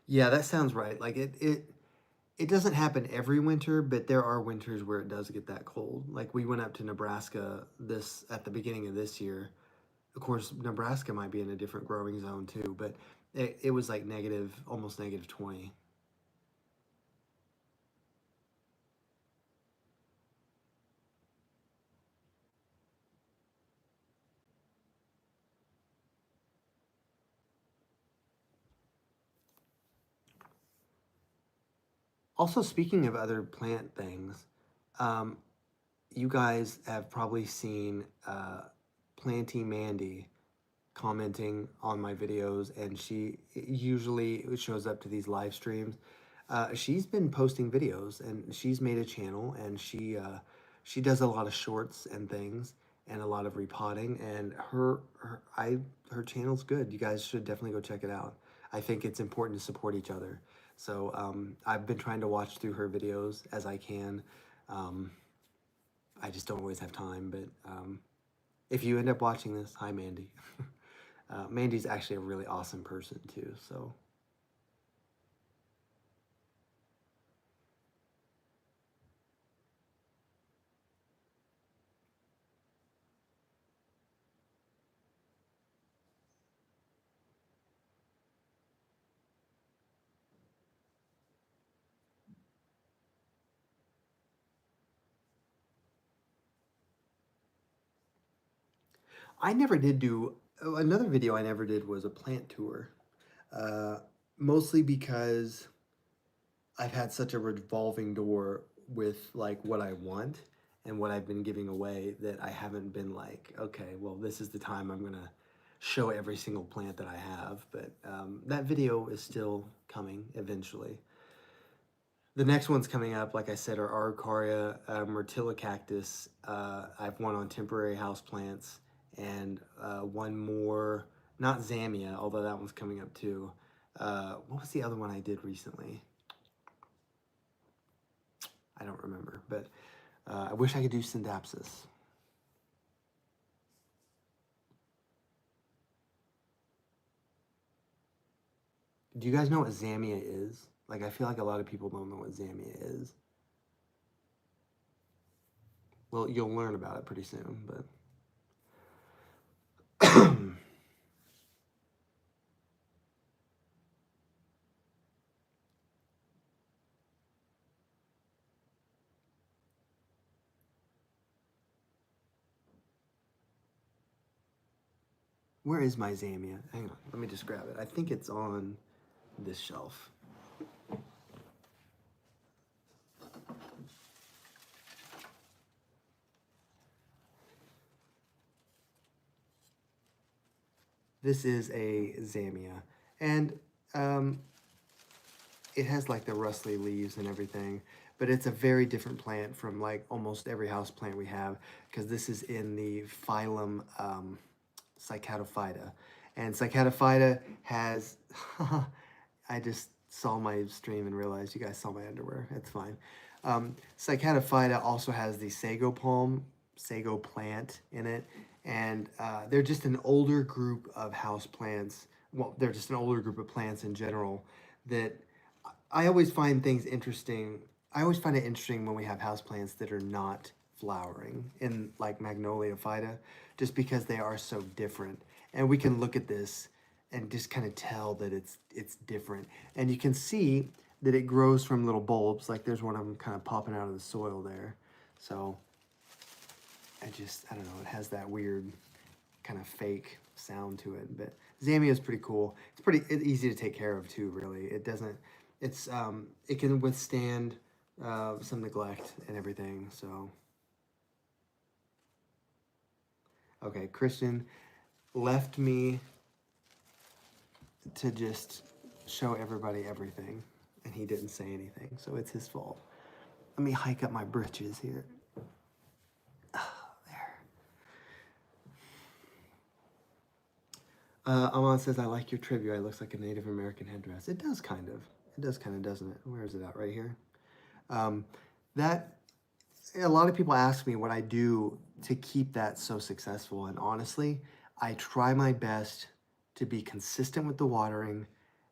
Yeah, that sounds right. Like it doesn't happen every winter, but there are winters where it does get that cold. Like we went up to Nebraska this at the beginning of this year. Of course, Nebraska might be in a different growing zone too, but it was like negative, almost negative 20. Also, speaking of other plant things, um, you guys have probably seen Planty Mandy commenting on my videos, and she usually shows up to these live streams. She's been posting videos, and she's made a channel, and she does a lot of shorts and things, and a lot of repotting. And her channel's good. You guys should definitely go check it out. I think it's important to support each other. So I've been trying to watch through her videos as I can. Um, I just don't always have time, but if you end up watching this, hi Mandy. Mandy's actually a really awesome person too. So I never did do another video. I never did was a plant tour, uh, mostly because I've had such a revolving door with like what I want and what I've been giving away that I haven't been like, okay, well, this is the time I'm gonna show every single plant that I have. But that video is still coming eventually. The next one's coming up, like I said, are Araucaria, Myrtillicactus. I have one on temporary house plants, and one more, not Zamia, although that one's coming up too. What was the other one I did recently? I don't remember, but I wish I could do Syndapsis. Do you guys know what Zamia is? Like, I feel like a lot of people don't know what Zamia is. Well, you'll learn about it pretty soon, but. Where is my Zamia? Hang on, let me just grab it. I think it's on this shelf. This is a Zamia, and um, it has like the rustly leaves and everything, but it's a very different plant from like almost every house plant we have because this is in the phylum Cycadophyta. And Cycadophyta has, I just saw my stream and realized you guys saw my underwear. It's fine. Cycadophyta also has the sago palm, sago plant in it. And they're just an older group of house plants. Well, they're just an older group of plants in general that I always find things interesting. I always find it interesting when we have house plants that are not flowering in like Magnolia Phyta, just because they are so different. And we can look at this and just kind of tell that it's different. And you can see that it grows from little bulbs. Like there's one of them kind of popping out of the soil there. So I don't know, it has that weird kind of fake sound to it. But Zamia is pretty cool. It's easy to take care of too, really. It can withstand some neglect and everything. So, okay, Christian left me to just show everybody everything, and he didn't say anything, so it's his fault. Let me hike up my britches here. There. Aman says, I like your trivia. It looks like a Native American headdress. It does kind of. It does kind of, doesn't it? Where is it at? Right here. That a lot of people ask me what I do to keep that so successful, and honestly, I try my best to be consistent with the watering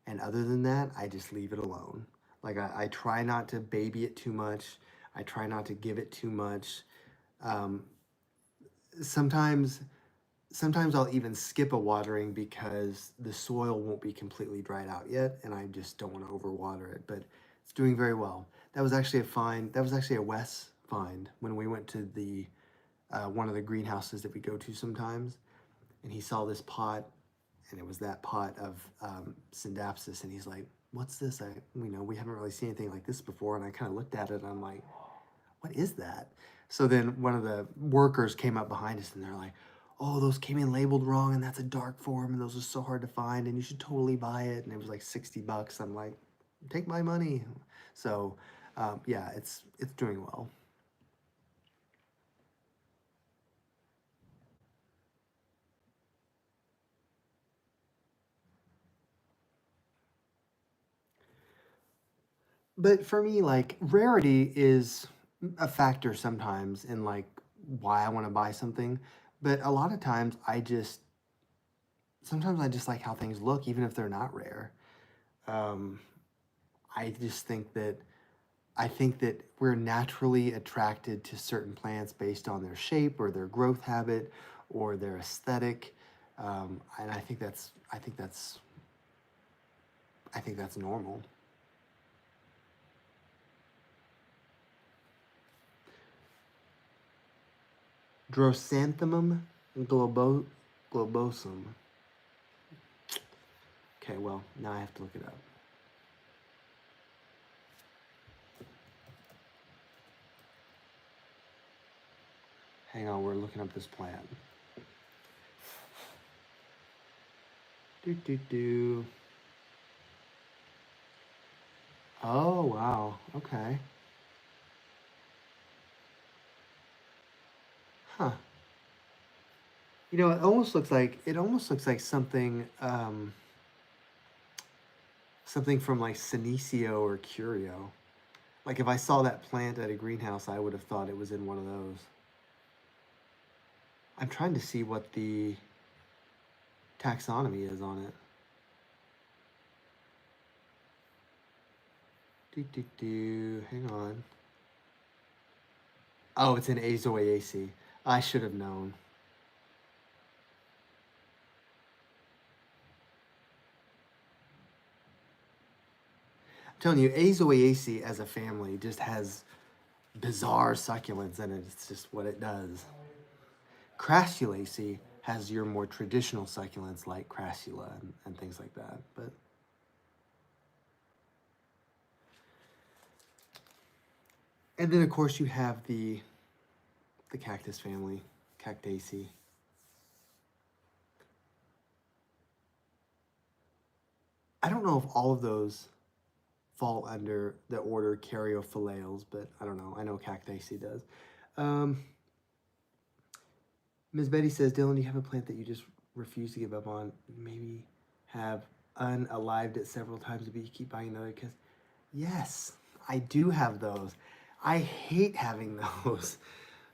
And other than that, I just leave it alone. Like I try not to baby it too much. I try not to give it too much. Um, sometimes sometimes I'll even skip a watering because the soil won't be completely dried out yet, and I just don't want to overwater it. But it's doing very well. That was actually a find. That was actually a Wes find when we went to the one of the greenhouses that we go to sometimes, and he saw this pot, and it was that pot of Syndapsis, and he's like, "What's this? We haven't really seen anything like this before." And I kind of looked at it, and I'm like, "What is that?" So then one of the workers came up behind us, and they're like, "Oh, those came in labeled wrong, and that's a dark form, and those are so hard to find, and you should totally buy it." And it was like $60. I'm like, "Take my money." So, yeah, it's doing well. But for me, like rarity is a factor sometimes in like why I want to buy something. But a lot of times sometimes I just like how things look, even if they're not rare. Um, I just think that we're naturally attracted to certain plants based on their shape or their growth habit or their aesthetic. And I think that's normal. Drosanthemum globosum. Okay, well, now I have to look it up. Hang on, we're looking up this plant. Do do do. Oh wow. Okay. Huh. It almost looks like something from like Senecio or Curio. Like if I saw that plant at a greenhouse, I would have thought it was in one of those. I'm trying to see what the taxonomy is on it. Do do do. Hang on. Oh, it's an Azoaceae. I should have known. I'm telling you, Azoaceae as a family just has bizarre succulents in it. It's just what it does. Crassulaceae has your more traditional succulents like crassula and things like that. But and then of course you have the cactus family, Cactaceae. I don't know if all of those fall under the order Caryophyllales, but I don't know. I know Cactaceae does. Um, Ms. Betty says, Dylan, do you have a plant that you just refuse to give up on? Maybe have unalived it several times, but you keep buying another because, yes, I do have those. I hate having those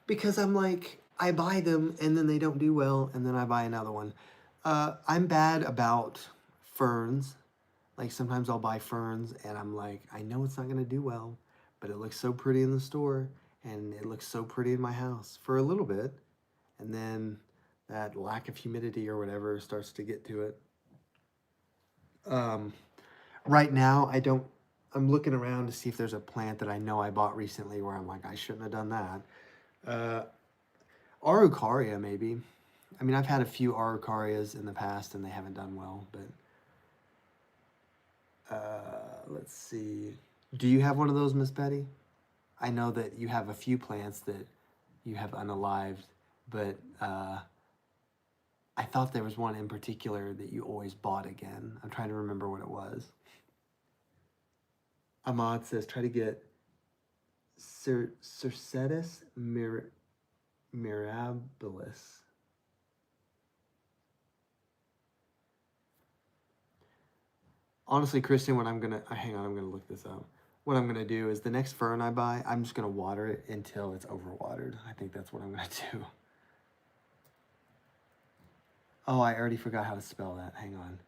because I'm like, I buy them and then they don't do well, and then I buy another one. I'm bad about ferns. Like sometimes I'll buy ferns and I'm like, I know it's not going to do well, but it looks so pretty in the store and it looks so pretty in my house for a little bit. And then that lack of humidity or whatever starts to get to it. Um, right now, I'm looking around to see if there's a plant that I know I bought recently where I'm like, I shouldn't have done that. Uh, Araucaria, maybe. I mean, I've had a few Araucarias in the past and they haven't done well, but let's see. Do you have one of those, Miss Betty? I know that you have a few plants that you have unalived, but I thought there was one in particular that you always bought again. I'm trying to remember what it was. Ahmad says, try to get Cercetus mirabilis. Honestly, Christian, what I'm gonna hang on, I'm gonna look this up. What I'm gonna do is the next fern I buy, I'm just gonna water it until it's overwatered. I think that's what I'm gonna do. Oh, I already forgot how to spell that. Hang on.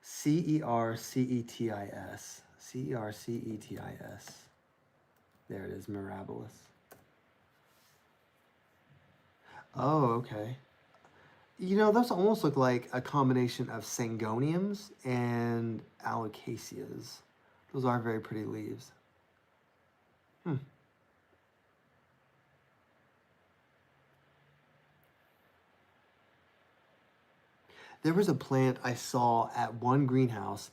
Cercetis. Cercetis. There it is, mirabilis. Oh, okay. You know, those almost look like a combination of Sangoniums and Alocasias. Those are very pretty leaves. Hmm. There was a plant I saw at one greenhouse,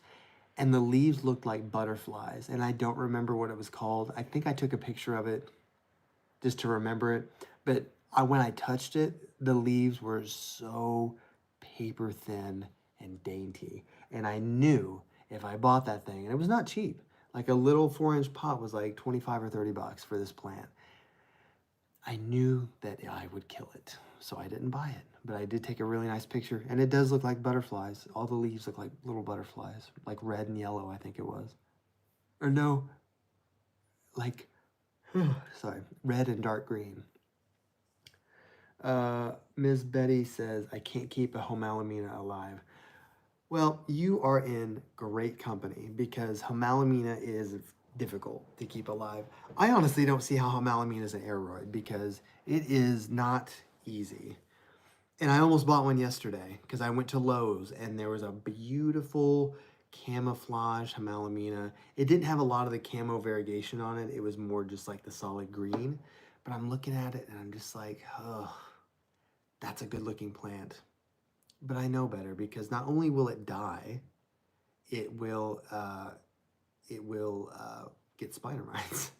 and the leaves looked like butterflies, and I don't remember what it was called. I think I took a picture of it just to remember it, but when I touched it, the leaves were so paper thin and dainty, and I knew if I bought that thing, and it was not cheap, like a little 4-inch pot was like 25 or 30 bucks for this plant. I knew that I would kill it, so I didn't buy it. But I did take a really nice picture, and it does look like butterflies. All the leaves look like little butterflies, like red and yellow, I think it was. Or no, like, sorry, red and dark green. Ms. Betty says, I can't keep a Homalamina alive. Well, you are in great company because Homalamina is difficult to keep alive. I honestly don't see how Homalamina is an aeroid because it is not easy. And I almost bought one yesterday because I went to Lowe's and there was a beautiful camouflage Homalamina. It didn't have a lot of the camo variegation on it. It was more just like the solid green. But I'm looking at it and I'm just like, oh, that's a good looking plant. But I know better because not only will it die, it will get spider mites.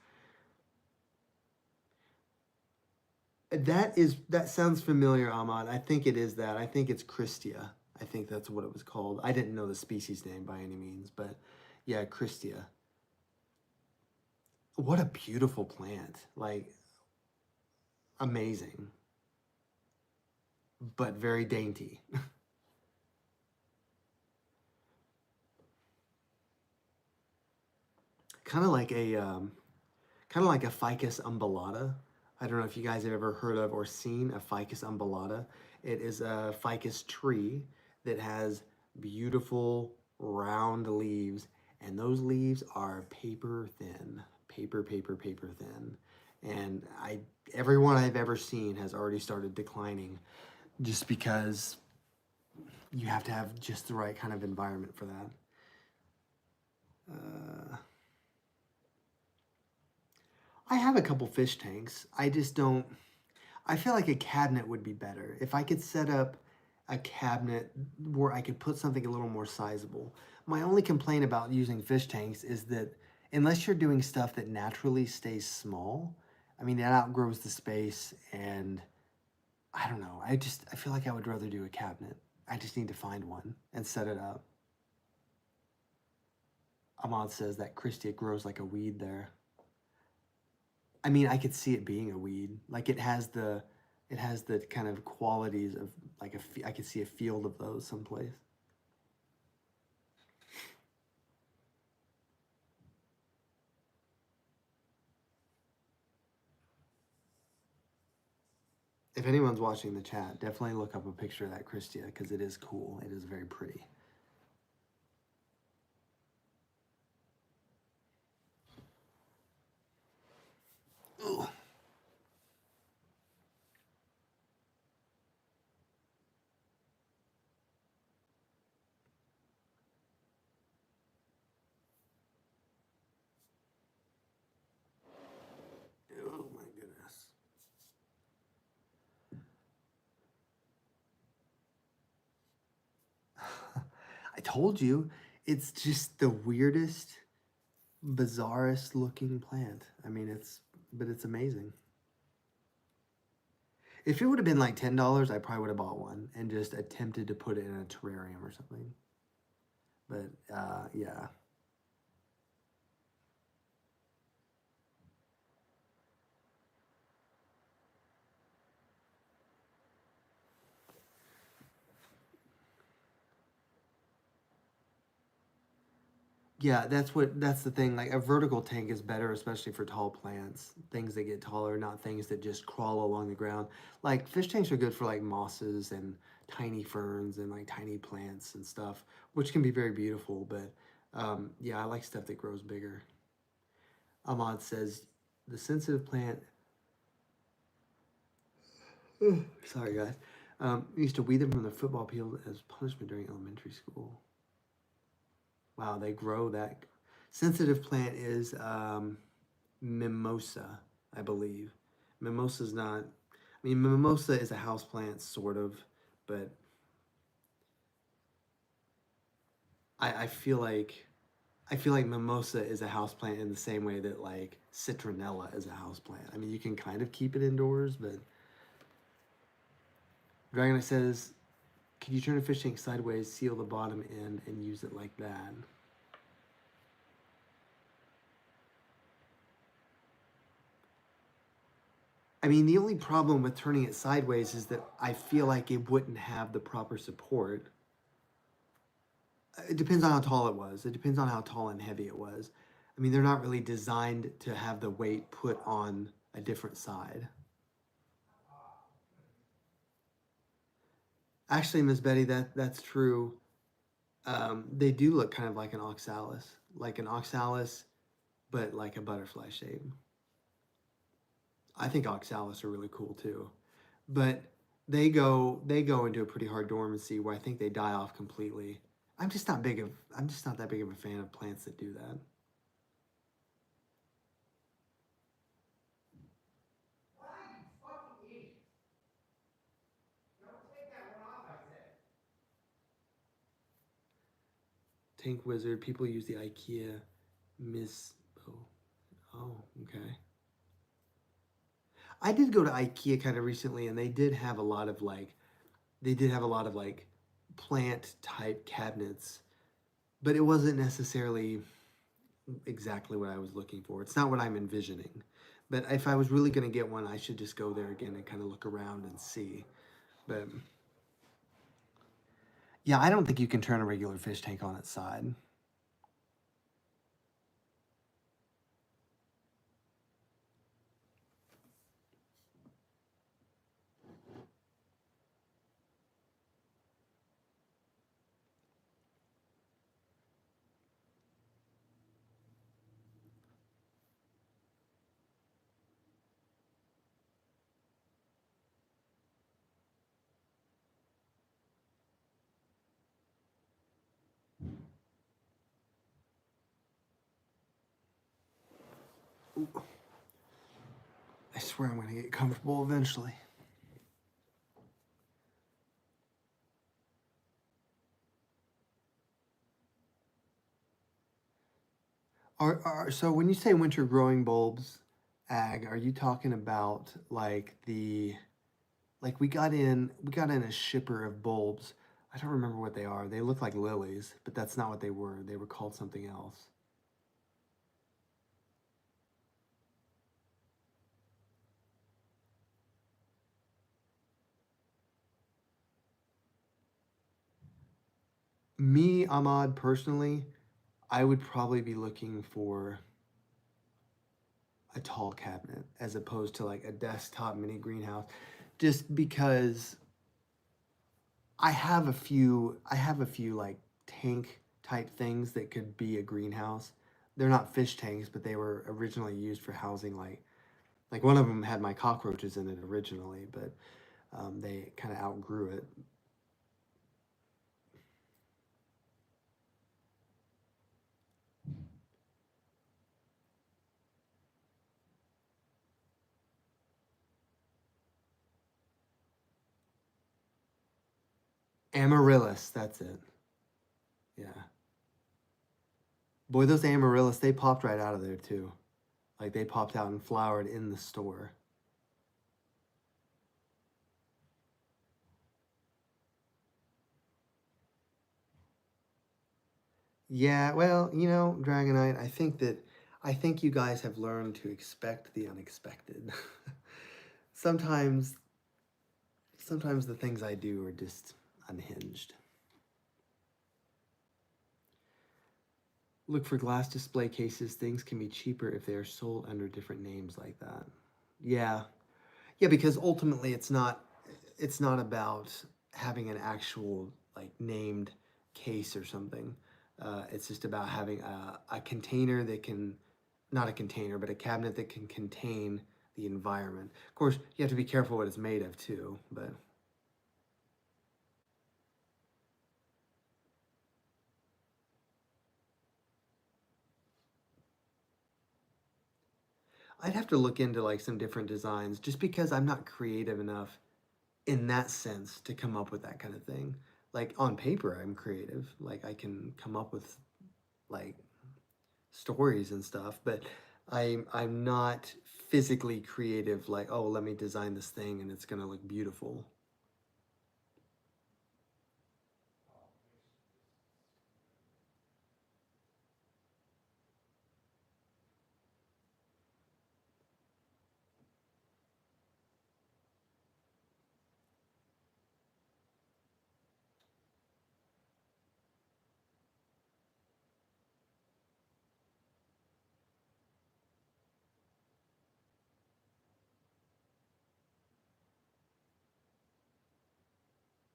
That sounds familiar, Ahmad. I think it is that. I think it's Christia. I think that's what it was called. I didn't know the species name by any means, but yeah, Christia. What a beautiful plant. Like amazing, but very dainty. kind of like a Ficus umbellata. I don't know if you guys have ever heard of or seen a Ficus umbellata. It is a ficus tree that has beautiful round leaves, and those leaves are paper thin, paper thin. And everyone I've ever seen has already started declining, just because you have to have just the right kind of environment for that. I have a couple fish tanks. I just don't. I feel like a cabinet would be better. If I could set up a cabinet where I could put something a little more sizable. My only complaint about using fish tanks is that unless you're doing stuff that naturally stays small, I mean, it outgrows the space, and I don't know. I feel like I would rather do a cabinet. I just need to find one and set it up. Ahmad says that Christia grows like a weed there. I mean, I could see it being a weed. Like it has the kind of qualities of like I could see a field of those someplace. If anyone's watching the chat, definitely look up a picture of that Christia because it is cool. It is very pretty. Ooh. Oh my goodness. I told you, it's just the weirdest, bizarrest looking plant. I mean, but it's amazing. If it would have been like $10, I probably would have bought one and just attempted to put it in a terrarium or something. But yeah. Yeah, that's the thing. Like a vertical tank is better, especially for tall plants, things that get taller, not things that just crawl along the ground. Like fish tanks are good for like mosses and tiny ferns and like tiny plants and stuff, which can be very beautiful. But yeah, I like stuff that grows bigger. Ahmad says the sensitive plant. Sorry, guys. Used to weed them from the football field as punishment during elementary school. Wow, they grow that. Sensitive plant is mimosa, I believe. Mimosa's not. I mean, mimosa is a house plant, sort of, but I feel like mimosa is a house plant in the same way that like citronella is a house plant. I mean, you can kind of keep it indoors, but Dragonite says, "Could you turn a fish tank sideways, seal the bottom end, and use it like that?" I mean, the only problem with turning it sideways is that I feel like it wouldn't have the proper support. It depends on how tall it was. It depends on how tall and heavy it was. I mean, they're not really designed to have the weight put on a different side. Actually, Miss Betty, that's true. They do look kind of like an oxalis, but like a butterfly shape. I think oxalis are really cool too, but they go into a pretty hard dormancy where I think they die off completely. I'm just not that big of a fan of plants that do that. Tank Wizard, people use the IKEA Miss. Oh, okay. I did go to IKEA kind of recently, and they did have a lot of like plant type cabinets, but it wasn't necessarily exactly what I was looking for. It's not what I'm envisioning. But if I was really going to get one, I should just go there again and kind of look around and see. But yeah, I don't think you can turn a regular fish tank on its side. I swear I'm going to get comfortable eventually. So when you say winter growing bulbs, ag, are you talking about like we got in a shipper of bulbs. I don't remember what they are. They look like lilies, but that's not what they were. They were called something else. Me, Ahmad, personally, I would probably be looking for a tall cabinet as opposed to like a desktop mini greenhouse, just because I have a few like tank type things that could be a greenhouse. They're not fish tanks, but they were originally used for housing like one of them had my cockroaches in it originally, but they kind of outgrew it. Amaryllis, that's it. Yeah. Boy, those amaryllis, they popped right out of there too. Like they popped out and flowered in the store. Yeah, well, Dragonite, I think you guys have learned to expect the unexpected. sometimes sometimes the things I do are just unhinged. Look for glass display cases. Things can be cheaper if they are sold under different names like that. Yeah. Yeah, because ultimately it's not about having an actual like named case or something. It's just about having a container that can, not a container, but a cabinet that can contain the environment. Of course, you have to be careful what it's made of too, but I'd have to look into like some different designs just because I'm not creative enough in that sense to come up with that kind of thing. Like on paper, I'm creative. Like I can come up with like stories and stuff, but I'm not physically creative. Like, oh, let me design this thing and it's gonna look beautiful.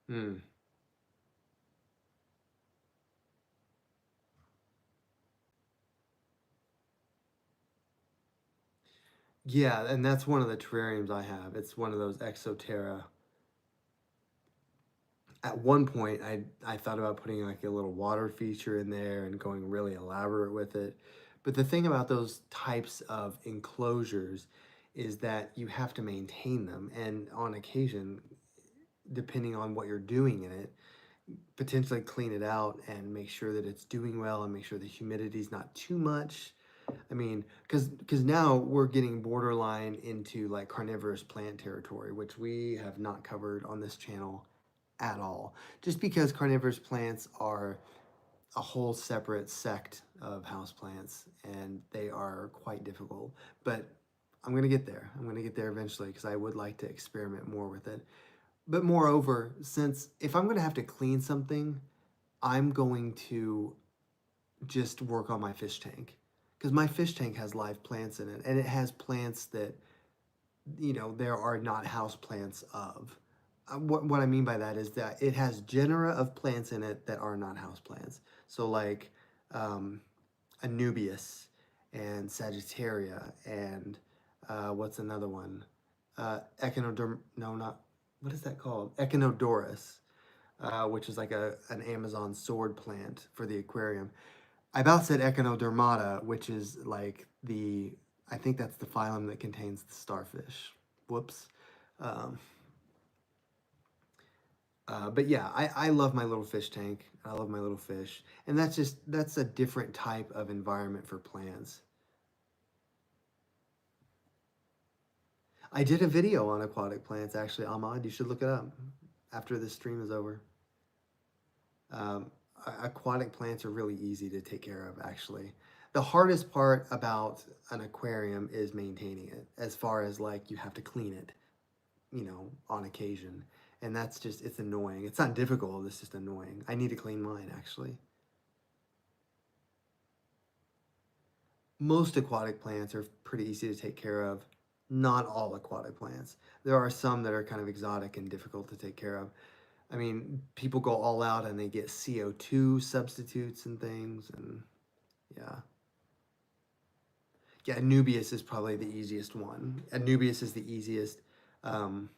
Hmm. Yeah, and that's one of the terrariums I have. It's one of those Exoterra. At one point, I thought about putting like a little water feature in there and going really elaborate with it. But the thing about those types of enclosures is that you have to maintain them, and on occasion, depending on what you're doing in it, potentially clean it out and make sure that it's doing well and make sure the humidity is not too much. I mean, because now we're getting borderline into like carnivorous plant territory, which we have not covered on this channel at all. Just because carnivorous plants are a whole separate sect of houseplants and they are quite difficult. But I'm gonna get there. I'm gonna get there eventually because I would like to experiment more with it. But moreover, since if I'm gonna have to clean something, I'm going to just work on my fish tank because my fish tank has live plants in it and it has plants that there are not house plants of. What I mean by that is that it has genera of plants in it that are not house plants. So like um, Anubias and Sagittaria and what's another one? Echinoderm. No, not what is that called? Echinodorus, which is like an Amazon sword plant for the aquarium. I about said Echinodermata, which is like I think that's the phylum that contains the starfish. Whoops. Um, but yeah, I love my little fish tank. I love my little fish. And that's a different type of environment for plants. I did a video on aquatic plants actually, Ahmad. You should look it up after this stream is over. Um, Aquatic plants are really easy to take care of, actually. The hardest part about an aquarium is maintaining it, as far as like you have to clean it, on occasion. And that's just, it's annoying. It's not difficult, it's just annoying. I need to clean mine, actually. Most aquatic plants are pretty easy to take care of. Not all aquatic plants. There are some that are kind of exotic and difficult to take care of. I mean, people go all out and they get CO2 substitutes and things, and yeah. Yeah, Anubias is probably the easiest one. Anubias is the easiest um,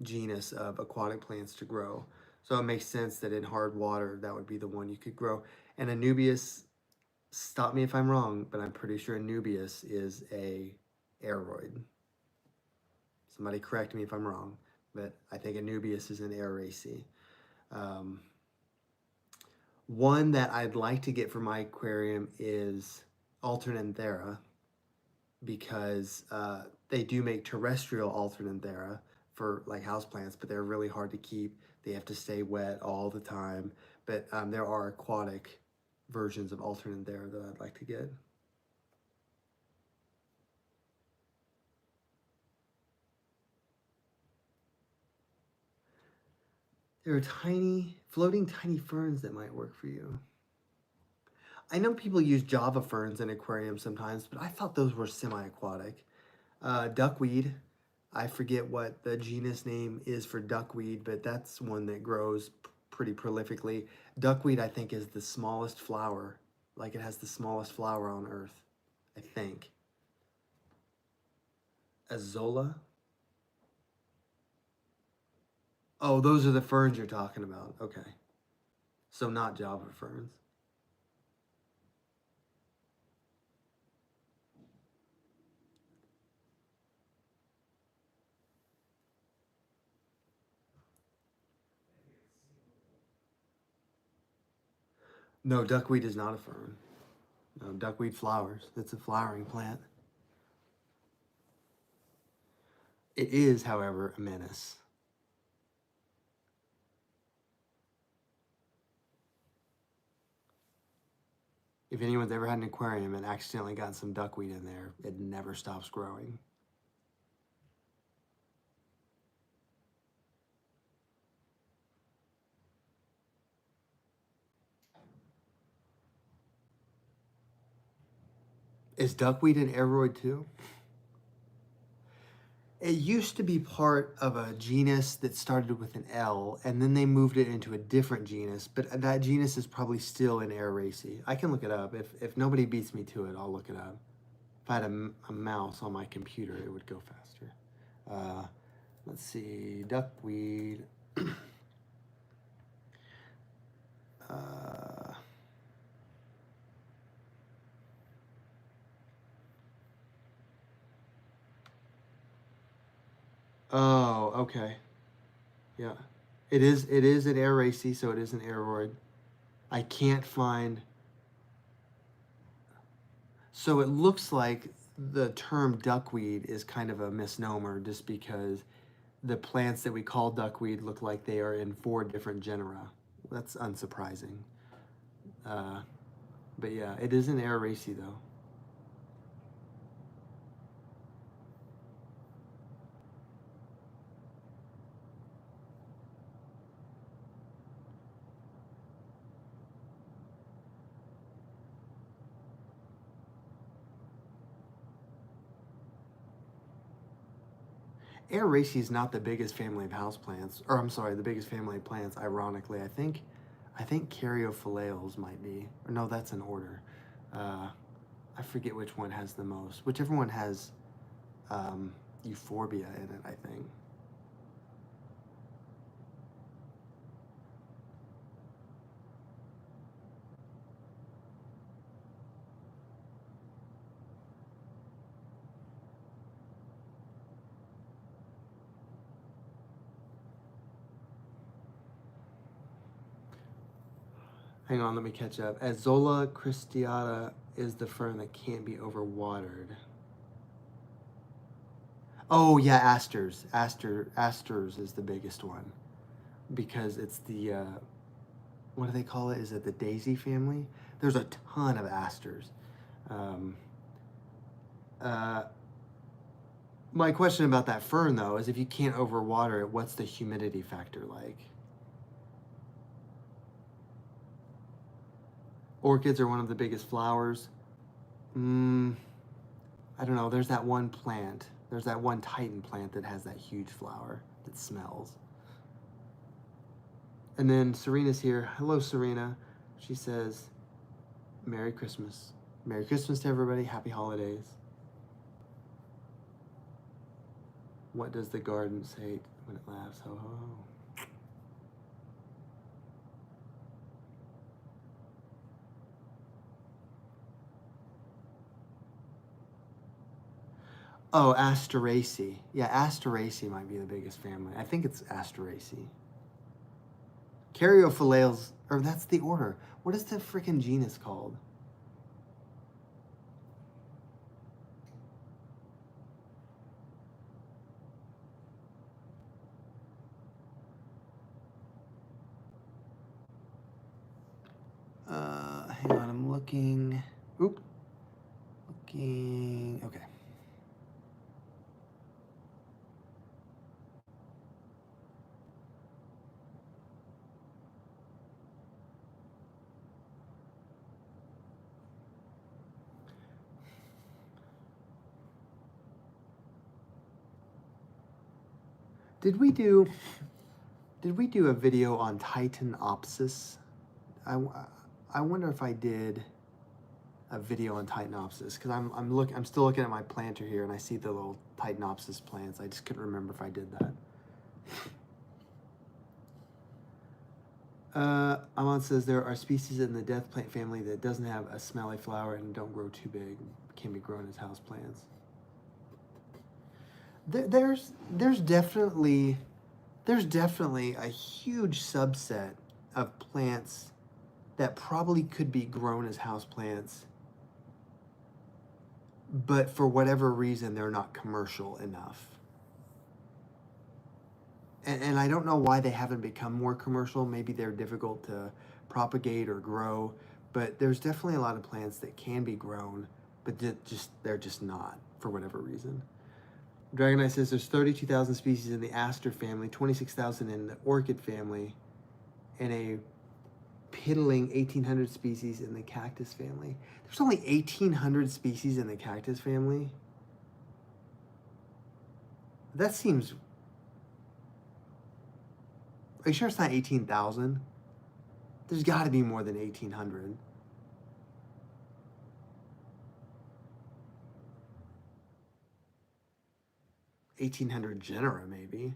genus of aquatic plants to grow. So it makes sense that in hard water, that would be the one you could grow. And Anubias, stop me if I'm wrong, but I'm pretty sure Anubias is a aeroid. Somebody correct me if I'm wrong, but I think Anubias is an aeraceae. Um, One that I'd like to get for my aquarium is Alternanthera because they do make terrestrial Alternanthera for like houseplants, but they're really hard to keep. They have to stay wet all the time. But there are aquatic versions of Alternanthera that I'd like to get. There are tiny, floating tiny ferns that might work for you. I know people use Java ferns in aquariums sometimes, but I thought those were semi-aquatic. Duckweed. I forget what the genus name is for duckweed, but that's one that grows pretty prolifically. Duckweed, I think, is the smallest flower. Like it has the smallest flower on Earth, I think. Azolla. Oh, those are the ferns you're talking about. Okay. So not Java ferns. No, duckweed is not a fern. No, duckweed flowers. It's a flowering plant. It is, however, a menace. If anyone's ever had an aquarium and accidentally got some duckweed in there, it never stops growing. Is duckweed an aroid too? It used to be part of a genus that started with an L, and then they moved it into a different genus, but that genus is probably still in Araceae. I can look it up. If nobody beats me to it, I'll look it up. If I had a mouse on my computer, it would go faster. Let's see, duckweed. uh, oh, okay. Yeah. It is an Araceae, so it is an aroid. I can't find. So it looks like the term duckweed is kind of a misnomer just because the plants that we call duckweed look like they are in 4 different genera. That's unsurprising. Uh, but yeah, it is an Araceae though. Araceae is not the biggest family of houseplants, or I'm sorry, the biggest family of plants. Ironically, I think Caryophyllales might be. Or no, that's an order. Uh, I forget which one has the most. Whichever one has euphorbia in it, I think. Hang on, let me catch up. Azolla cristiata is the fern that can't be overwatered. Oh yeah, asters. Asters is the biggest one because it's the what do they call it? Is it the daisy family? There's a ton of asters. Um, uh, my question about that fern though is if you can't overwater it, what's the humidity factor like? Orchids are one of the biggest flowers. I don't know. There's that one plant. There's that one Titan plant that has that huge flower that smells. And then Serena's here. Hello, Serena. She says, Merry Christmas. Merry Christmas to everybody. Happy holidays. What does the garden say when it laughs? Ho, ho, ho. Oh, Asteraceae. Yeah, Asteraceae might be the biggest family. I think it's Asteraceae. Caryophyllales, or that's the order. What is the freaking genus called? Hang on, I'm looking. Oop. Looking. Okay. Did we do a video on Titanopsis? I wonder if I did a video on Titanopsis, because I'm still looking at my planter here and I see the little Titanopsis plants. I just couldn't remember if I did that. Amon says there are species in the death plant family that doesn't have a smelly flower and don't grow too big, can be grown as house plants. There's definitely a huge subset of plants that probably could be grown as house plants, but for whatever reason they're not commercial enough. And I don't know why they haven't become more commercial. Maybe they're difficult to propagate or grow, but there's definitely a lot of plants that can be grown, but they're just not for whatever reason. Dragonite says there's 32,000 species in the aster family, 26,000 in the orchid family, and a piddling 1,800 species in the cactus family. There's only 1,800 species in the cactus family? That seems... Are you sure it's not 18,000? There's got to be more than 1,800. Genera, maybe.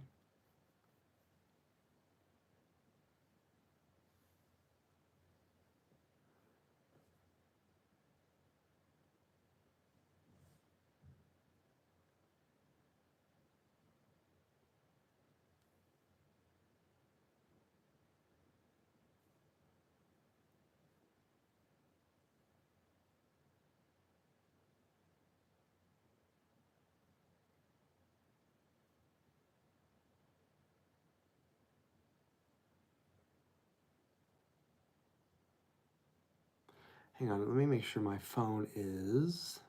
Hang on, let me make sure my phone is...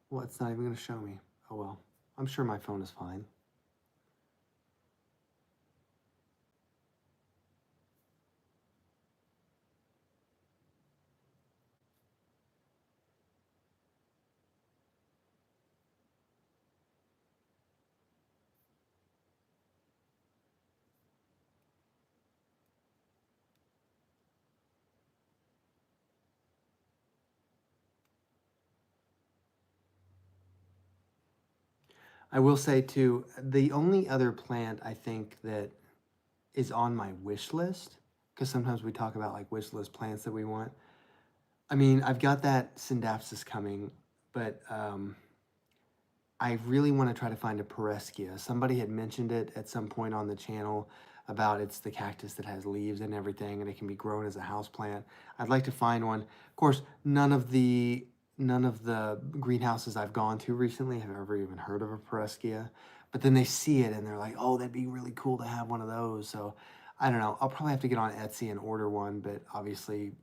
Well, it's not even going to show me. Oh well, I'm sure my phone is fine. I will say too, the only other plant I think that is on my wish list, because sometimes we talk about like wish list plants that we want. I mean, I've got that Syndapsis coming, but I really want to try to find a Pereskia. Somebody had mentioned it at some point on the channel about it's the cactus that has leaves and everything, and it can be grown as a house plant. I'd like to find one. Of course, none of the greenhouses I've gone to recently have ever even heard of a Pereskia, but then they see it and they're like, oh, that'd be really cool to have one of those. So I don't know. I'll probably have to get on Etsy and order one, but obviously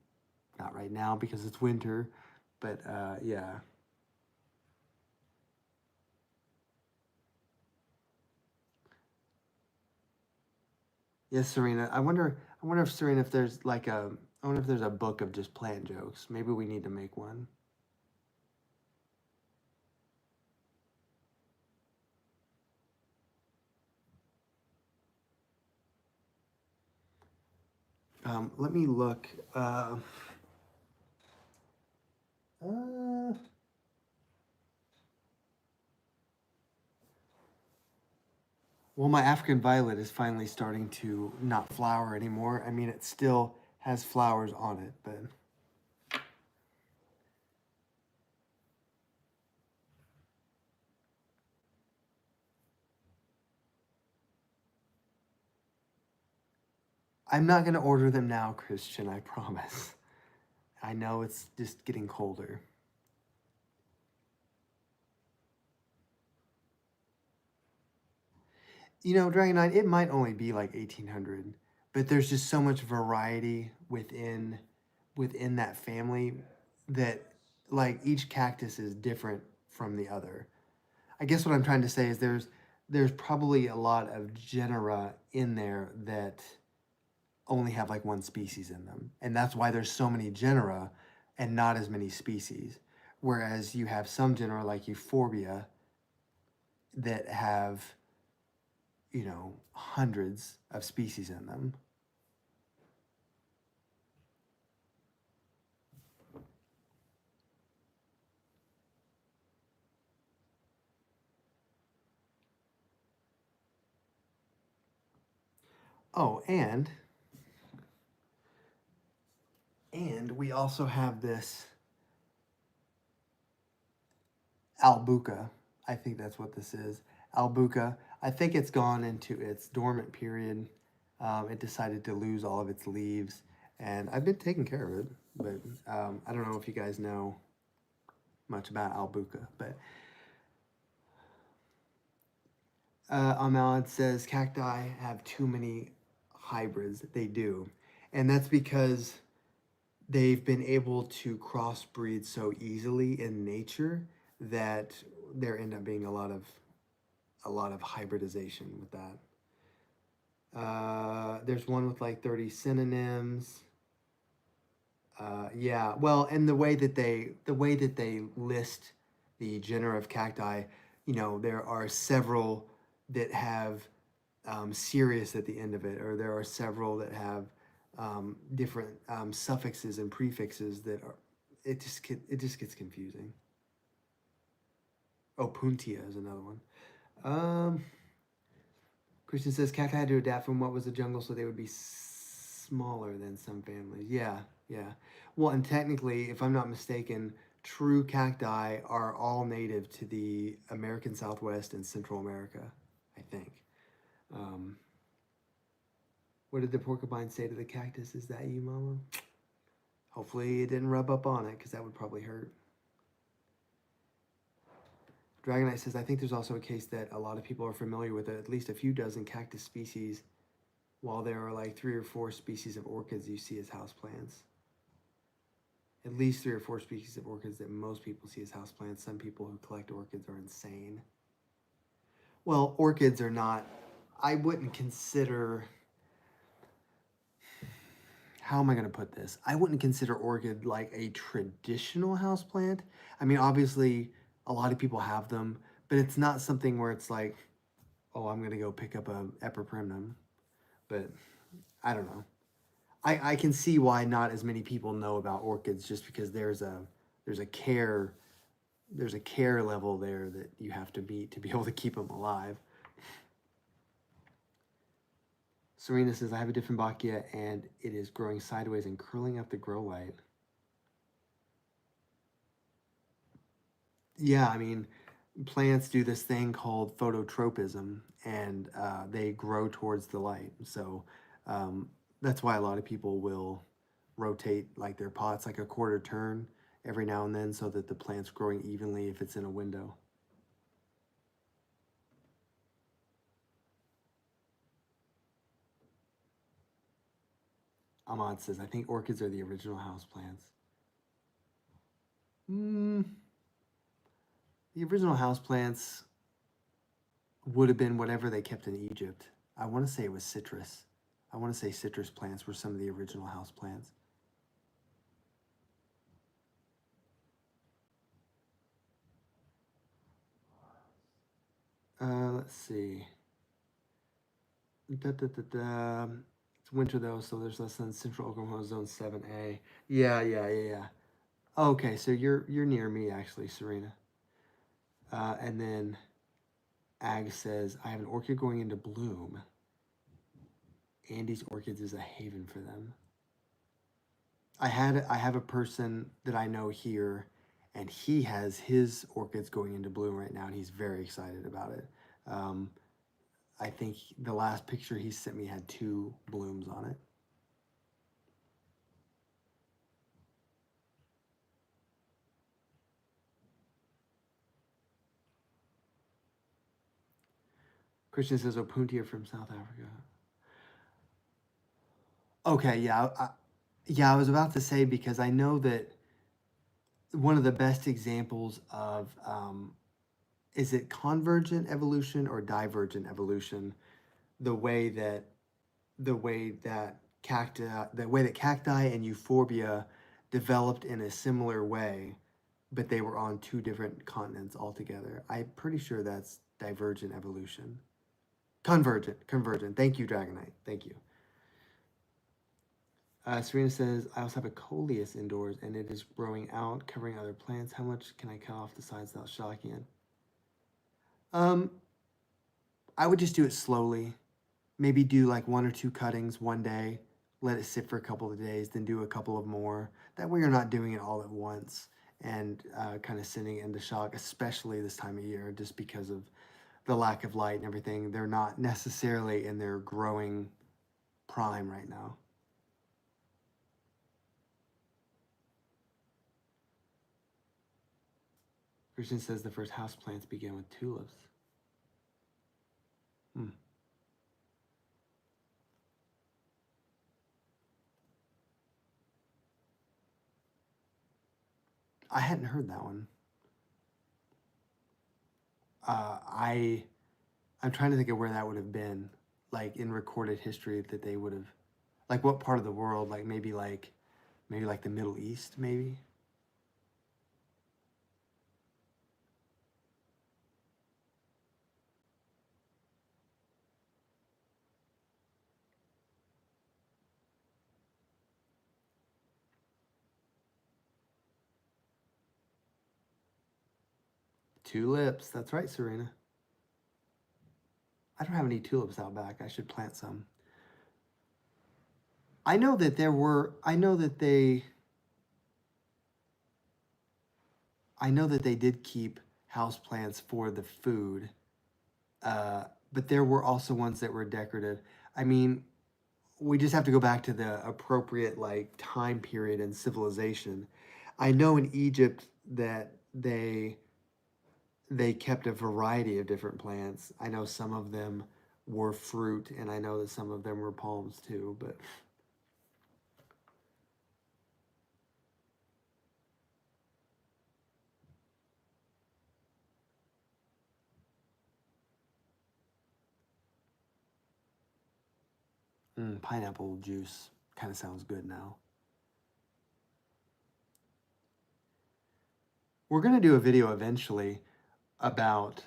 not right now because it's winter. But yeah. Yes, Serena. I wonder if Serena, if there's like I wonder if there's a book of just plant jokes. Maybe we need to make one. Let me look. Well, my African violet is finally starting to not flower anymore. I mean, it still has flowers on it, but... I'm not going to order them now, Christian, I promise. I know it's just getting colder. You know, Dragonite, it might only be like 1,800, but there's just so much variety within that family that, like, each cactus is different from the other. I guess what I'm trying to say is there's probably a lot of genera in there that only have like one species in them. And that's why there's so many genera and not as many species. Whereas you have some genera like Euphorbia that have hundreds of species in them. Oh, and we also have this albuca. I think that's what this is. Albuca. I think it's gone into its dormant period. It decided to lose all of its leaves, and I've been taking care of it. But I don't know if you guys know much about albuca. But Ahmad says cacti have too many hybrids. They do, and that's because they've been able to crossbreed so easily in nature that there end up being a lot of hybridization with that. There's one with like 30 synonyms. Yeah, well, and the way that they list the genera of cacti, there are several that have serious at the end of it, or there are several that have different suffixes and prefixes that are. It just gets confusing. Oh, puntia is another one. Um, Christian says cacti had to adapt from what was the jungle so they would be smaller than some families. Yeah, yeah. Well, and technically, if I'm not mistaken, true cacti are all native to the American Southwest and Central America, I think. Um, what did the porcupine say to the cactus? Is that you, Mama? Hopefully, it didn't rub up on it because that would probably hurt. Dragonite says, I think there's also a case that a lot of people are familiar with at least a few dozen cactus species, while there are like 3 or 4 species of orchids you see as houseplants. At least 3 or 4 species of orchids that most people see as houseplants. Some people who collect orchids are insane. Well, orchids are not, I wouldn't consider, how am I going to put this? I wouldn't consider orchid like a traditional houseplant. I mean, obviously, a lot of people have them, but it's not something where it's like, oh, I'm going to go pick up a epiprimnum. But I don't know. I can see why not as many people know about orchids, just because there's a care level there that you have to meet to be able to keep them alive. Serena says, I have a different Bacchia and it is growing sideways and curling up the grow light. Yeah, I mean, plants do this thing called phototropism, and they grow towards the light. So that's why a lot of people will rotate like their pots like a quarter turn every now and then so that the plant's growing evenly if it's in a window. Ahmad says, I think orchids are the original houseplants. Mm, the original houseplants would have been whatever they kept in Egypt. I want to say it was citrus. I want to say citrus plants were some of the original houseplants. Let's see. Da, da, da, da. It's winter though, so there's less than Central Oklahoma Zone 7A. Yeah, yeah, yeah, yeah. Okay, so you're near me actually, Serena. And then Ag says, I have an orchid going into bloom. Andy's Orchids is a haven for them. I have a person that I know here, and he has his orchids going into bloom right now, and he's very excited about it. Um, I think the last picture he sent me had 2 blooms on it. Christian says Opuntia from South Africa. Okay, yeah, yeah. I was about to say because I know that one of the best examples of is it convergent evolution or divergent evolution? The way that the way that cacti and euphorbia developed in a similar way, but they were on 2 different continents altogether. I'm pretty sure that's divergent evolution. Convergent. Thank you, Dragonite. Thank you. Serena says, I also have a coleus indoors and it is growing out, covering other plants. How much can I cut off the sides without shocking it? I would just do it slowly. Maybe do like 1 or 2 cuttings one day, let it sit for a couple of days, then do a couple of more. That way you're not doing it all at once and kind of sending it into shock, especially this time of year, just because of the lack of light and everything. They're not necessarily in their growing prime right now. Christian says the first houseplants began with tulips. Hmm. I hadn't heard that one. I'm trying to think of where that would have been, like in recorded history that they would have, like what part of the world, like maybe like the Middle East, maybe. Tulips, that's right, Serena. I don't have any tulips out back. I should plant some. I know that there were. I know that they did keep house plants for the food, but there were also ones that were decorative. I mean, we just have to go back to the appropriate like time period and civilization. I know in Egypt that they kept a variety of different plants. I know some of them were fruit, and I know that some of them were palms too. But pineapple juice kind of sounds good now. We're gonna do a video eventually about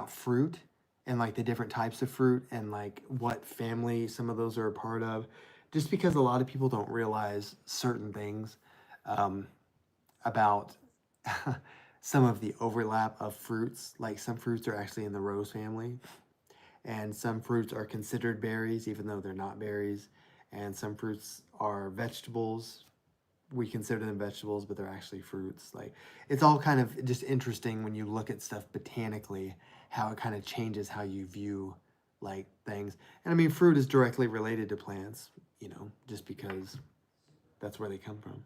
fruit and like the different types of fruit and like what family some of those are a part of, just because a lot of people don't realize certain things um, about some of the overlap of fruits. Like some fruits are actually in the rose family, and some fruits are considered berries even though they're not berries, and some fruits are vegetables. We consider them vegetables, but they're actually fruits. Like it's all kind of just interesting when you look at stuff botanically, how it kind of changes how you view like things. And I mean, fruit is directly related to plants, just because that's where they come from.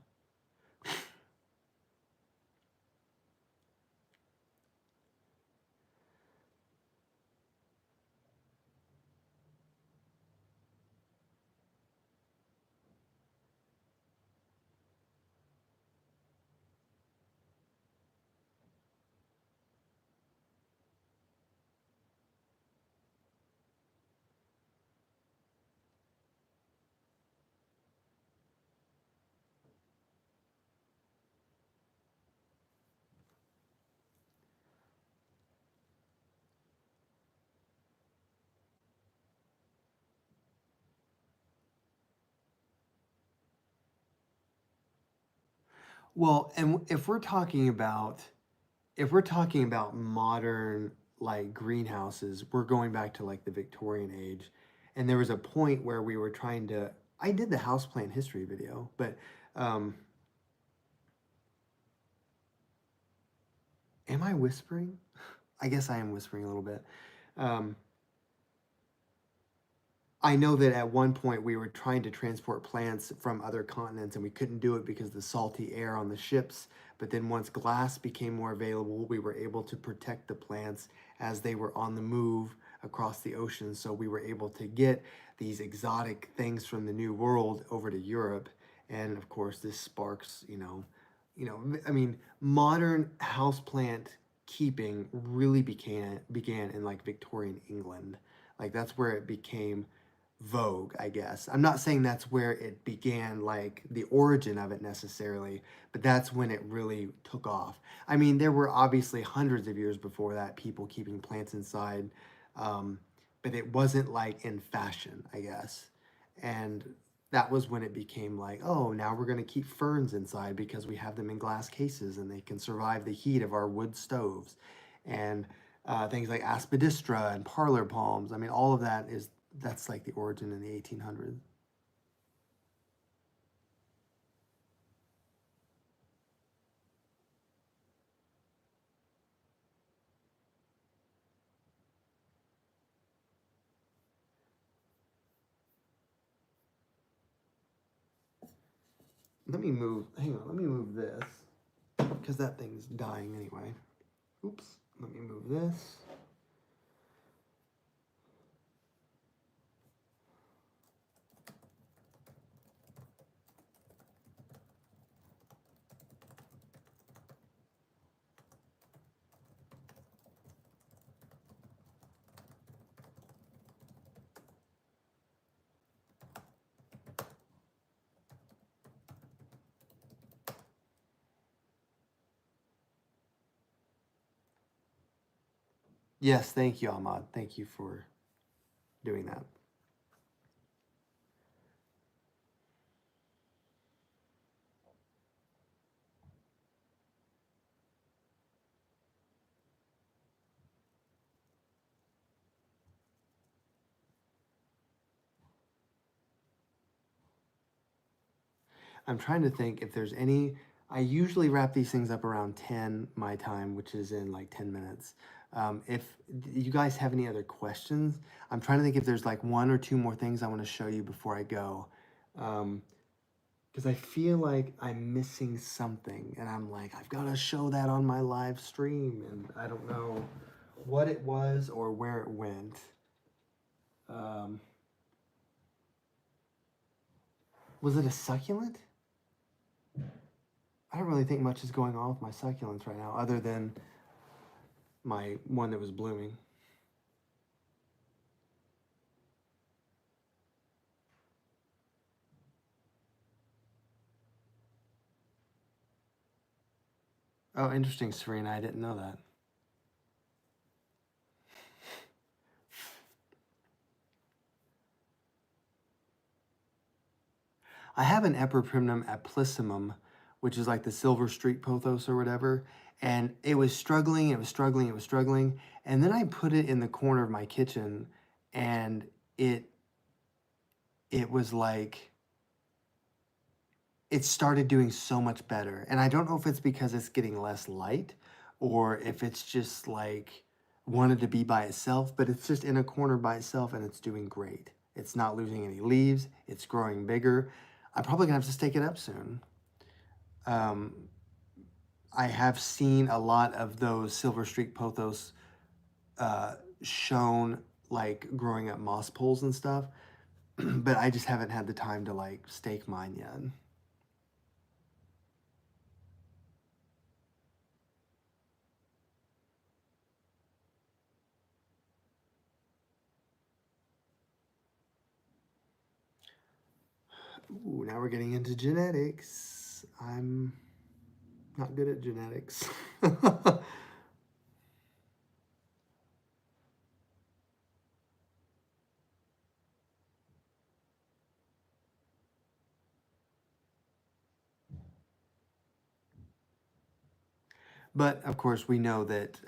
Well, and if we're talking about modern like greenhouses, we're going back to like the Victorian age. And there was a point where we were trying to I did the houseplant history video, but um am I whispering? I guess I am whispering a little bit. Um I know that at one point we were trying to transport plants from other continents and we couldn't do it because of the salty air on the ships. But then once glass became more available, we were able to protect the plants as they were on the move across the ocean. So we were able to get these exotic things from the New World over to Europe. And of course, this sparks, I mean, modern houseplant keeping really began in like Victorian England. Like that's where it became vogue, I guess. I'm not saying that's where it began, like the origin of it necessarily, but that's when it really took off. I mean, there were obviously hundreds of years before that people keeping plants inside. but it wasn't like in fashion, I guess. And that was when it became like, oh, now we're going to keep ferns inside because we have them in glass cases and they can survive the heat of our wood stoves. And things like aspidistra and parlor palms. I mean, all of that is that's like the origin in the 1800s. Let me move, hang on, let me move this because that thing's dying anyway. Oops, let me move this. Yes, thank you, Ahmad. Thank you for doing that. I'm trying to think if there's any. I usually wrap these things up around 10 my time, which is in like 10 minutes. If you guys have any other questions, I'm trying to think if there's like one or two more things I want to show you before I go. Because I feel like I'm missing something, and I'm like, I've got to show that on my live stream, and I don't know what it was or where it went. Um, was it a succulent? I don't really think much is going on with my succulents right now, other than my one that was blooming. Oh, interesting, Serena. I didn't know that. I have an Epiprimnum aplissimum, which is like the silver streak pothos or whatever, and it was struggling, it was struggling, it was struggling, and then I put it in the corner of my kitchen, and it it was like it started doing so much better. And I don't know if it's because it's getting less light or if it's just like wanted to be by itself, but it's just in a corner by itself and it's doing great. It's not losing any leaves, it's growing bigger. I'm probably gonna have to stake it up soon. Um, I have seen a lot of those silver streak pothos shown like growing up moss poles and stuff, but I just haven't had the time to like stake mine yet. Ooh, now we're getting into genetics. I'm not good at genetics. But of course, we know that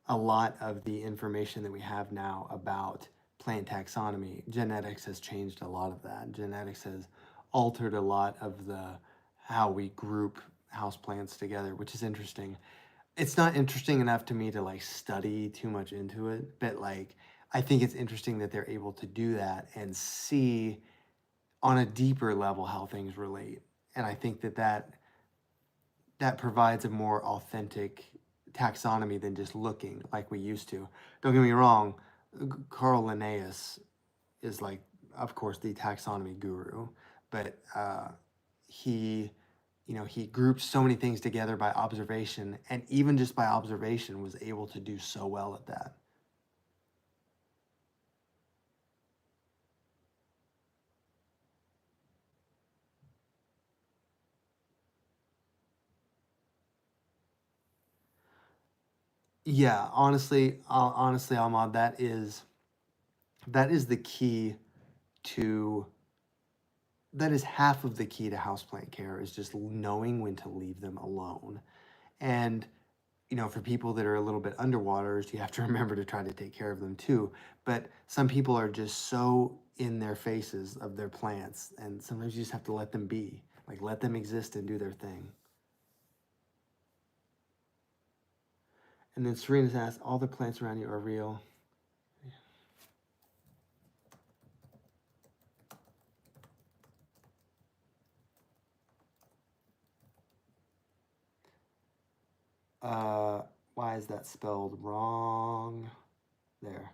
a lot of the information that we have now about plant taxonomy, genetics has changed a lot of that. Genetics has altered a lot of the how we group houseplants together, which is interesting. It's not interesting enough to me to like study too much into it, but like I think it's interesting that they're able to do that and see on a deeper level how things relate. And I think that provides a more authentic taxonomy than just looking like we used to. Don't get me wrong, Carl Linnaeus is like, of course, the taxonomy guru, but he, he grouped so many things together by observation, and even just by observation was able to do so well at that. Yeah, honestly, Ahmad, that is the key to that is half of the key to houseplant care is just knowing when to leave them alone. And for people that are a little bit underwater, you have to remember to try to take care of them too. But some people are just so in their faces of their plants, and sometimes you just have to let them be, like let them exist and do their thing. And then Serena's asked, all the plants around you are real. Uh, why is that spelled wrong? There.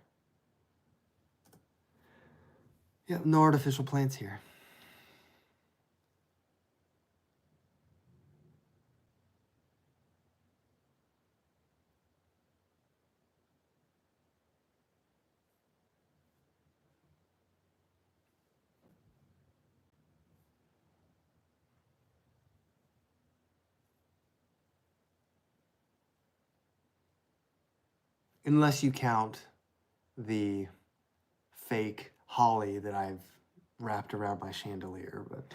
Yep, no artificial plants here. Unless you count the fake holly that I've wrapped around my chandelier. But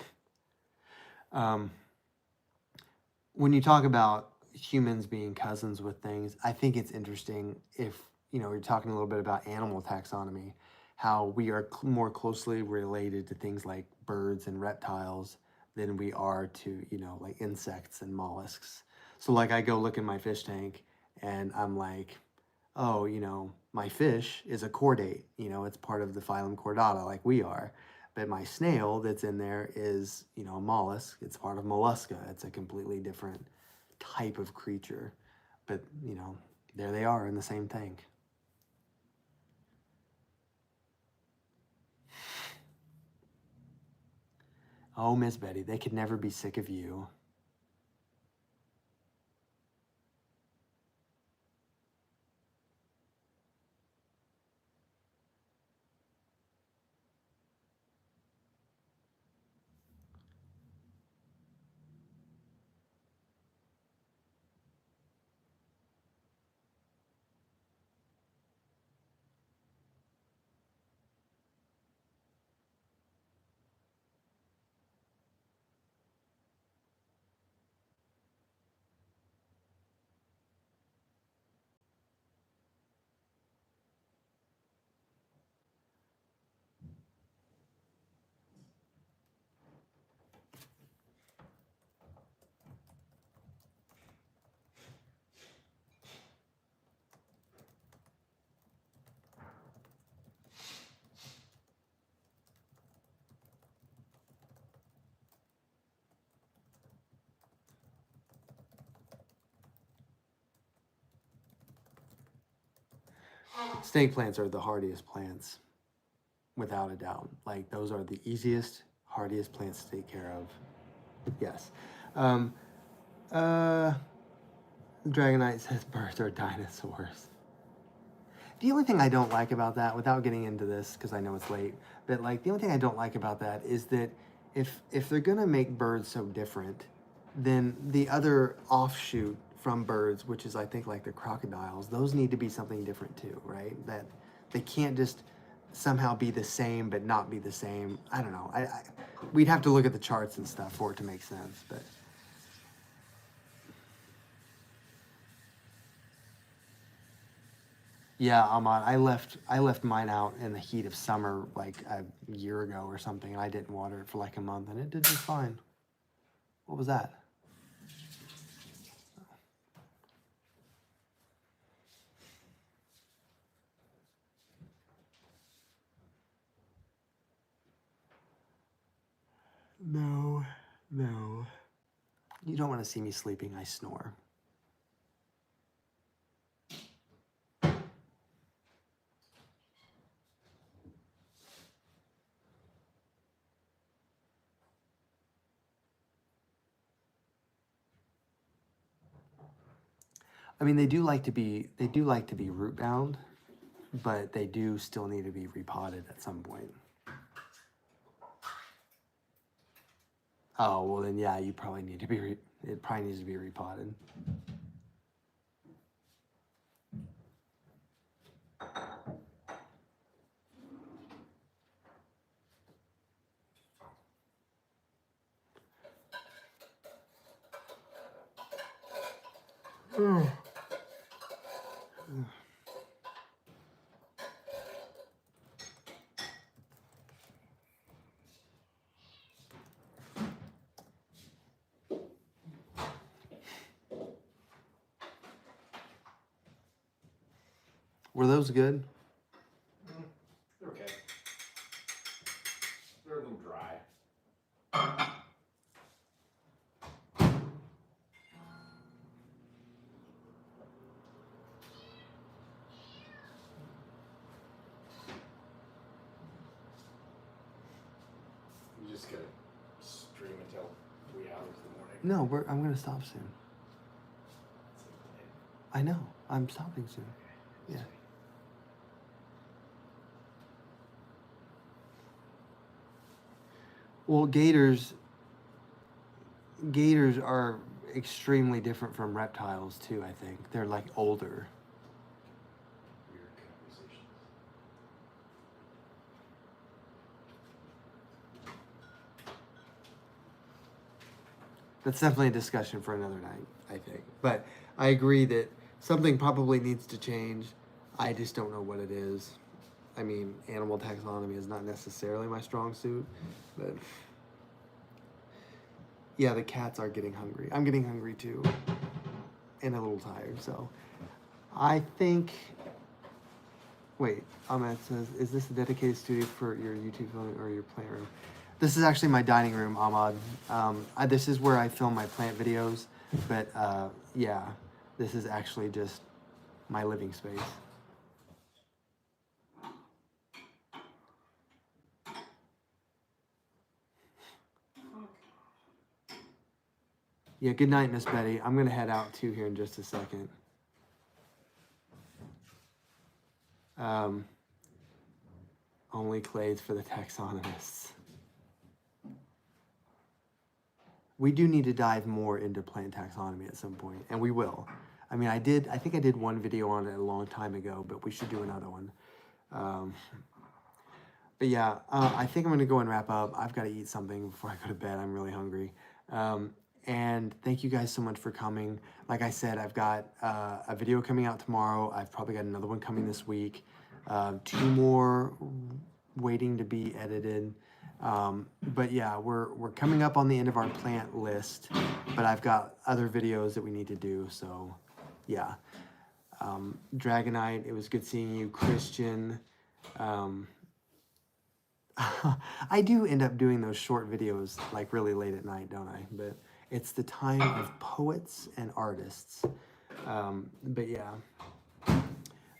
when you talk about humans being cousins with things, I think it's interesting if you're talking a little bit about animal taxonomy, how we are more closely related to things like birds and reptiles than we are to like insects and mollusks. So like I go look in my fish tank and I'm like, oh, my fish is a chordate, it's part of the phylum Chordata like we are. But my snail that's in there is, a mollusk. It's part of mollusca. It's a completely different type of creature. But, there they are in the same tank. Oh, Miss Betty, they could never be sick of you. Snake plants are the hardiest plants, without a doubt. Like, those are the easiest, hardiest plants to take care of. Yes. Um, uh, Dragonite says birds are dinosaurs. The only thing I don't like about that, without getting into this, because I know it's late, but like the only thing I don't like about that is that if they're gonna make birds so different, then the other offshoot from birds, which is I think like the crocodiles, those need to be something different too, right? That they can't just somehow be the same but not be the same. I don't know. We'd have to look at the charts and stuff for it to make sense, but. Yeah, Ahmad, I left mine out in the heat of summer like a year ago or something, and I didn't water it for like a month, and it did just fine. What was that? No, no. You don't want to see me sleeping. I snore. I mean, they do like to be root bound, but they do still need to be repotted at some point. Oh well, then yeah, you probably need to be. It probably needs to be repotted. Were those good? They're okay. They're a little dry. You just gotta stream until 3 hours in the morning. No, I'm gonna stop soon. I know. I'm stopping soon. Yeah. Well, gators are extremely different from reptiles too, I think. They're like older. Weird conversations. That's definitely a discussion for another night, I think. But I agree that something probably needs to change. I just don't know what it is. I mean, animal taxonomy is not necessarily my strong suit, but yeah, the cats are getting hungry. I'm getting hungry too, and a little tired. So I think. Wait, Ahmed says, "Is this a dedicated studio for your YouTube film or your plant room?" This is actually my dining room, Ahmad. This is where I film my plant videos, but yeah, this is actually just my living space. Yeah, good night, Miss Betty. I'm gonna head out too here in just a second. Only clays for the taxonomists. We do need to dive more into plant taxonomy at some point, and we will. I mean, I think I did one video on it a long time ago, but we should do another one. But yeah, I think I'm gonna go and wrap up. I've got to eat something before I go to bed. I'm really hungry. And thank you guys so much for coming. Like I said, I've got a video coming out tomorrow. I've probably got another one coming this week. 2 more waiting to be edited. But yeah, we're coming up on the end of our plant list, but I've got other videos that we need to do. So yeah, Dragonite, it was good seeing you. Christian, I do end up doing those short videos like really late at night, don't I? But it's the time of poets and artists. But yeah,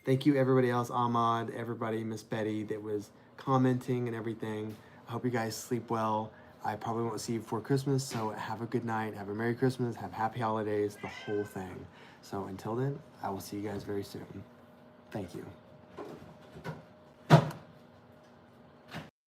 thank you everybody else, Ahmad, everybody, Miss Betty that was commenting and everything. I hope you guys sleep well. I probably won't see you before Christmas, so have a good night, have a Merry Christmas, have Happy Holidays, the whole thing. So until then, I will see you guys very soon. Thank you.